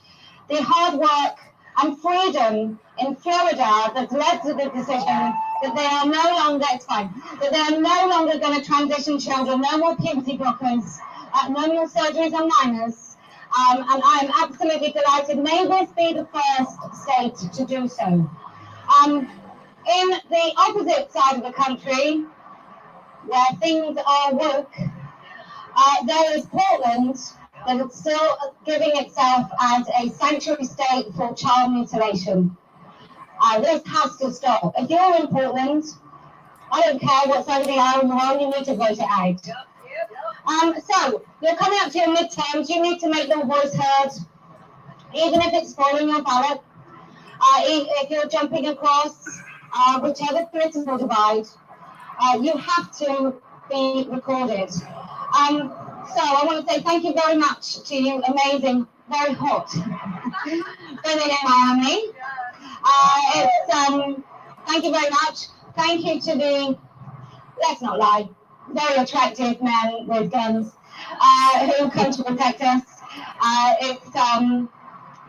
the hard work and freedom in Florida that's led to the decision that they are no longer, that they are no longer going to transition children, no more puberty blockers, no more surgeries on minors. And I'm absolutely delighted. May this be the first state to do so. In the opposite side of the country, where things are woke, there is Portland that is still giving itself as a sanctuary state for child mutilation. This has to stop. If you're in Portland, I don't care what side of the aisle you're on, you need to vote it out. So, you're coming up to your midterms, you need to make your voice heard, even if it's spoiling your ballot. If you're jumping across whichever political divide, you have to be recorded. So I want to say thank you very much to you amazing, very hot women in Miami. Thank you very much. Thank you to the, let's not lie, very attractive men with guns who come to protect us.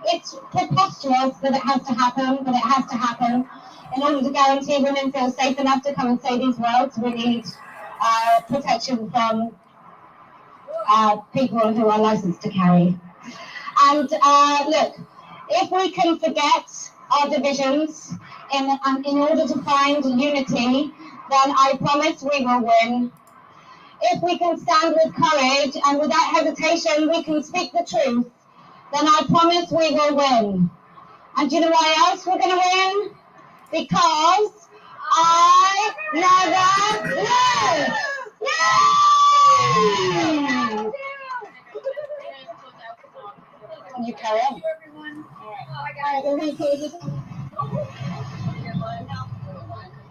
It's preposterous that it has to happen, but it has to happen. In order to guarantee women feel safe enough to come and say these words, we need protection from people who are licensed to carry. And look, if we can forget our divisions in order to find unity, then I promise we will win. If we can stand with courage and without hesitation we can speak the truth, then I promise we will win. And do you know why else we're going to win? Because I never lose! Yay! You carry on. Alright, we're going to close this.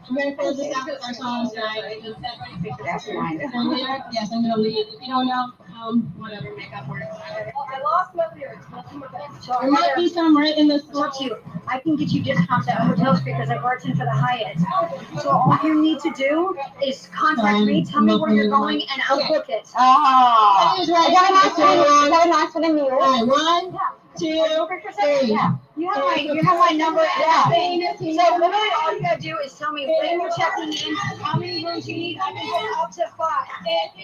I'm going to close this out with our songs tonight. That's fine. Yes, I'm going to lead. If you don't know, whatever, make up words. I lost my lyrics. There might be some right in this book. I can get you discounts at hotels because I bartend for the Hyatt. So all you need to do is contact me, tell me where you're going, and I'll book it. Oh. I got a nice one in New York. All right, 1, 2, 3. Yeah. You have my number and everything. So literally all you gotta do is tell me when you're checking in, how many rooms you need. I can go up to 5.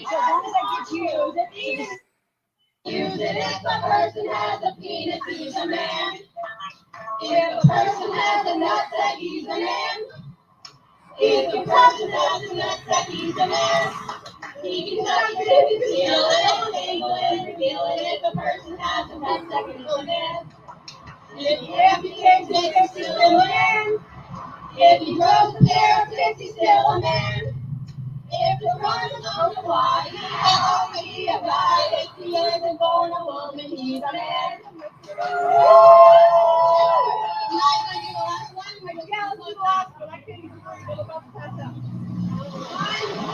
So as long as I get you. Use it if a person has a penis, he's a man. If a person has a nutsack, he's a man. If a person has a nutsack, he's a man. He can touch it if you feel it, angle it, reveal it. If a person has a nutsack, he's a man. If you amputate dick, you're still a man. If you grow the pair of tits, he's still a man. If the run is on the body, he'll only be a guy. If he isn't born a woman, he's a man. One,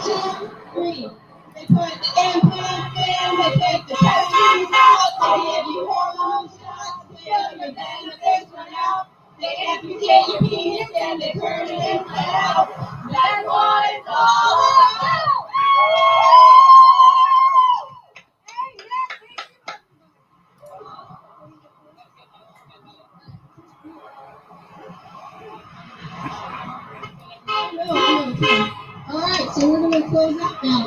two, three. They put the implants in, they take the testes out, they give you hormone shots, fill your benefits run out. They amputate your penis and they turn it inside out. That's what it's all about. All right, so we're going to close out now.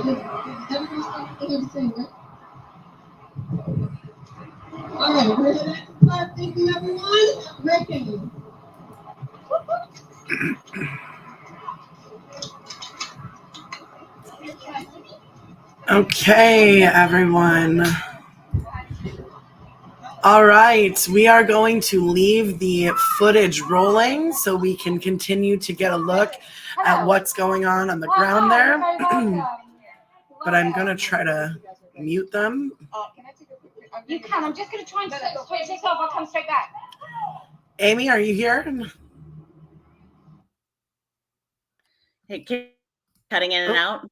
Everybody's got to say, right? All right, we're going to start. Thank you, everyone. Great game. Okay, everyone. All right, we are going to leave the footage rolling so we can continue to get a look at what's going on the ground there. But I'm going to try to mute them. You can. I'm just going to try and switch this off. I'll come straight back. Amy, are you here? Hey, keep cutting in and out.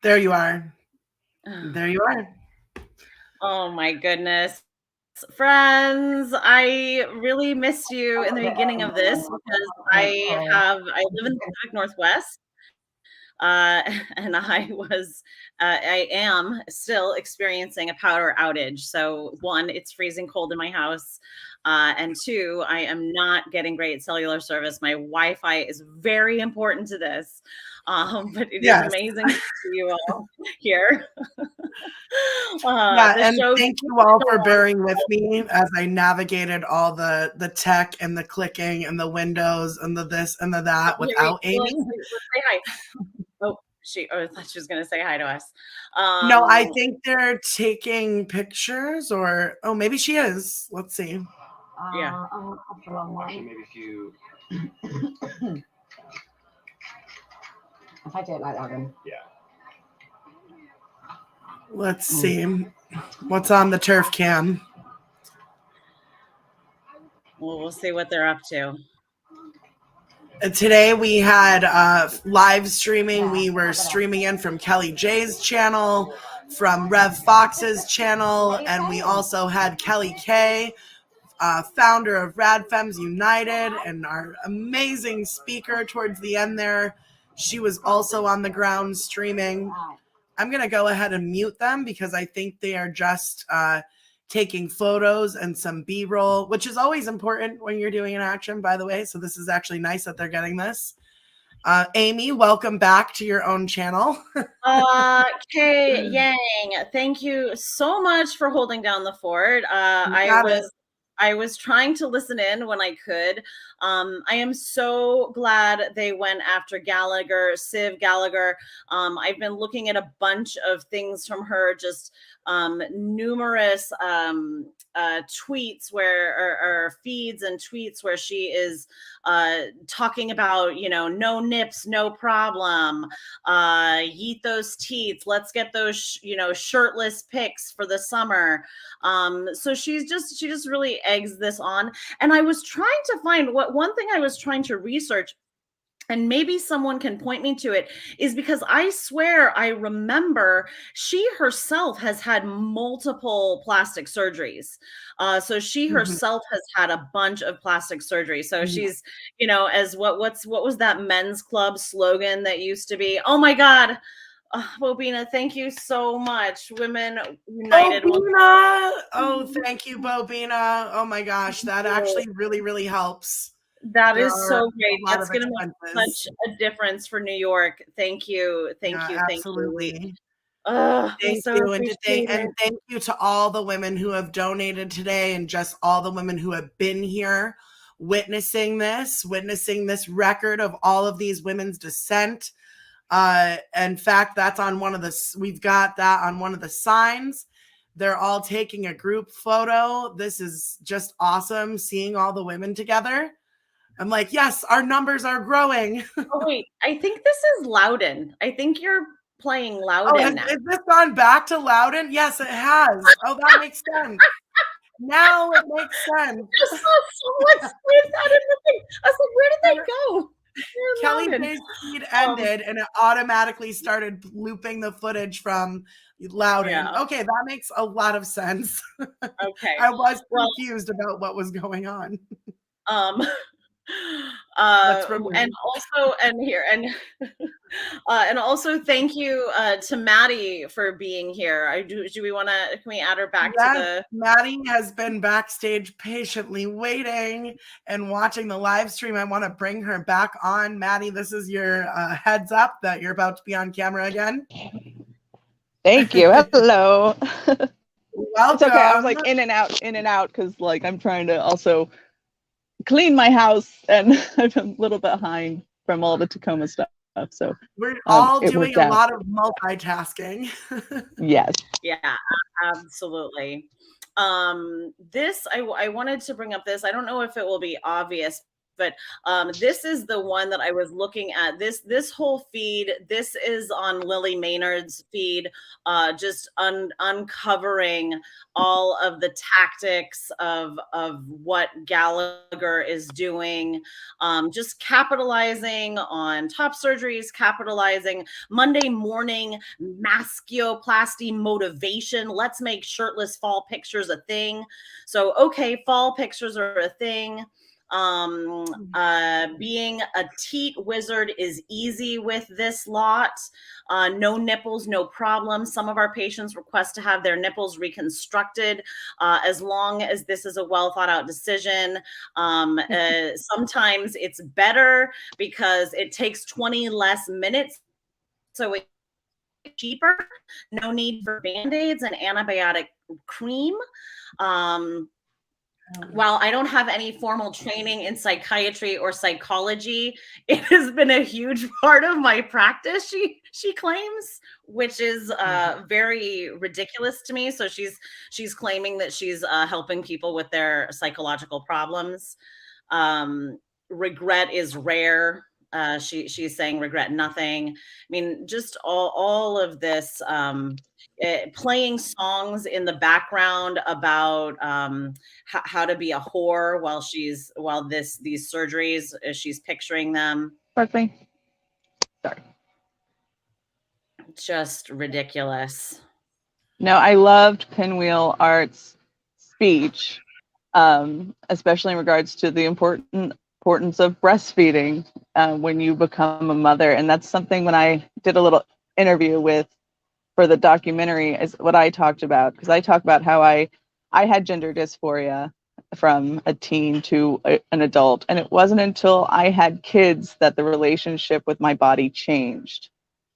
There you are. There you are. Oh my goodness. Friends, I really missed you in the beginning of this because I live in the Pacific Northwest. And I am still experiencing a power outage. So one, it's freezing cold in my house. And two, I am not getting great cellular service. My Wi-Fi is very important to this. But it is amazing to see you all here. And thank you all for bearing with me as I navigated all the tech and the clicking and the windows and the this and the that without Amy. Say hi. Oh, I thought she was going to say hi to us. No, I think they're taking pictures, or maybe she is. Let's see. Yeah. Maybe if you. If I do it like that, then. Yeah. Let's see. What's on the turf cam? Well, we'll see what they're up to. Today we had live streaming. We were streaming in from Kelly J's channel, from Rev Fox's channel, and we also had Kelly K, founder of Rad Femmes United, and our amazing speaker towards the end there. She was also on the ground streaming. I'm going to go ahead and mute them because I think they are just taking photos and some B-roll, which is always important when you're doing an action, by the way. So this is actually nice that they're getting this. Amy, welcome back to your own channel. Kay Yang, thank you so much for holding down the fort. I was trying to listen in when I could. I am so glad they went after Gallagher, Civ Gallagher. I've been looking at a bunch of things from her, just numerous tweets or feeds and tweets where she is talking about, no nips, no problem. Yeet those teats. Let's get those, shirtless pics for the summer. So she just really eggs this on. And I was trying to find one thing I was trying to research, and maybe someone can point me to it, is because I swear I remember she herself has had multiple plastic surgeries. So she herself has had a bunch of plastic surgery. So she's, as what was that men's club slogan that used to be? Oh my God. Bobina, thank you so much. Women United. Bobina! Oh, thank you, Bobina. Oh my gosh, that actually really, really helps. That is so great. That's going to make such a difference for New York. Thank you. Thank you. Absolutely. Thank you. And thank you to all the women who have donated today, and just all the women who have been here witnessing this record of all of these women's descent. In fact, that's on we've got that on one of the signs They're all taking a group photo. This is just awesome, seeing all the women together. I'm like, yes, our numbers are growing. Oh, wait, I think this is Loudon. I think you're playing Oh, Loudon now. has this gone back to Loudon? Yes, it has. Oh, that makes sense. Now it makes sense. I saw someone split that in the thing. I was like, where did they go? Kelly Bay's feed ended and it automatically started looping the footage from Loudon. Yeah. Okay, that makes a lot of sense. Okay. I was confused about what was going on. And also thank you to Maddie for being here. Do we want to, can we add her back to the Maddie has been backstage patiently waiting and watching the live stream. I want to bring her back on. Maddie, this is your heads up that you're about to be on camera again. Thank you. Hello. Welcome. It's okay. I was like in and out because like I'm trying to also clean my house and I'm a little bit behind from all the Tacoma stuff. So we're all doing a lot of multitasking. Yes. Yeah, absolutely. This I wanted to bring up this. I don't know if it will be obvious, but this is the one that I was looking at. This whole feed, this is on Lily Maynard's feed, just uncovering all of the tactics of what Gallagher is doing, just capitalizing on top surgeries, capitalizing Monday morning masculinoplasty motivation. Let's make shirtless fall pictures a thing. So, okay, fall pictures are a thing. Being a teat wizard is easy with this lot. No nipples, no problem. Some of our patients request to have their nipples reconstructed, as long as this is a well thought out decision. Sometimes it's better because it takes 20 less minutes, so it's cheaper. No need for band-aids and antibiotic cream. While I don't have any formal training in psychiatry or psychology, it has been a huge part of my practice, she claims, which is very ridiculous to me. So she's claiming that she's helping people with their psychological problems. Regret is rare. She's saying regret nothing. I mean, just all of this, playing songs in the background about how to be a whore while these surgeries, she's picturing them. Sorry. Just ridiculous. No, I loved Pinwheel Art's speech, especially in regards to the importance of breastfeeding when you become a mother. And that's something when I did a little interview for the documentary is what I talked about, because I talk about how I had gender dysphoria from a teen to an adult. And it wasn't until I had kids that the relationship with my body changed.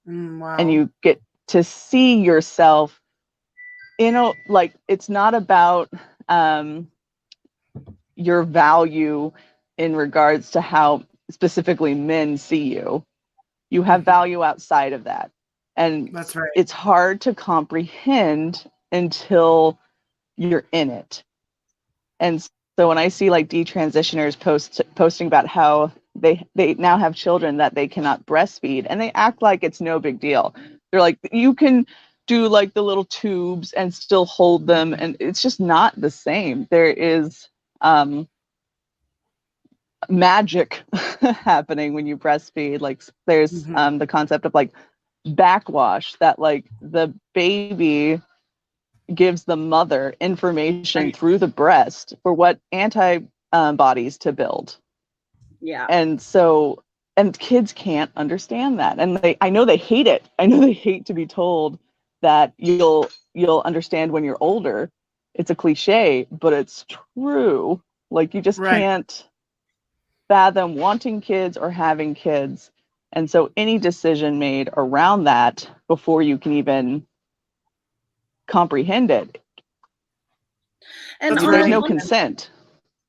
Wow. And you get to see yourself, like it's not about your value in regards to how specifically men see you. You have value outside of that. And that's right. It's hard to comprehend until you're in it. And so when I see like detransitioners posting about how they now have children that they cannot breastfeed, and they act like it's no big deal. They're like, you can do like the little tubes and still hold them, and it's just not the same. There is magic happening when you breastfeed. Like there's the concept of like backwash, that like the baby gives the mother information through the breast for what antibodies to build. Yeah. And kids can't understand that. And I know they hate it. I know they hate to be told that you'll understand when you're older. It's a cliche, but it's true. Like you just can't fathom wanting kids or having kids. And so any decision made around that before you can even comprehend it, and there's no consent.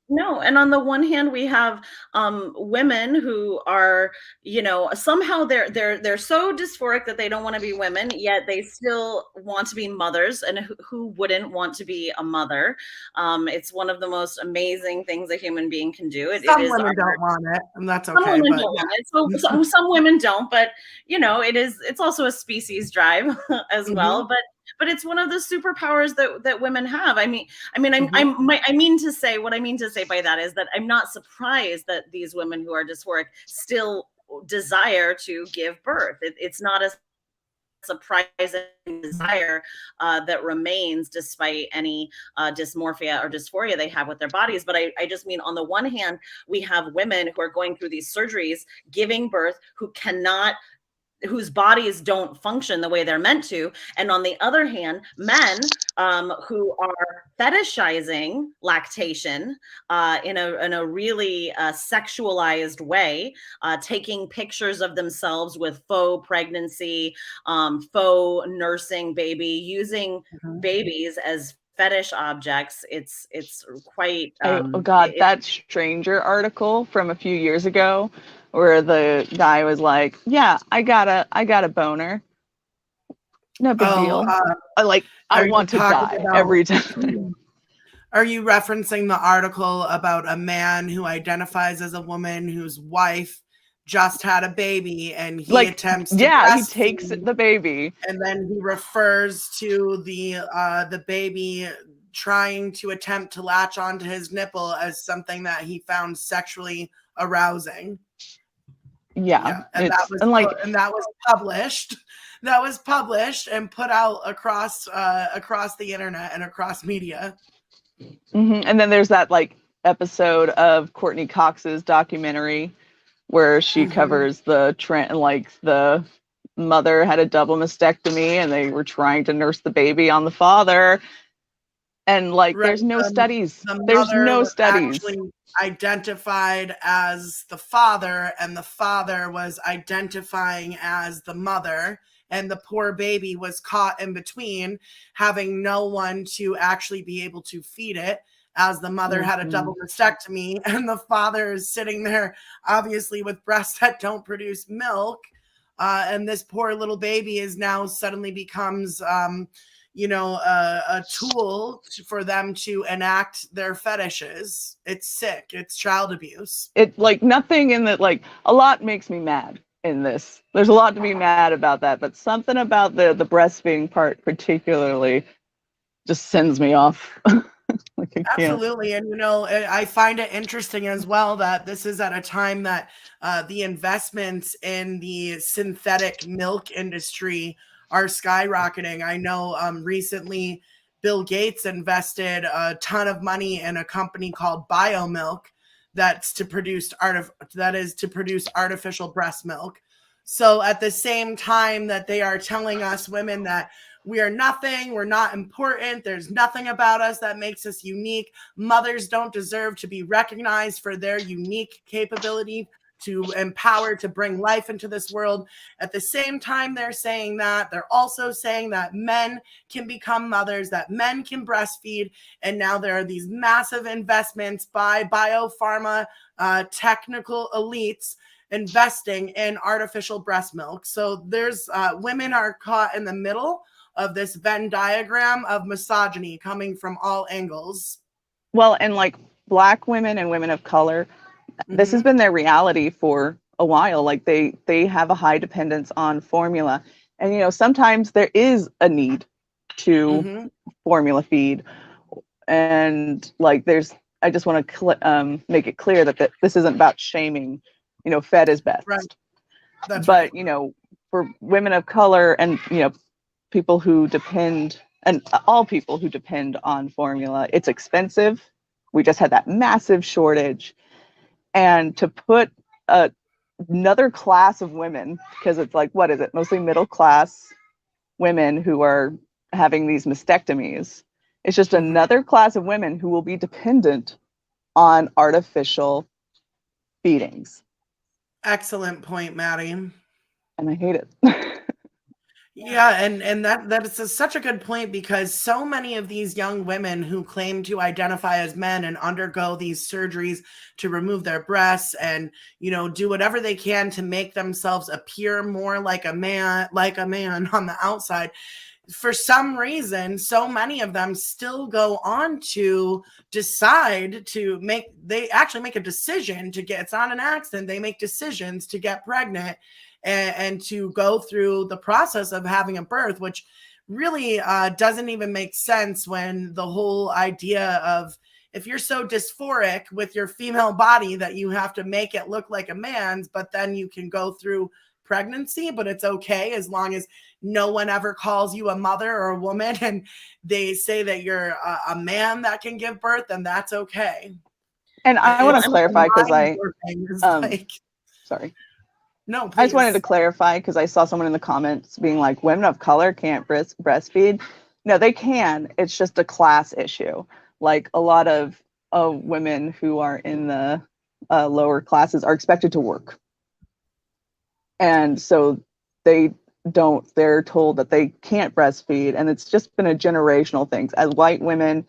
No, and on the one hand, we have women who are, you know, somehow they're so dysphoric that they don't want to be women, yet they still want to be mothers. And who wouldn't want to be a mother? It's one of the most amazing things a human being can do. It Some is women our, don't want it, and that's some okay. women But don't yeah. want it. So some women don't, but you know, it's also a species drive as well. But it's one of the superpowers that women have. I mean, I mean to say, what I mean to say by that is that I'm not surprised that these women who are dysphoric still desire to give birth. It's not a surprising desire that remains despite any dysmorphia or dysphoria they have with their bodies. But I just mean, on the one hand, we have women who are going through these surgeries, giving birth, whose bodies don't function the way they're meant to. And on the other hand, men who are fetishizing lactation in a really sexualized way, taking pictures of themselves with faux pregnancy, faux nursing baby, using babies as fetish objects. It's quite Oh God, that Stranger article from a few years ago, where the guy was like, "Yeah, I got a boner, no big deal." I want to die every time. Are you referencing the article about a man who identifies as a woman whose wife just had a baby, and he attempts to he takes the baby, and then he refers to the baby trying to attempt to latch onto his nipple as something that he found sexually arousing. Yeah, and that was published. That was published and put out across the internet and across media. And then there's that episode of Courtney Cox's documentary where she covers the trend, the mother had a double mastectomy and they were trying to nurse the baby on the father. And there's no studies. There's no studies. Actually identified as the father, and the father was identifying as the mother, and the poor baby was caught in between, having no one to actually be able to feed it, as the mother had a double mastectomy, and the father is sitting there obviously with breasts that don't produce milk, and this poor little baby is now suddenly becomes a tool for them to enact their fetishes. It's sick. It's child abuse. It nothing in that, a lot makes me mad in this. There's a lot to be mad about that, but something about the breastfeeding part particularly just sends me off. Absolutely. And I find it interesting as well that this is at a time that the investments in the synthetic milk industry are skyrocketing. I know recently Bill Gates invested a ton of money in a company called BioMilk that is to produce artificial breast milk. So at the same time that they are telling us women that we are nothing, we're not important, there's nothing about us that makes us unique, mothers don't deserve to be recognized for their unique capability to empower, to bring life into this world. At the same time they're saying that, they're also saying that men can become mothers, that men can breastfeed, and now there are these massive investments by biopharma technical elites investing in artificial breast milk. So there's women are caught in the middle of this Venn diagram of misogyny coming from all angles. Well, and Black women and women of color, this has been their reality for a while. They have a high dependence on formula, and sometimes there is a need to formula feed, and I just want to make it clear that this isn't about shaming. Fed is best, right? That's but right. For women of color and people who depend, and all people who depend on formula, it's expensive. We just had that massive shortage, and to put another class of women, because it's what is it, mostly middle class women who are having these mastectomies, it's just another class of women who will be dependent on artificial feedings. Excellent point, Maddie. And I hate it. Yeah, and that is such a good point, because so many of these young women who claim to identify as men and undergo these surgeries to remove their breasts and, you know, do whatever they can to make themselves appear more like a man on the outside. For some reason, so many of them still go on to decide to they actually make a decision to get, it's not an accident, they make decisions to get pregnant and to go through the process of having a birth, which really doesn't even make sense, when the whole idea of, if you're so dysphoric with your female body that you have to make it look like a man's, but then you can go through pregnancy, but it's okay as long as no one ever calls you a mother or a woman and they say that you're a man that can give birth, then that's okay. And I want to clarify, because sorry. No, please. I just wanted to clarify, because I saw someone in the comments being like, women of color can't breastfeed. No, they can. It's just a class issue. Like, a lot of women who are in the lower classes are expected to work. And so they're told that they can't breastfeed. And it's just been a generational thing. As white women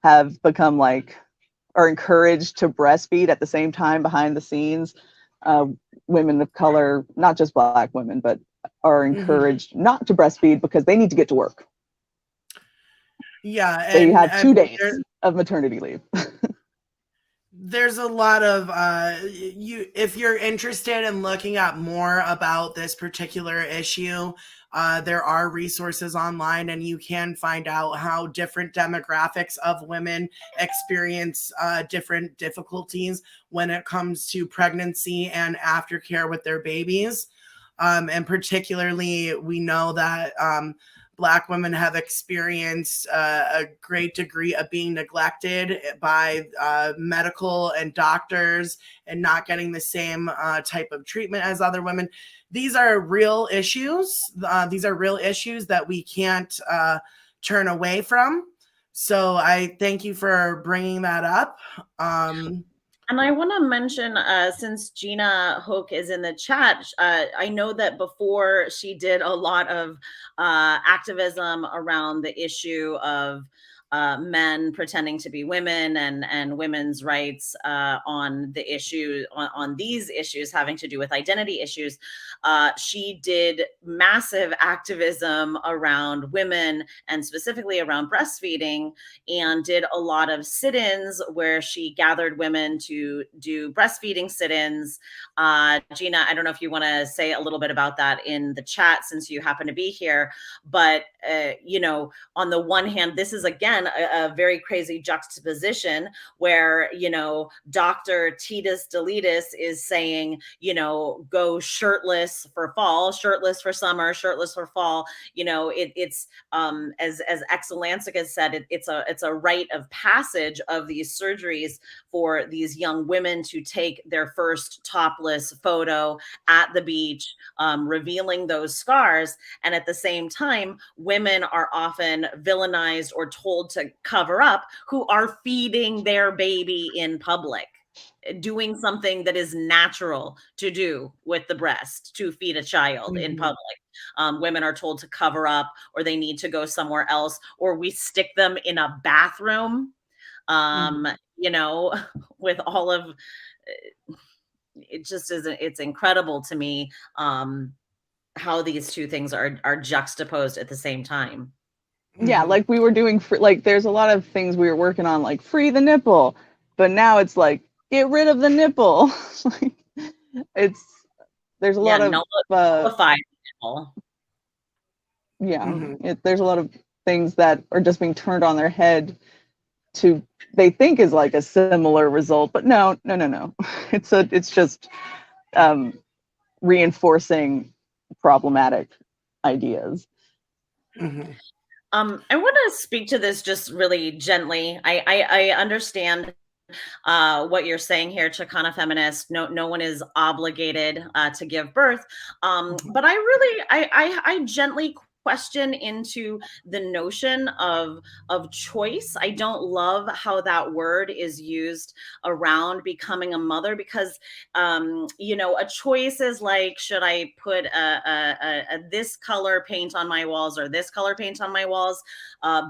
have become are encouraged to breastfeed at the same time behind the scenes, women of color, not just Black women, but are encouraged not to breastfeed because they need to get to work. Yeah. So you have 2 days of maternity leave. There's a lot of if you're interested in looking up more about this particular issue, there are resources online, and you can find out how different demographics of women experience different difficulties when it comes to pregnancy and aftercare with their babies. And particularly, we know that Black women have experienced a great degree of being neglected by medical and doctors and not getting the same type of treatment as other women. These are real issues. These are real issues that we can't turn away from. So I thank you for bringing that up. And I want to mention, since Gina Hoke is in the chat, I know that before she did a lot of activism around the issue of men pretending to be women and women's rights on the issue, on these issues having to do with identity issues. She did massive activism around women and specifically around breastfeeding, and did a lot of sit-ins where she gathered women to do breastfeeding sit-ins. Gina, I don't know if you want to say a little bit about that in the chat since you happen to be here, but you know, on the one hand, this is again a very crazy juxtaposition where, you know, Dr. Titus Deletus is saying, you know, go shirtless for fall, shirtless for summer, shirtless for fall. You know, it's as Exolancica said, it's a rite of passage of these surgeries for these young women to take their first topless photo at the beach, revealing those scars. And at the same time, women are often villainized or told to cover up, who are feeding their baby in public, doing something that is natural to do with the breast, to feed a child in public. Women are told to cover up, or they need to go somewhere else, or we stick them in a bathroom, you know, with all of, it just isn't, it's incredible to me how these two things are juxtaposed at the same time. Yeah, like we were doing, like there's a lot of things we were working on, like free the nipple, but now it's like, get rid of the nipple. There's a lot of nipple. Yeah, there's a lot of things that are just being turned on their head to, they think is like a similar result, but no. It's just reinforcing problematic ideas. I want to speak to this just really gently. I understand what you're saying here, Chicana feminist. No one is obligated to give birth, but I gently question into the notion of choice. I don't love how that word is used around becoming a mother, because you know, a choice is like, should I put a this color paint on my walls or this color paint on my walls?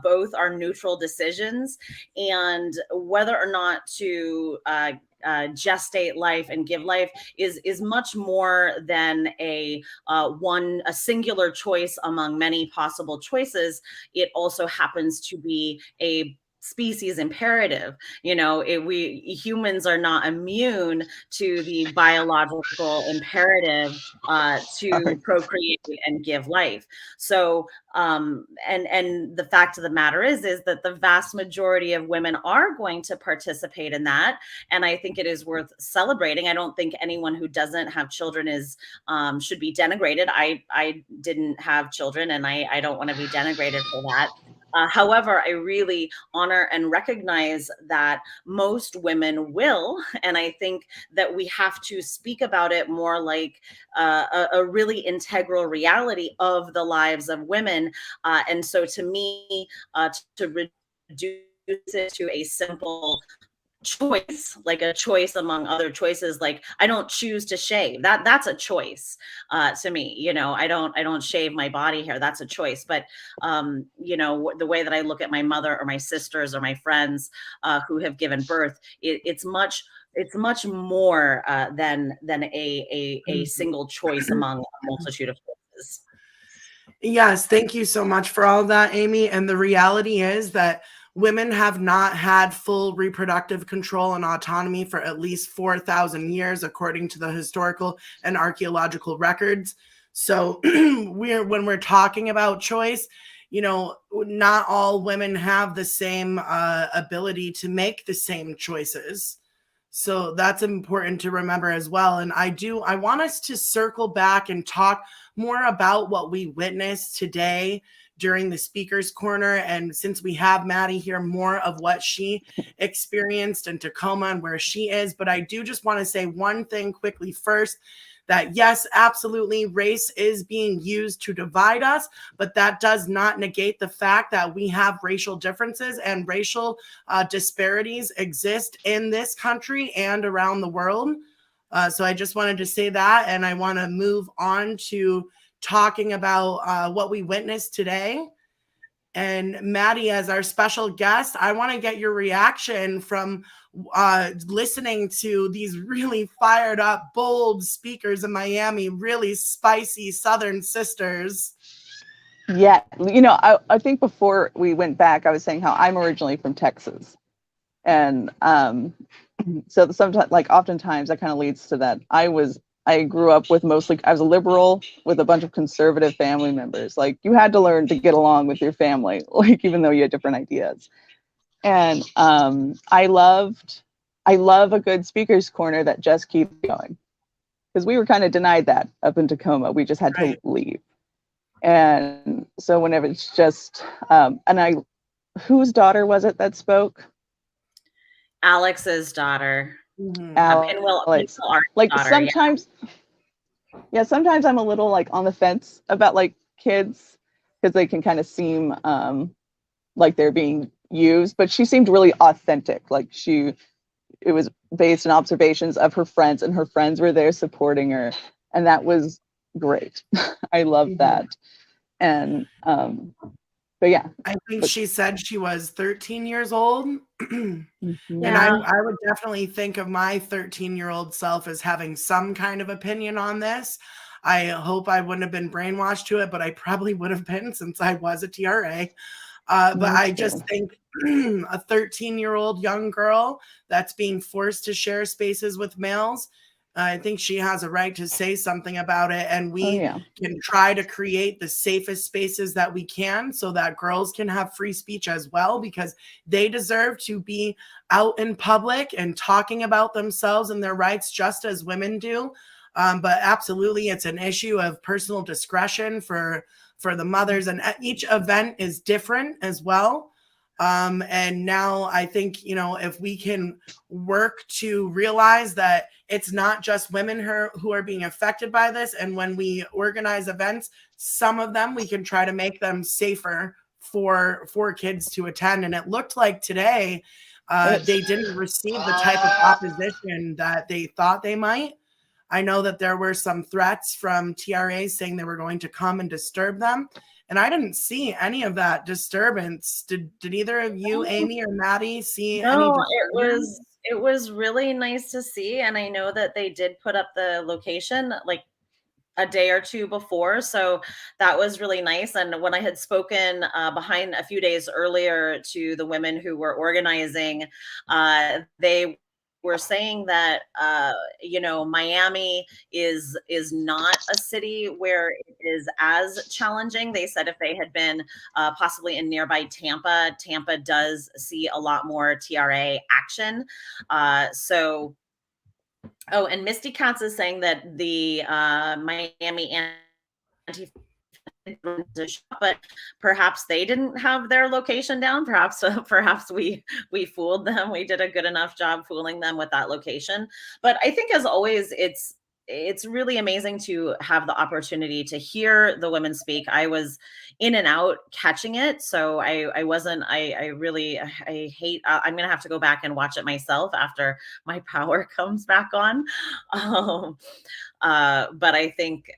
Both are neutral decisions, and whether or not to gestate life and give life is much more than a singular choice among many possible choices. It also happens to be a species imperative. You know, we humans are not immune to the biological imperative to procreate and give life. So and the fact of the matter is that the vast majority of women are going to participate in that, and I think it is worth celebrating. I don't think anyone who doesn't have children is should be denigrated. I didn't have children, and I don't want to be denigrated for that. However, I really honor and recognize that most women will, and I think that we have to speak about it more like a really integral reality of the lives of women. And so to me, to reduce it to a simple choice, like a choice among other choices, like I don't choose to shave, that's a choice to me. You know, I don't shave my body hair, that's a choice. But you know, the way that I look at my mother or my sisters or my friends who have given birth, it's much more than a single choice among a multitude of choices. Yes, thank you so much for all of that, Amy. And the reality is that women have not had full reproductive control and autonomy for at least 4,000 years, according to the historical and archaeological records. So when we're talking about choice, you know, not all women have the same ability to make the same choices. So that's important to remember as well. And I want us to circle back and talk more about what we witnessed today during the Speaker's Corner. And since we have Maddie here, more of what she experienced in Tacoma and where she is. But I do just want to say one thing quickly first, that yes, absolutely, race is being used to divide us, but that does not negate the fact that we have racial differences and racial disparities exist in this country and around the world. So I just wanted to say that, and I want to move on to talking about what we witnessed today. And Maddie, as our special guest, I want to get your reaction from listening to these really fired up, bold speakers in Miami, really spicy Southern sisters. Yeah, you know, I think before we went back, I was saying how I'm originally from Texas. And so sometimes, like oftentimes, that kind of leads to that. I grew up with I was a liberal with a bunch of conservative family members. Like, you had to learn to get along with your family, like, even though you had different ideas. And I love a good Speaker's Corner that just keeps going, because we were kind of denied that up in Tacoma. We just had to leave. And so whenever it's just, whose daughter was it that spoke? Alex's daughter. Alex. Like daughter, sometimes, yeah, sometimes I'm a little like on the fence about like kids, because they can kind of seem like they're being used, but she seemed really authentic. Like it was based on observations of her friends, and her friends were there supporting her, and that was great. I love that. And but yeah, I think she said she was 13 years old. And Yeah. I would definitely think of my 13-year-old self as having some kind of opinion on this. I hope I wouldn't have been brainwashed to it, but I probably would have been, since I was a TRA. But I just think a 13-year-old young girl that's being forced to share spaces with males, I think she has a right to say something about it. And we can try to create the safest spaces that we can, so that girls can have free speech as well, because they deserve to be out in public and talking about themselves and their rights just as women do. But absolutely, it's an issue of personal discretion for the mothers, and each event is different as well. And now I think, if we can work to realize that it's not just women who are being affected by this, and when we organize events, some of them we can try to make them safer for kids to attend. And it looked like today they didn't receive the type of opposition that they thought they might. I know that there were some threats from TRAs saying they were going to come and disturb them. And I didn't see any of that disturbance. Did either of you, Amy or Maddie, see any No, disturbance? it was really nice to see. And I know that they did put up the location like a day or two before. So that was really nice. And when I had spoken behind a few days earlier to the women who were organizing, they were saying that Miami is not a city where it is as challenging. They said if they had been possibly in nearby Tampa does see a lot more TRA action. Oh, and Misty Katz is saying that the Miami anti, but perhaps they didn't have their location down. Perhaps we fooled them. We did a good enough job fooling them with that location. But I think, as always, it's really amazing to have the opportunity to hear the women speak. I was in and out catching it, so I wasn't. I hate. I'm gonna have to go back and watch it myself after my power comes back on. But I think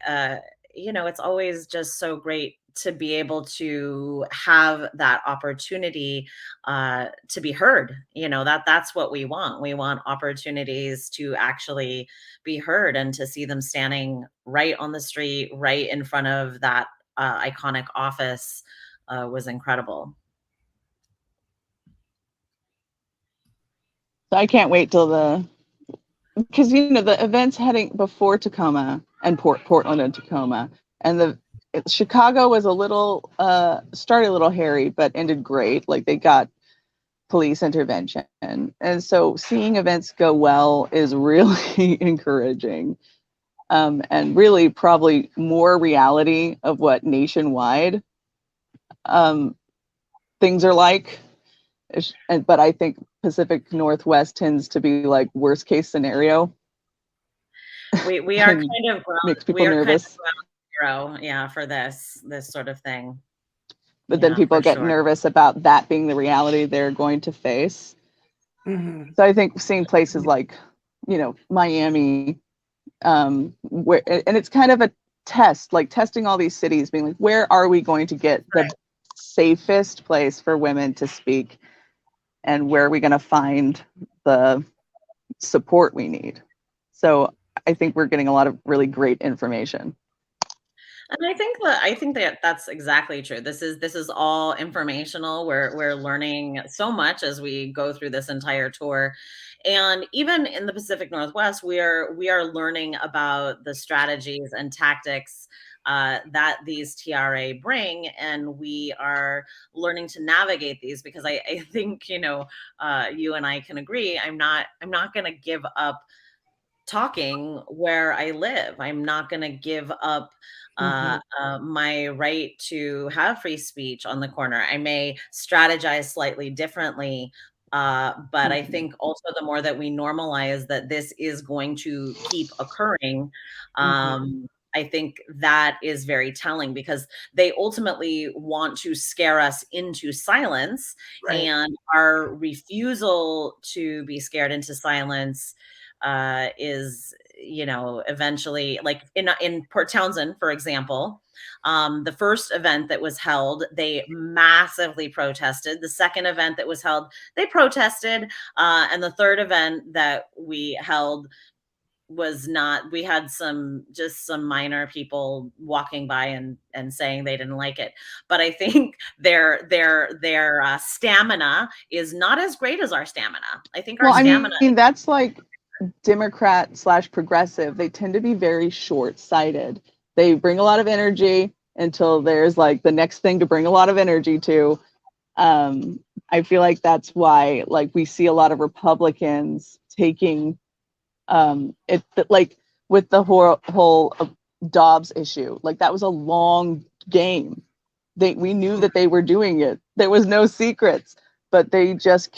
it's always just so great to be able to have that opportunity to be heard. That's what we want. We want opportunities to actually be heard and to see them standing right on the street, right in front of that iconic office was incredible. So I can't wait till because the events heading before Tacoma and Portland and Tacoma, and Chicago was a little started a little hairy but ended great. Like, they got police intervention, and so seeing events go well is really encouraging, and really probably more reality of what nationwide things are like. But I think Pacific Northwest tends to be like worst case scenario. We are kind of makes people nervous. For this sort of thing. But then people get nervous about that being the reality they're going to face. Mm-hmm. So I think seeing places like, Miami, where, and it's kind of a test, like testing all these cities, being like, where are we going to get the safest place for women to speak, and where are we going to find the support we need? So I think we're getting a lot of really great information. And I think that that's exactly true. This is all informational. We're learning so much as we go through this entire tour. And even in the Pacific Northwest, we are learning about the strategies and tactics that these TRA bring, and we are learning to navigate these, because I think you and I can agree. I'm not going to give up talking where I live. I'm not going to give up my right to have free speech on the corner. I may strategize slightly differently, but I think also the more that we normalize that this is going to keep occurring, I think that is very telling, because they ultimately want to scare us into silence, and our refusal to be scared into silence is, eventually, like in Port Townsend, for example, the first event that was held, they massively protested. The second event that was held, they protested. And the third event that we held was not. We had some minor people walking by and saying they didn't like it, but I think their stamina is not as great as our stamina. I think our stamina. I mean, that's like Democrat/progressive. They tend to be very short-sighted. They bring a lot of energy until there's like the next thing to bring a lot of energy to. I feel like that's why, like, we see a lot of Republicans taking it, like with the whole Dobbs issue. Like, that was a long game. We knew that they were doing it. There was no secrets. but they just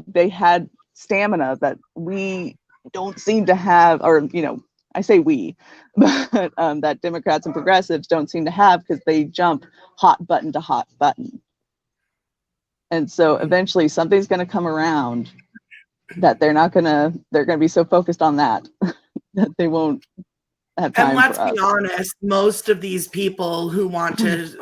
they had stamina that we don't seem to have, or, you know, I say we, but that Democrats and progressives don't seem to have, because they jump hot button to hot button. And so eventually something's going to come around that they're going to be so focused on that that they won't have time. And let's for us. be honest, most of these people who want to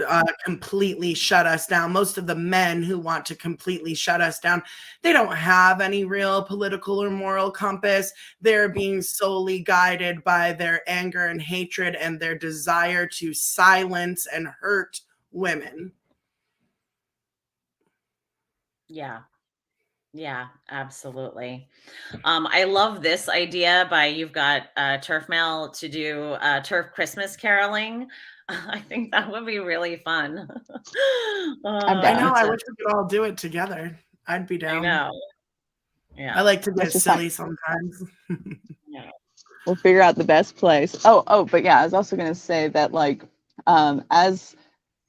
completely shut us down, most of the men who want to completely shut us down, they don't have any real political or moral compass. They're being solely guided by their anger and hatred and their desire to silence and hurt women. Yeah. Yeah, absolutely. I love this idea by you've got Turf Mail to do Turf Christmas caroling. I think that would be really fun. I know. I wish we could all do it together. I'd be down. I know. Yeah. I like to get Let's just silly sometimes. Yeah. We'll figure out the best place. But yeah, I was also going to say that, like, as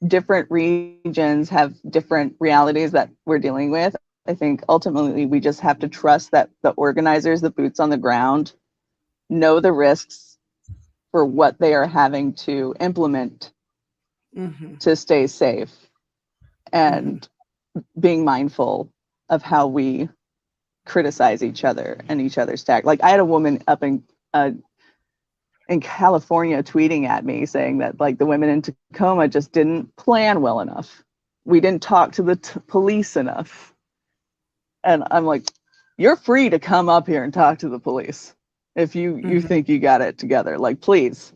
different regions have different realities that we're dealing with, I think ultimately we just have to trust that the organizers, the boots on the ground, know the risks for what they are having to implement to stay safe, and being mindful of how we criticize each other and each other's tag. Like, I had a woman up in California tweeting at me saying that, like, the women in Tacoma just didn't plan well enough. We didn't talk to the police enough. And I'm like, you're free to come up here and talk to the police if you think you got it together. Like, please.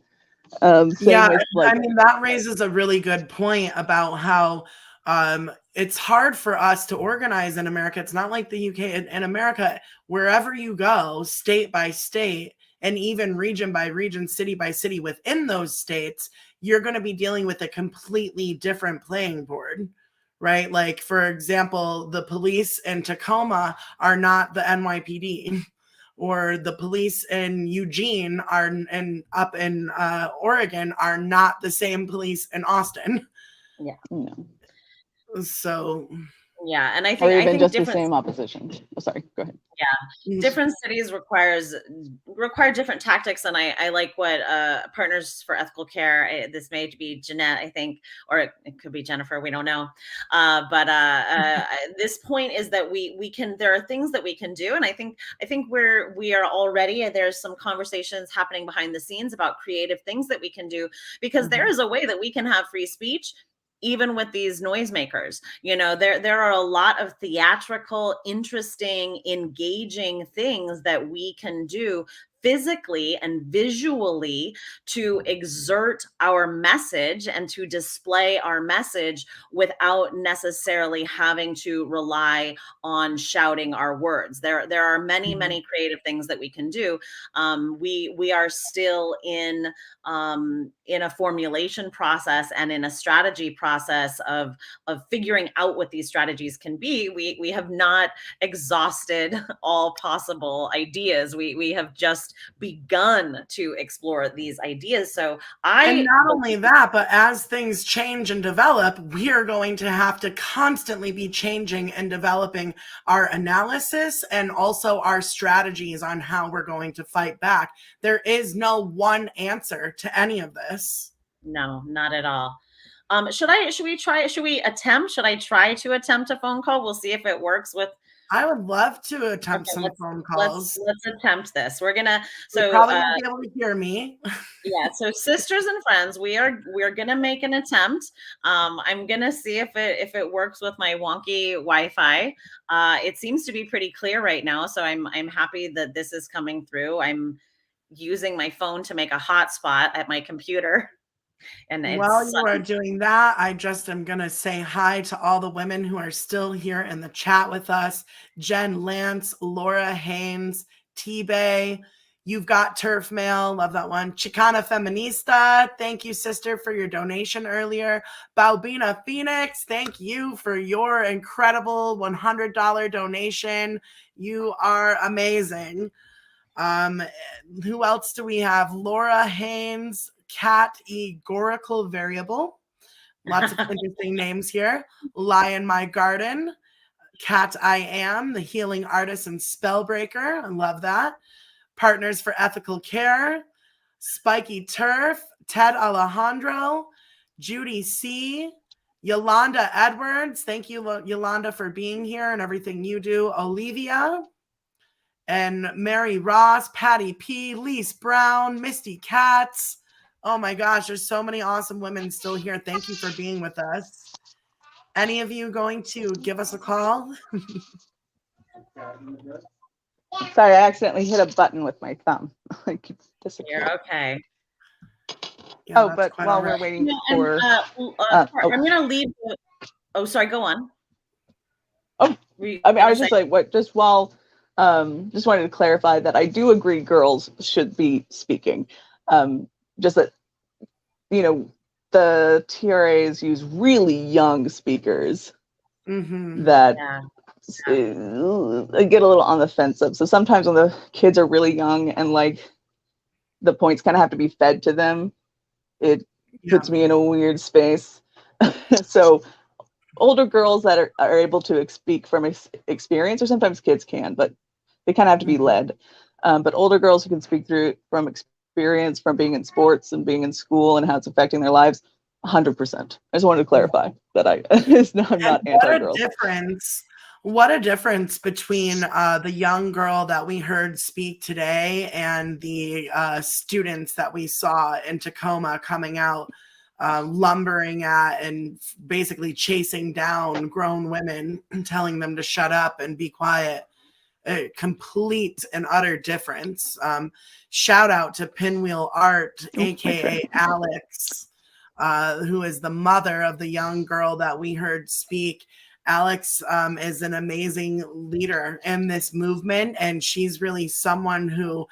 Yeah, I mean, that raises a really good point about how it's hard for us to organize in America. It's not like the UK. In America, wherever you go, state by state, and even region by region, city by city within those states, you're going to be dealing with a completely different playing board. Right? Like, for example, the police in Tacoma are not the NYPD, or the police in Eugene and up in Oregon are not the same police in Austin. Yeah. So. Yeah, and I or even think just the different same opposition. Oh, sorry, go ahead. Yeah, different cities require different tactics, and I like what Partners for Ethical Care. This may be Jeanette, I think, or it could be Jennifer. We don't know, but this point is that we can. There are things that we can do, and I think we are already. There's some conversations happening behind the scenes about creative things that we can do, because there is a way that we can have free speech. Even with these noisemakers, you know, there are a lot of theatrical, interesting, engaging things that we can do physically and visually to exert our message and to display our message without necessarily having to rely on shouting our words. There are many creative things that we can do. We are still in a formulation process and in a strategy process of figuring out what these strategies can be. We have not exhausted all possible ideas. We have just begun to explore these ideas. So and not only that, but as things change and develop, we are going to have to constantly be changing and developing our analysis and also our strategies on how we're going to fight back. There is no one answer to any of this. No, not at all. Should I try to attempt a phone call? We'll see if it works with. I would love to attempt some phone calls. Let's attempt this. We're gonna. You probably won't be able to hear me. Yeah. So, sisters and friends, we're gonna make an attempt. I'm gonna see if it works with my wonky Wi-Fi. It seems to be pretty clear right now, so I'm happy that this is coming through. I'm using my phone to make a hotspot at my computer. And while you are doing that, I just am going to say hi to all the women who are still here in the chat with us. Jen Lance, Laura Haynes, T-Bay. You've got Turf Mail. Love that one. Chicana Feminista. Thank you, sister, for your donation earlier. Balbina Phoenix. Thank you for your incredible $100 donation. You are amazing. Who else do we have? Laura Haynes, Categorical Variable. Lots of interesting names here. Lie in My Garden. Cat I Am, the healing artist and spellbreaker. I love that. Partners for Ethical Care, Spiky Turf, Ted Alejandro, Judy C, Yolanda Edwards. Thank you, Yolanda, for being here and everything you do. Olivia and Mary Ross, Patty P, Lise Brown, Misty Katz. Oh my gosh, there's so many awesome women still here. Thank you for being with us. Any of you going to give us a call? Sorry, I accidentally hit a button with my thumb. I keep disappearing. You're okay. Yeah, oh, but while we're waiting for... I'm going to leave. Oh, sorry, go on. Oh, I mean, I was just like, what, just while, just wanted to clarify that I do agree girls should be speaking. Just that, you know, the TRAs use really young speakers that get a little on the fence of. So sometimes when the kids are really young and like the points kind of have to be fed to them, it puts me in a weird space. So older girls that are able to speak from experience, or sometimes kids can, but they kind of have to be led. But older girls who can speak from experience, from being in sports and being in school and how it's affecting their lives, 100%. I just wanted to clarify that I'm not anti-girls. What a difference between the young girl that we heard speak today and the students that we saw in Tacoma coming out, lumbering at and basically chasing down grown women and telling them to shut up and be quiet. A complete and utter difference. Shout out to Pinwheel Art, aka Alex, who is the mother of the young girl that we heard speak. Alex is an amazing leader in this movement, and she's really someone who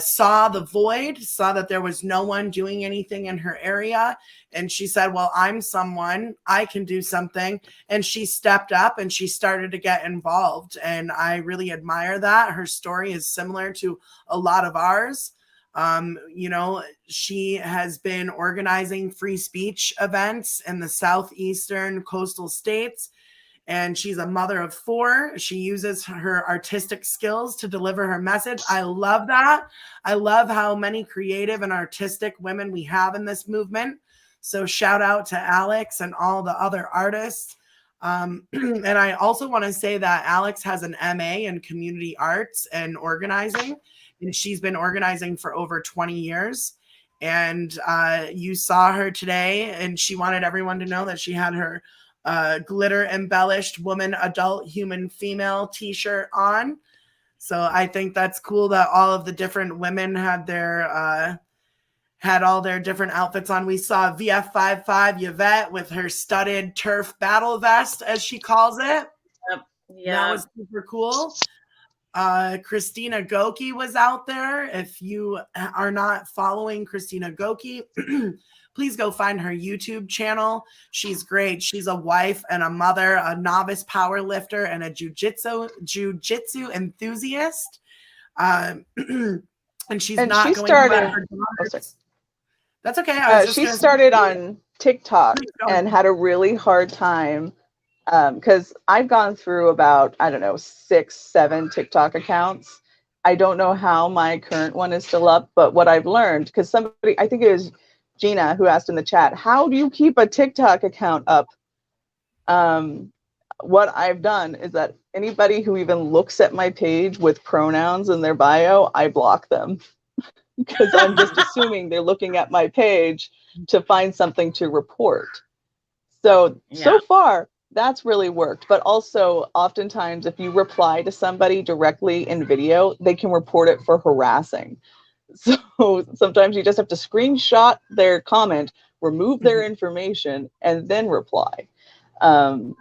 saw the void, saw that there was no one doing anything in her area, and she said, well, I'm someone, I can do something, and she stepped up and she started to get involved, and I really admire that. Her story is similar to a lot of ours. You know, she has been organizing free speech events in the southeastern coastal states, and she's a mother of 4. She uses her artistic skills to deliver her message. I love that. I love how many creative and artistic women we have in this movement. So shout out to Alex and all the other artists. And I also want to say that Alex has an MA in community arts and organizing. And she's been organizing for over 20 years. And you saw her today, and she wanted everyone to know that she had her glitter embellished woman, adult, human, female t-shirt on. So I think that's cool that all of the different women had all their different outfits on. We saw VF55 Yvette with her studded turf battle vest, as she calls it. That was super cool. Christina Goki was out there. If you are not following Christina Goki, please go find her YouTube channel. She's great. She's a wife and a mother, a novice power lifter, and a jujitsu enthusiast. And she's and not she going started, to let her daughters. That's okay. She started on TikTok and had a really hard time because I've gone through about, I don't know, 6, 7 TikTok accounts. I don't know how my current one is still up, but what I've learned, because somebody, I think it was Gina who asked in the chat, how do you keep a TikTok account up? What I've done is that anybody who even looks at my page with pronouns in their bio, I block them. Because I'm just assuming they're looking at my page to find something to report. So far, that's really worked. But also, oftentimes, if you reply to somebody directly in video, they can report it for harassing. So sometimes you just have to screenshot their comment, remove their information, and then reply. And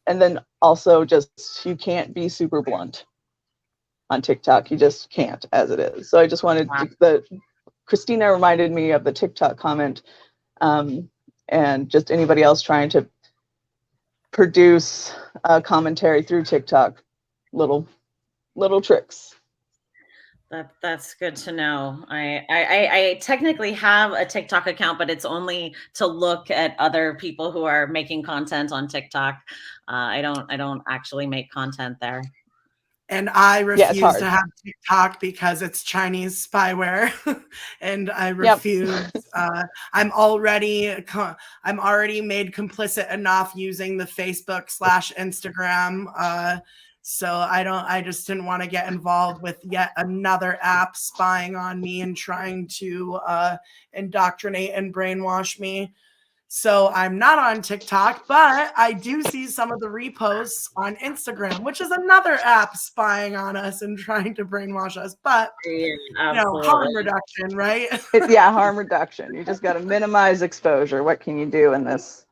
then also just, you can't be super blunt on TikTok. You just can't, as it is. So I just wanted Christina reminded me of the TikTok comment, and just anybody else trying to produce a commentary through TikTok, little tricks. That's good to know. I technically have a TikTok account, but it's only to look at other people who are making content on TikTok. I don't actually make content there. And I Yeah, it's refuse hard. to have TikTok because it's Chinese spyware, and I refuse. I'm already made complicit enough using the Facebook/Instagram. So I just didn't want to get involved with yet another app spying on me and trying to indoctrinate and brainwash me. So I'm not on TikTok, but I do see some of the reposts on Instagram, which is another app spying on us and trying to brainwash us. But harm reduction, right? Harm reduction. You just got to minimize exposure. What can you do in this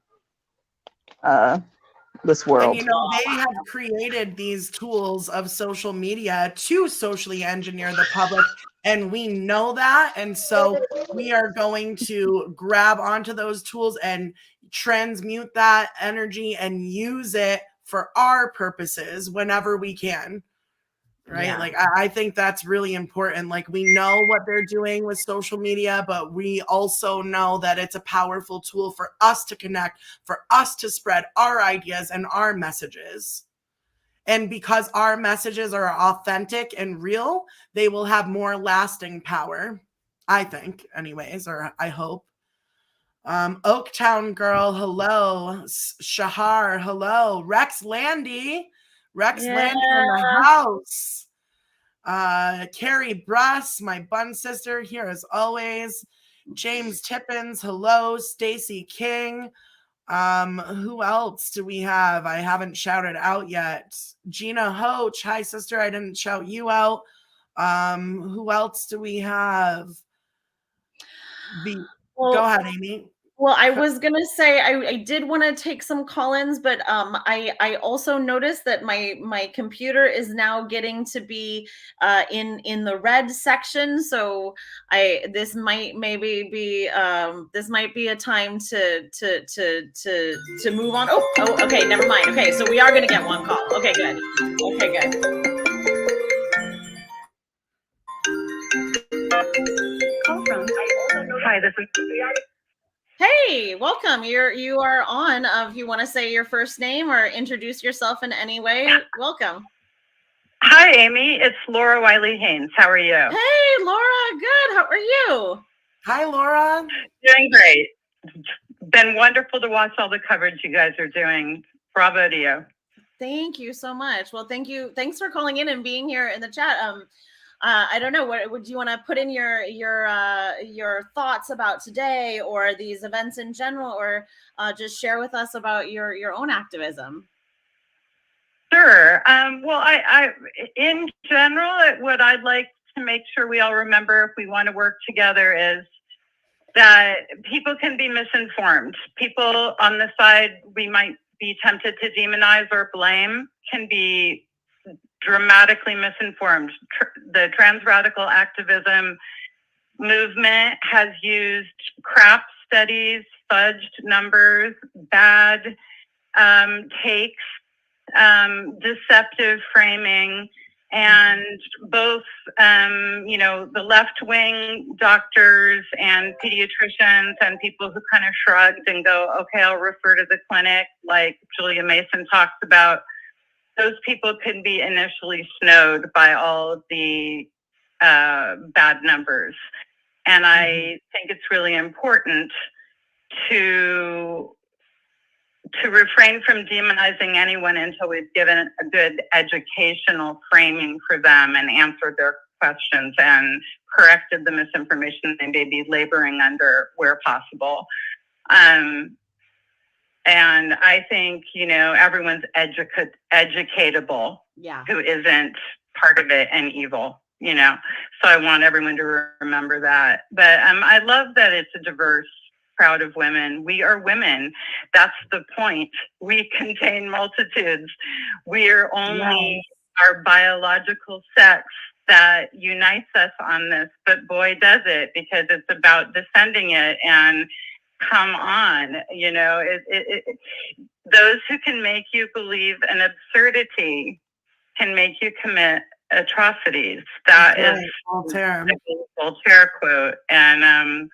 this world? And they have created these tools of social media to socially engineer the public, and we know that. And so we are going to grab onto those tools and transmute that energy and use it for our purposes whenever we can. Right. Yeah. Like, I think that's really important. Like, we know what they're doing with social media, but we also know that it's a powerful tool for us to connect, for us to spread our ideas and our messages. And because our messages are authentic and real, they will have more lasting power, I think, anyways, or I hope. Oaktown Girl, hello. Shahar, hello. Rex Landy in the house. Carrie Bruss, my bun sister, here as always. James Tippins, hello. Stacy King. Who else do we have? I haven't shouted out yet. Gina Hoach, hi sister, I didn't shout you out. Who else do we have? Go ahead, Amy. Well, I was gonna say I did want to take some call-ins, but I also noticed that my computer is now getting to be in the red section, so this might be a time to move on. Oh, okay, never mind. Okay, so we are gonna get one call. Okay, good. Okay, good. Hi, this is. Hey, welcome. You are on. If you want to say your first name or introduce yourself in any way, welcome. Hi, Amy. It's Laura Wiley Haynes. How are you? Hey, Laura. Good. How are you? Hi, Laura. Doing great. Been wonderful to watch all the coverage you guys are doing. Bravo to you. Thank you so much. Well, thank you. Thanks for calling in and being here in the chat. I don't know, what would you want to put in your thoughts about today or these events in general, or just share with us about your own activism? Sure. Well, I in general, what I'd like to make sure we all remember if we want to work together is that people can be misinformed. People on the side we might be tempted to demonize or blame can be dramatically misinformed. The trans radical activism movement has used crap studies, fudged numbers, bad takes, deceptive framing, and both, the left-wing doctors and pediatricians and people who kind of shrugged and go, okay, I'll refer to the clinic, like Julia Mason talks about. Those people can be initially snowed by all of the bad numbers. And I think it's really important to refrain from demonizing anyone until we've given a good educational framing for them and answered their questions and corrected the misinformation they may be laboring under where possible. And I think, everyone's educatable who isn't part of it and evil, So I want everyone to remember that. But I love that it's a diverse crowd of women. We are women. That's the point. We contain multitudes. We are only our biological sex that unites us on this. But boy, does it, because it's about defending it. And come on, those who can make you believe an absurdity can make you commit atrocities. That is Voltaire. Voltaire quote. And,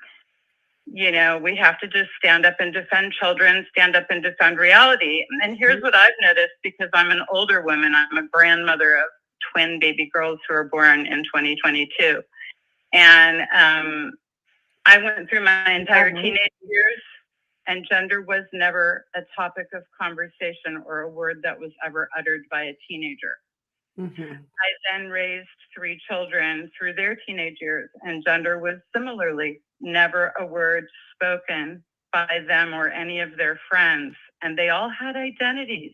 you know, we have to just stand up and defend children, stand up and defend reality. And here's what I've noticed, because I'm an older woman. I'm a grandmother of twin baby girls who were born in 2022. And I went through my entire teenage years, and gender was never a topic of conversation or a word that was ever uttered by a teenager. Mm-hmm. I then raised 3 children through their teenage years, and gender was similarly never a word spoken by them or any of their friends. And they all had identities,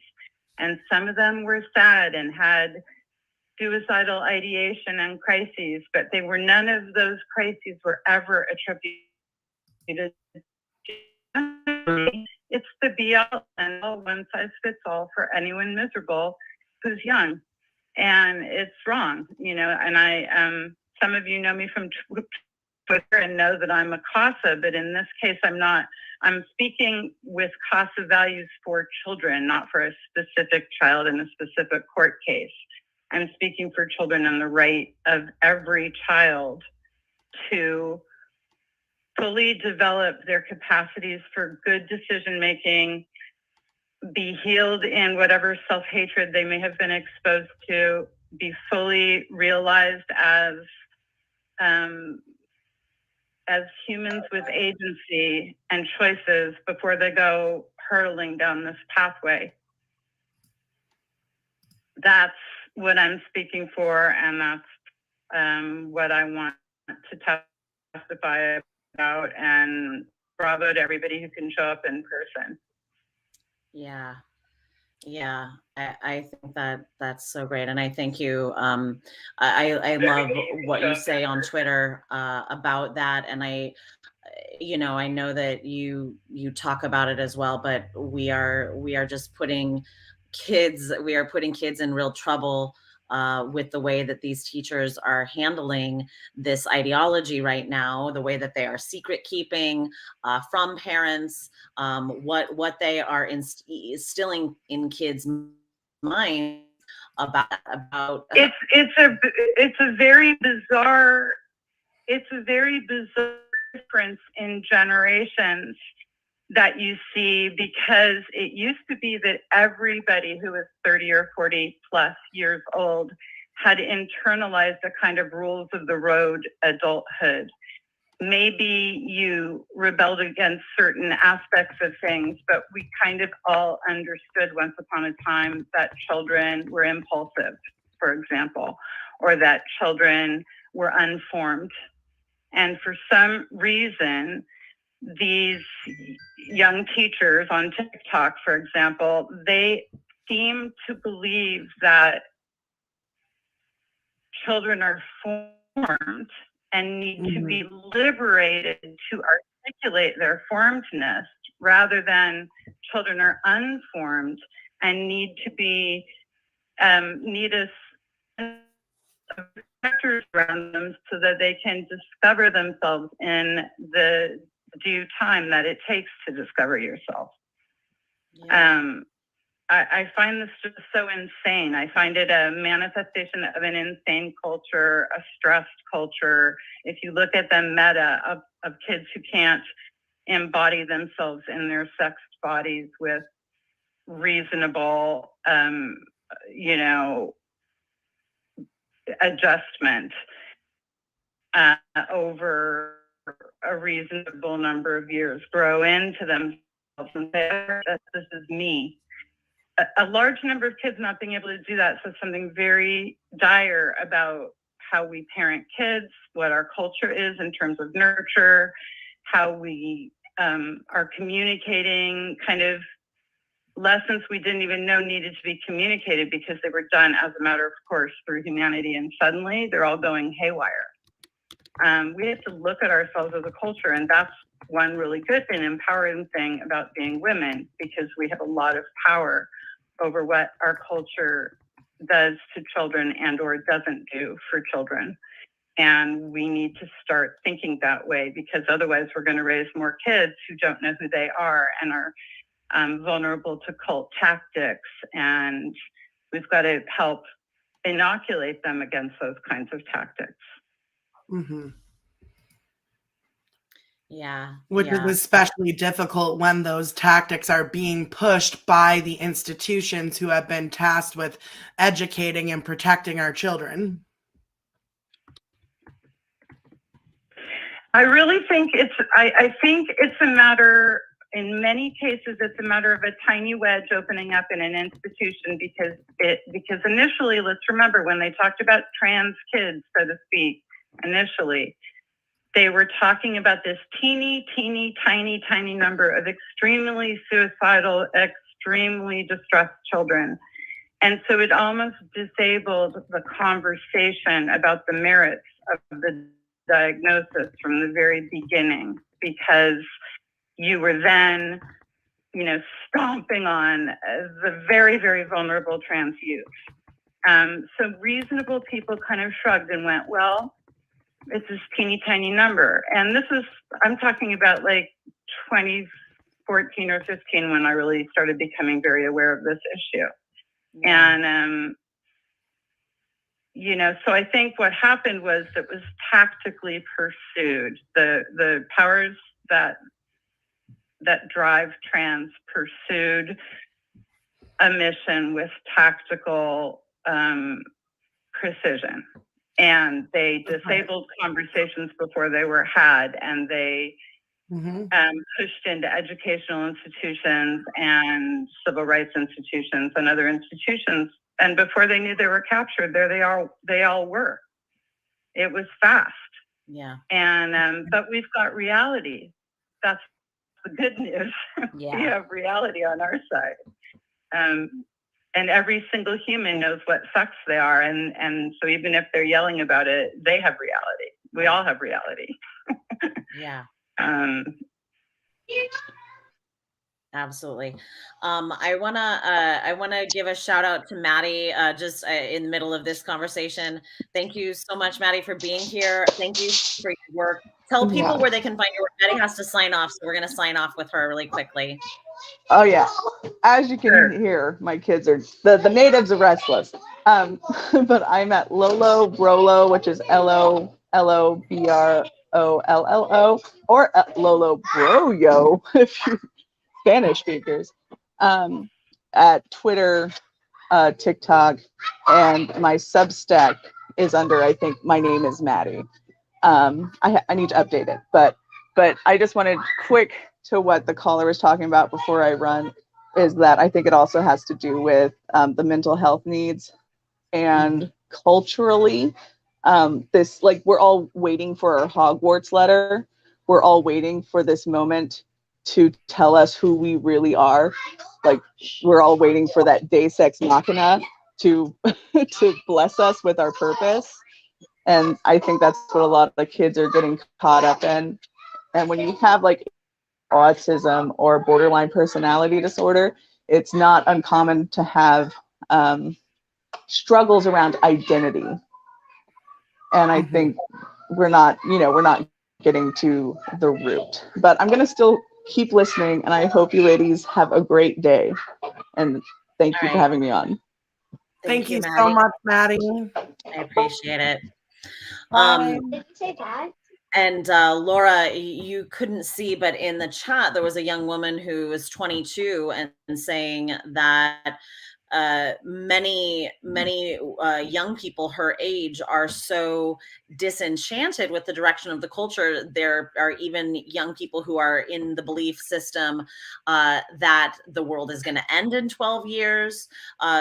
and some of them were sad and had suicidal ideation and crises, but they were, none of those crises were ever attributed to gender. It's the be all and all, one size fits all for anyone miserable who's young. And it's wrong, you know, and I, some of you know me from Twitter and know that I'm a CASA, but in this case, I'm speaking with CASA values for children, not for a specific child in a specific court case. I'm speaking for children and the right of every child to fully develop their capacities for good decision-making, be healed in whatever self-hatred they may have been exposed to, be fully realized as humans with agency and choices before they go hurtling down this pathway. That's what I'm speaking for, and that's what I want to testify about, and bravo to everybody who can show up in person. Yeah. Yeah, I think that's so great. And I thank you. I love what you say on Twitter about that. And I know that you talk about it as well, but we are just putting kids in real trouble with the way that these teachers are handling this ideology right now, the way that they are secret keeping from parents, what they are instilling in kids' minds about it's a very bizarre difference in generations that you see, because it used to be that everybody who was 30 or 40 plus years old had internalized a kind of rules of the road adulthood. Maybe you rebelled against certain aspects of things, but we kind of all understood once upon a time that children were impulsive, for example, or that children were unformed. And for some reason, these young teachers on TikTok, for example, they seem to believe that children are formed and need to be liberated to articulate their formedness, rather than children are unformed and need to be need us protectors around them so that they can discover themselves in the due time that it takes to discover yourself. Yeah. I find this just so insane. I find it a manifestation of an insane culture, a stressed culture. If you look at the meta of kids who can't embody themselves in their sexed bodies with reasonable, adjustment over a reasonable number of years, grow into themselves and say, this is me. A large number of kids not being able to do that says something very dire about how we parent kids, what our culture is in terms of nurture, how we are communicating kind of lessons we didn't even know needed to be communicated because they were done as a matter of course through humanity, and suddenly they're all going haywire. We have to look at ourselves as a culture, and that's one really good and empowering thing about being women, because we have a lot of power over what our culture does to children and or doesn't do for children. And we need to start thinking that way, because otherwise we're going to raise more kids who don't know who they are and are vulnerable to cult tactics. And we've got to help inoculate them against those kinds of tactics. Mm-hmm. Yeah. Which is especially difficult when those tactics are being pushed by the institutions who have been tasked with educating and protecting our children. I really think I think it's a matter, in many cases, it's a matter of a tiny wedge opening up in an institution because initially, let's remember, when they talked about trans kids, so to speak, initially, they were talking about this teeny, tiny number of extremely suicidal, extremely distressed children. And so it almost disabled the conversation about the merits of the diagnosis from the very beginning, because you were then, stomping on the very, very vulnerable trans youth. So reasonable people kind of shrugged and went, well, it's this teeny tiny number. And I'm talking about like 2014 or 15 when I really started becoming very aware of this issue. And, so I think what happened was it was tactically pursued. The powers that drive trans pursued a mission with tactical precision. And they disabled conversations before they were had, and they pushed into educational institutions and civil rights institutions and other institutions. And before they knew they were captured, there they all were. It was fast. Yeah. And but we've got reality. That's the good news. Yeah. We have reality on our side. And every single human knows what sex they are. And so even if they're yelling about it, they have reality. We all have reality. Yeah. Absolutely. I wanna give a shout out to Maddie, just in the middle of this conversation. Thank you so much, Maddie, for being here. Thank you for your work. Tell people where they can find your work. Maddie has to sign off, so we're gonna sign off with her really quickly. Oh yeah. As you can hear, my kids are the natives are restless. But I'm at Lolo Brolo, which is LOLOBROLLO, or at Lolo Broyo if you're Spanish speakers. At Twitter, TikTok, and my Substack is under, I think my name is Maddie. I need to update it, but I just wanted quick to what the caller was talking about before I run, is that I think it also has to do with the mental health needs, and culturally, this, like, we're all waiting for our Hogwarts letter. We're all waiting for this moment to tell us who we really are. Like, we're all waiting for that Deus Ex Machina to to bless us with our purpose. And I think that's what a lot of the kids are getting caught up in. And when you have like autism or borderline personality disorder, it's not uncommon to have struggles around identity. And I think we're not getting to the root. But I'm going to still keep listening, and I hope you ladies have a great day. And thank you for having me on. Thank you so much, Maddie. I appreciate it. Bye. Did you say bye? And Laura, you couldn't see, but in the chat, there was a young woman who was 22 and saying that many young people her age are so disenchanted with the direction of the culture. There are even young people who are in the belief system that the world is going to end in 12 years.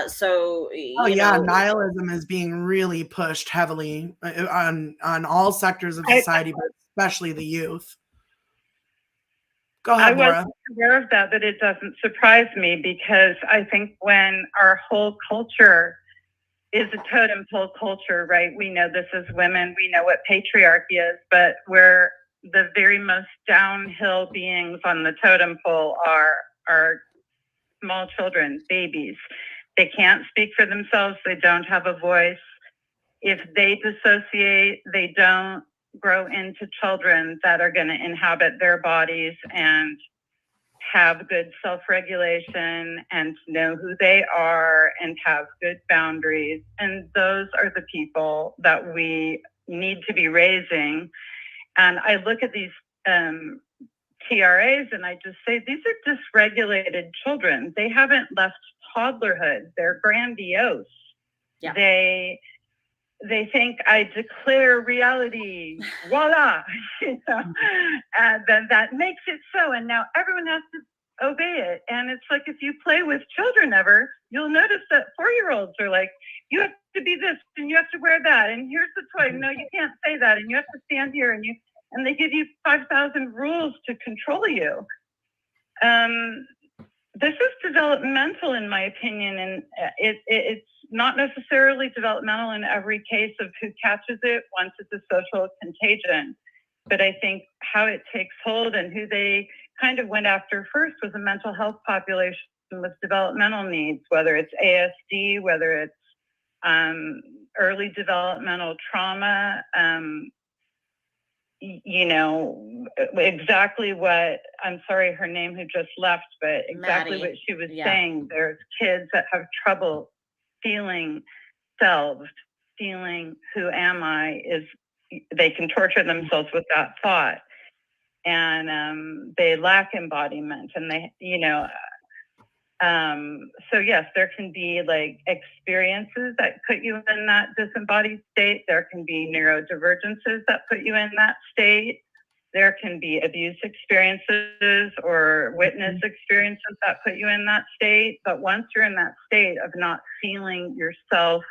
So nihilism is being really pushed heavily on all sectors of society, but especially the youth. Go ahead, Laura. I wasn't aware of that, but it doesn't surprise me, because I think when our whole culture is a totem pole culture, right? We know this as women, we know what patriarchy is, but we're the very most downhill beings on the totem pole are small children, babies. They can't speak for themselves. They don't have a voice. If they dissociate, they don't grow into children that are going to inhabit their bodies and have good self-regulation and know who they are and have good boundaries. And those are the people that we need to be raising. And I look at these TRAs and I just say, these are dysregulated children. They haven't left toddlerhood. They're grandiose. Yeah. They think I declare reality, voila, you know, and then that makes it so. And now everyone has to obey it. And it's like, if you play with children ever, you'll notice that 4-year-olds are like, you have to be this and you have to wear that. And here's the toy. No, you can't say that. And you have to stand here. And they give you 5,000 rules to control you. This is developmental, in my opinion, and it's not necessarily developmental in every case of who catches it once it's a social contagion. But I think how it takes hold and who they kind of went after first was a mental health population with developmental needs, whether it's ASD, whether it's early developmental trauma, you know, exactly what, I'm sorry, her name who just left, but exactly Maddie. what she was Yeah. saying. There's kids that have trouble feeling selved, feeling who am I, they can torture themselves with that thought. And they lack embodiment and they, you know, so yes, there can be like experiences that put you in that disembodied state. There can be neurodivergences that put you in that state. There can be abuse experiences or witness experiences that put you in that state. But once you're in that state of not feeling yourself,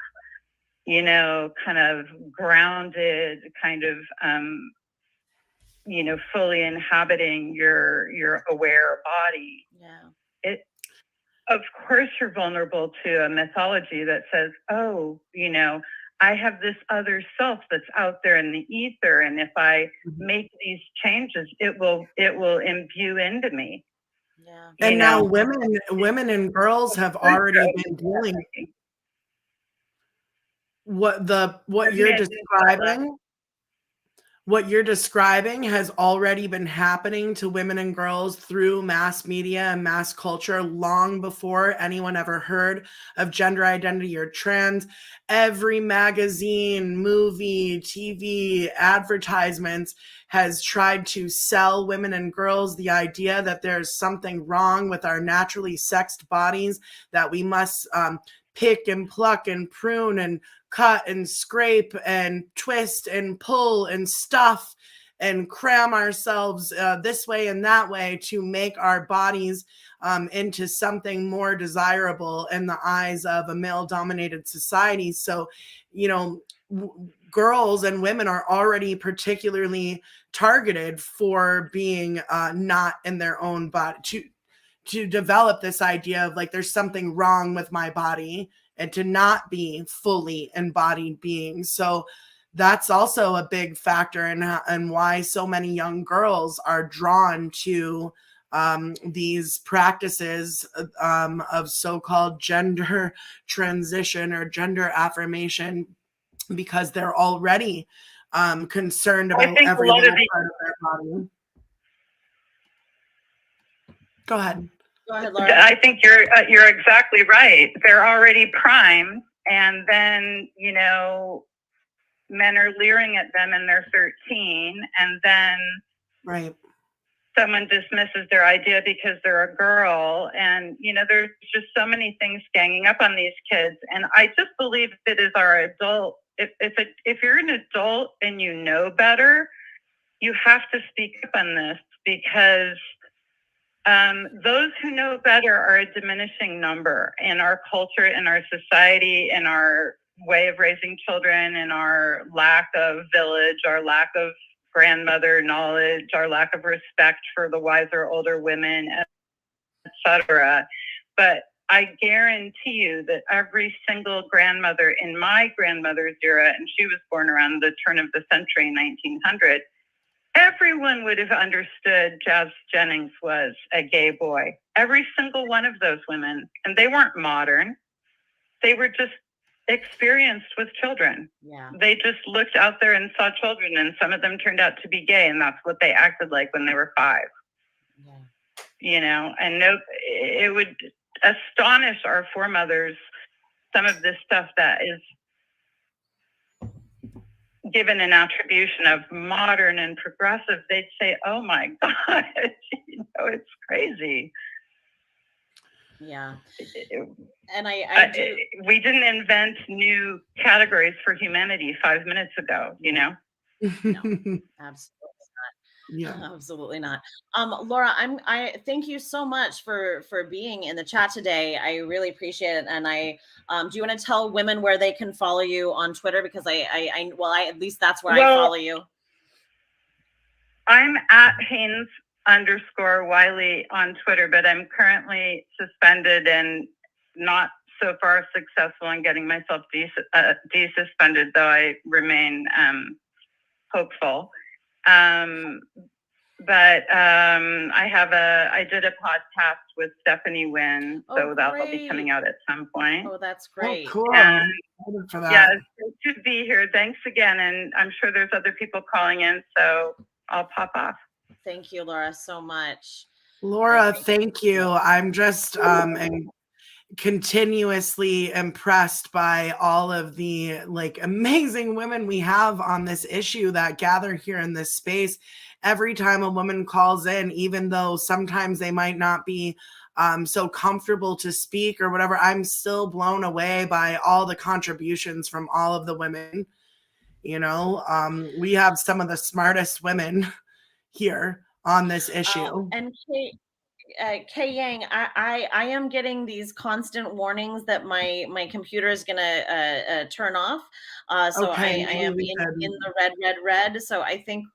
you know, kind of grounded, kind of, you know, fully inhabiting your aware body. Yeah. Of course, you're vulnerable to a mythology that says, oh, you know, I have this other self that's out there in the ether. And if I make these changes, it will imbue into me. Yeah. And now women and girls have already been dealing what you're describing has already been happening to women and girls through mass media and mass culture long before anyone ever heard of gender identity or trans. Every magazine, movie, TV, advertisements has tried to sell women and girls the idea that there's something wrong with our naturally sexed bodies, that we must pick and pluck and prune and cut and scrape and twist and pull and stuff and cram ourselves this way and that way to make our bodies into something more desirable in the eyes of a male-dominated society. So, you know, girls and women are already particularly targeted for being not in their own body, to develop this idea of like, there's something wrong with my body, and to not be fully embodied beings. So that's also a big factor in why so many young girls are drawn to these practices of so-called gender transition or gender affirmation, because they're already concerned about every part of their body. Go ahead. Go ahead, Laura. I think you're exactly right. They're already primed, and then, you know, men are leering at them and they're 13, and then someone dismisses their idea because they're a girl. And, you know, there's just so many things ganging up on these kids. And I just believe it is our adult. If you're an adult and you know better, you have to speak up on this, because those who know better are a diminishing number in our culture, in our society, in our way of raising children, in our lack of village, our lack of grandmother knowledge, our lack of respect for the wiser older women, etc. But I guarantee you that every single grandmother in my grandmother's era, and she was born around the turn of the century, 1900, everyone would have understood Jazz Jennings was a gay boy. Every single one of those women. And they weren't modern. They were just experienced with children. Yeah. They just looked out there and saw children, and some of them turned out to be gay, and that's what they acted like when they were 5. Yeah. you know, and no, it would astonish our foremothers, some of this stuff that is given an attribution of modern and progressive. They'd say, oh my God, you know, it's crazy. Yeah. And I do. We didn't invent new categories for humanity 5 minutes ago, you know? No, absolutely not. Yeah. Absolutely not. Laura, I thank you so much for being in the chat today. I really appreciate it. And I do you want to tell women where they can follow you on Twitter? Because I at least that's where I follow you. I'm at Haynes_Wiley on Twitter, but I'm currently suspended and not so far successful in getting myself desuspended, though I remain hopeful. But I did a podcast with Stephanie Wynn, so that'll be coming out at some point. Oh, that's great. Oh, cool. And, For that. yeah, it's great to be here. Thanks again. And I'm sure there's other people calling in, so I'll pop off. Thank you, Laura, so much. Laura, thank you. I'm just continuously impressed by all of the like amazing women we have on this issue that gather here in this space. Every time a woman calls in, even though sometimes they might not be so comfortable to speak or whatever, I'm still blown away by all the contributions from all of the women. You know, we have some of the smartest women here on this issue. And Kay Yang, I am getting these constant warnings that my computer is gonna turn off. So Okay, I am in the red. So I think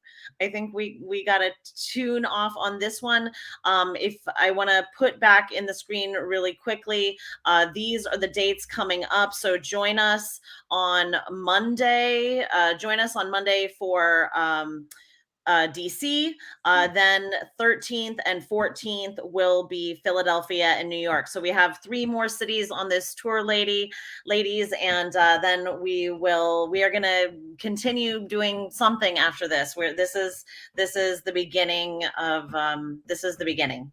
we gotta tune off on this one. If I want to put back in the screen really quickly, these are the dates coming up. So join us on Monday. Join us on Monday for DC. Then 13th and 14th will be Philadelphia and New York. So we have 3 more cities on this tour, ladies, and then we are going to continue doing something after this. Where this is the beginning of this is the beginning.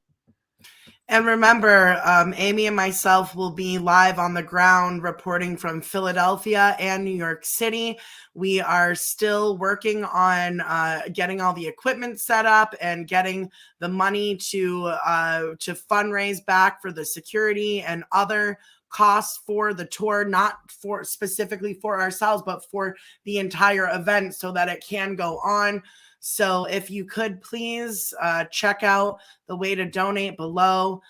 And remember, Amy and myself will be live on the ground reporting from Philadelphia and New York City. We are still working on getting all the equipment set up and getting the money to fundraise back for the security and other costs for the tour, not for specifically for ourselves, but for the entire event so that it can go on. So if you could please check out the way to donate below.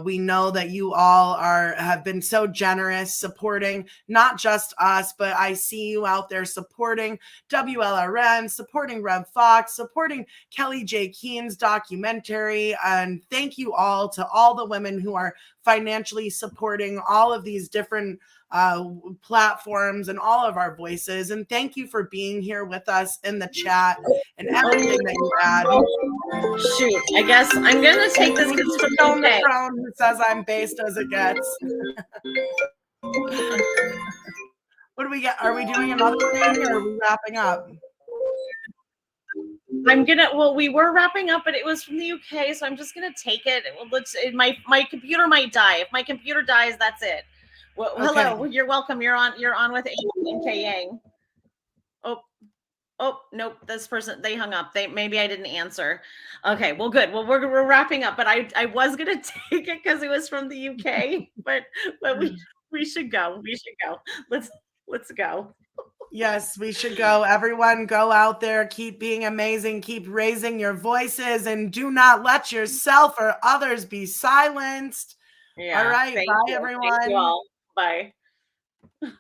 We know that you all have been so generous supporting not just us, but I see you out there supporting WLRN, supporting Rev Fox, supporting Kelly J. Keen's documentary. And thank you all to all the women who are financially supporting all of these different platforms and all of our voices. And thank you for being here with us in the chat and everything that you add. Shoot, I guess I'm gonna take this on the throne who says I'm based as it gets. What do we get? Are we doing another thing or are we wrapping up? We were wrapping up, but it was from the UK, so I'm just gonna take it. My computer might die. If my computer dies, that's it. Well, Okay. Hello, you're welcome. You're on with Amy and Kay Yang. Oh, nope. This person, they hung up. Maybe I didn't answer. Okay, well, good. Well, we're wrapping up, but I was gonna take it because it was from the UK, but we should go. We should go. Let's go. Yes, we should go. Everyone go out there, keep being amazing, keep raising your voices, and do not let yourself or others be silenced. Yeah. All right, bye, you. everyone. Thank you all. Bye.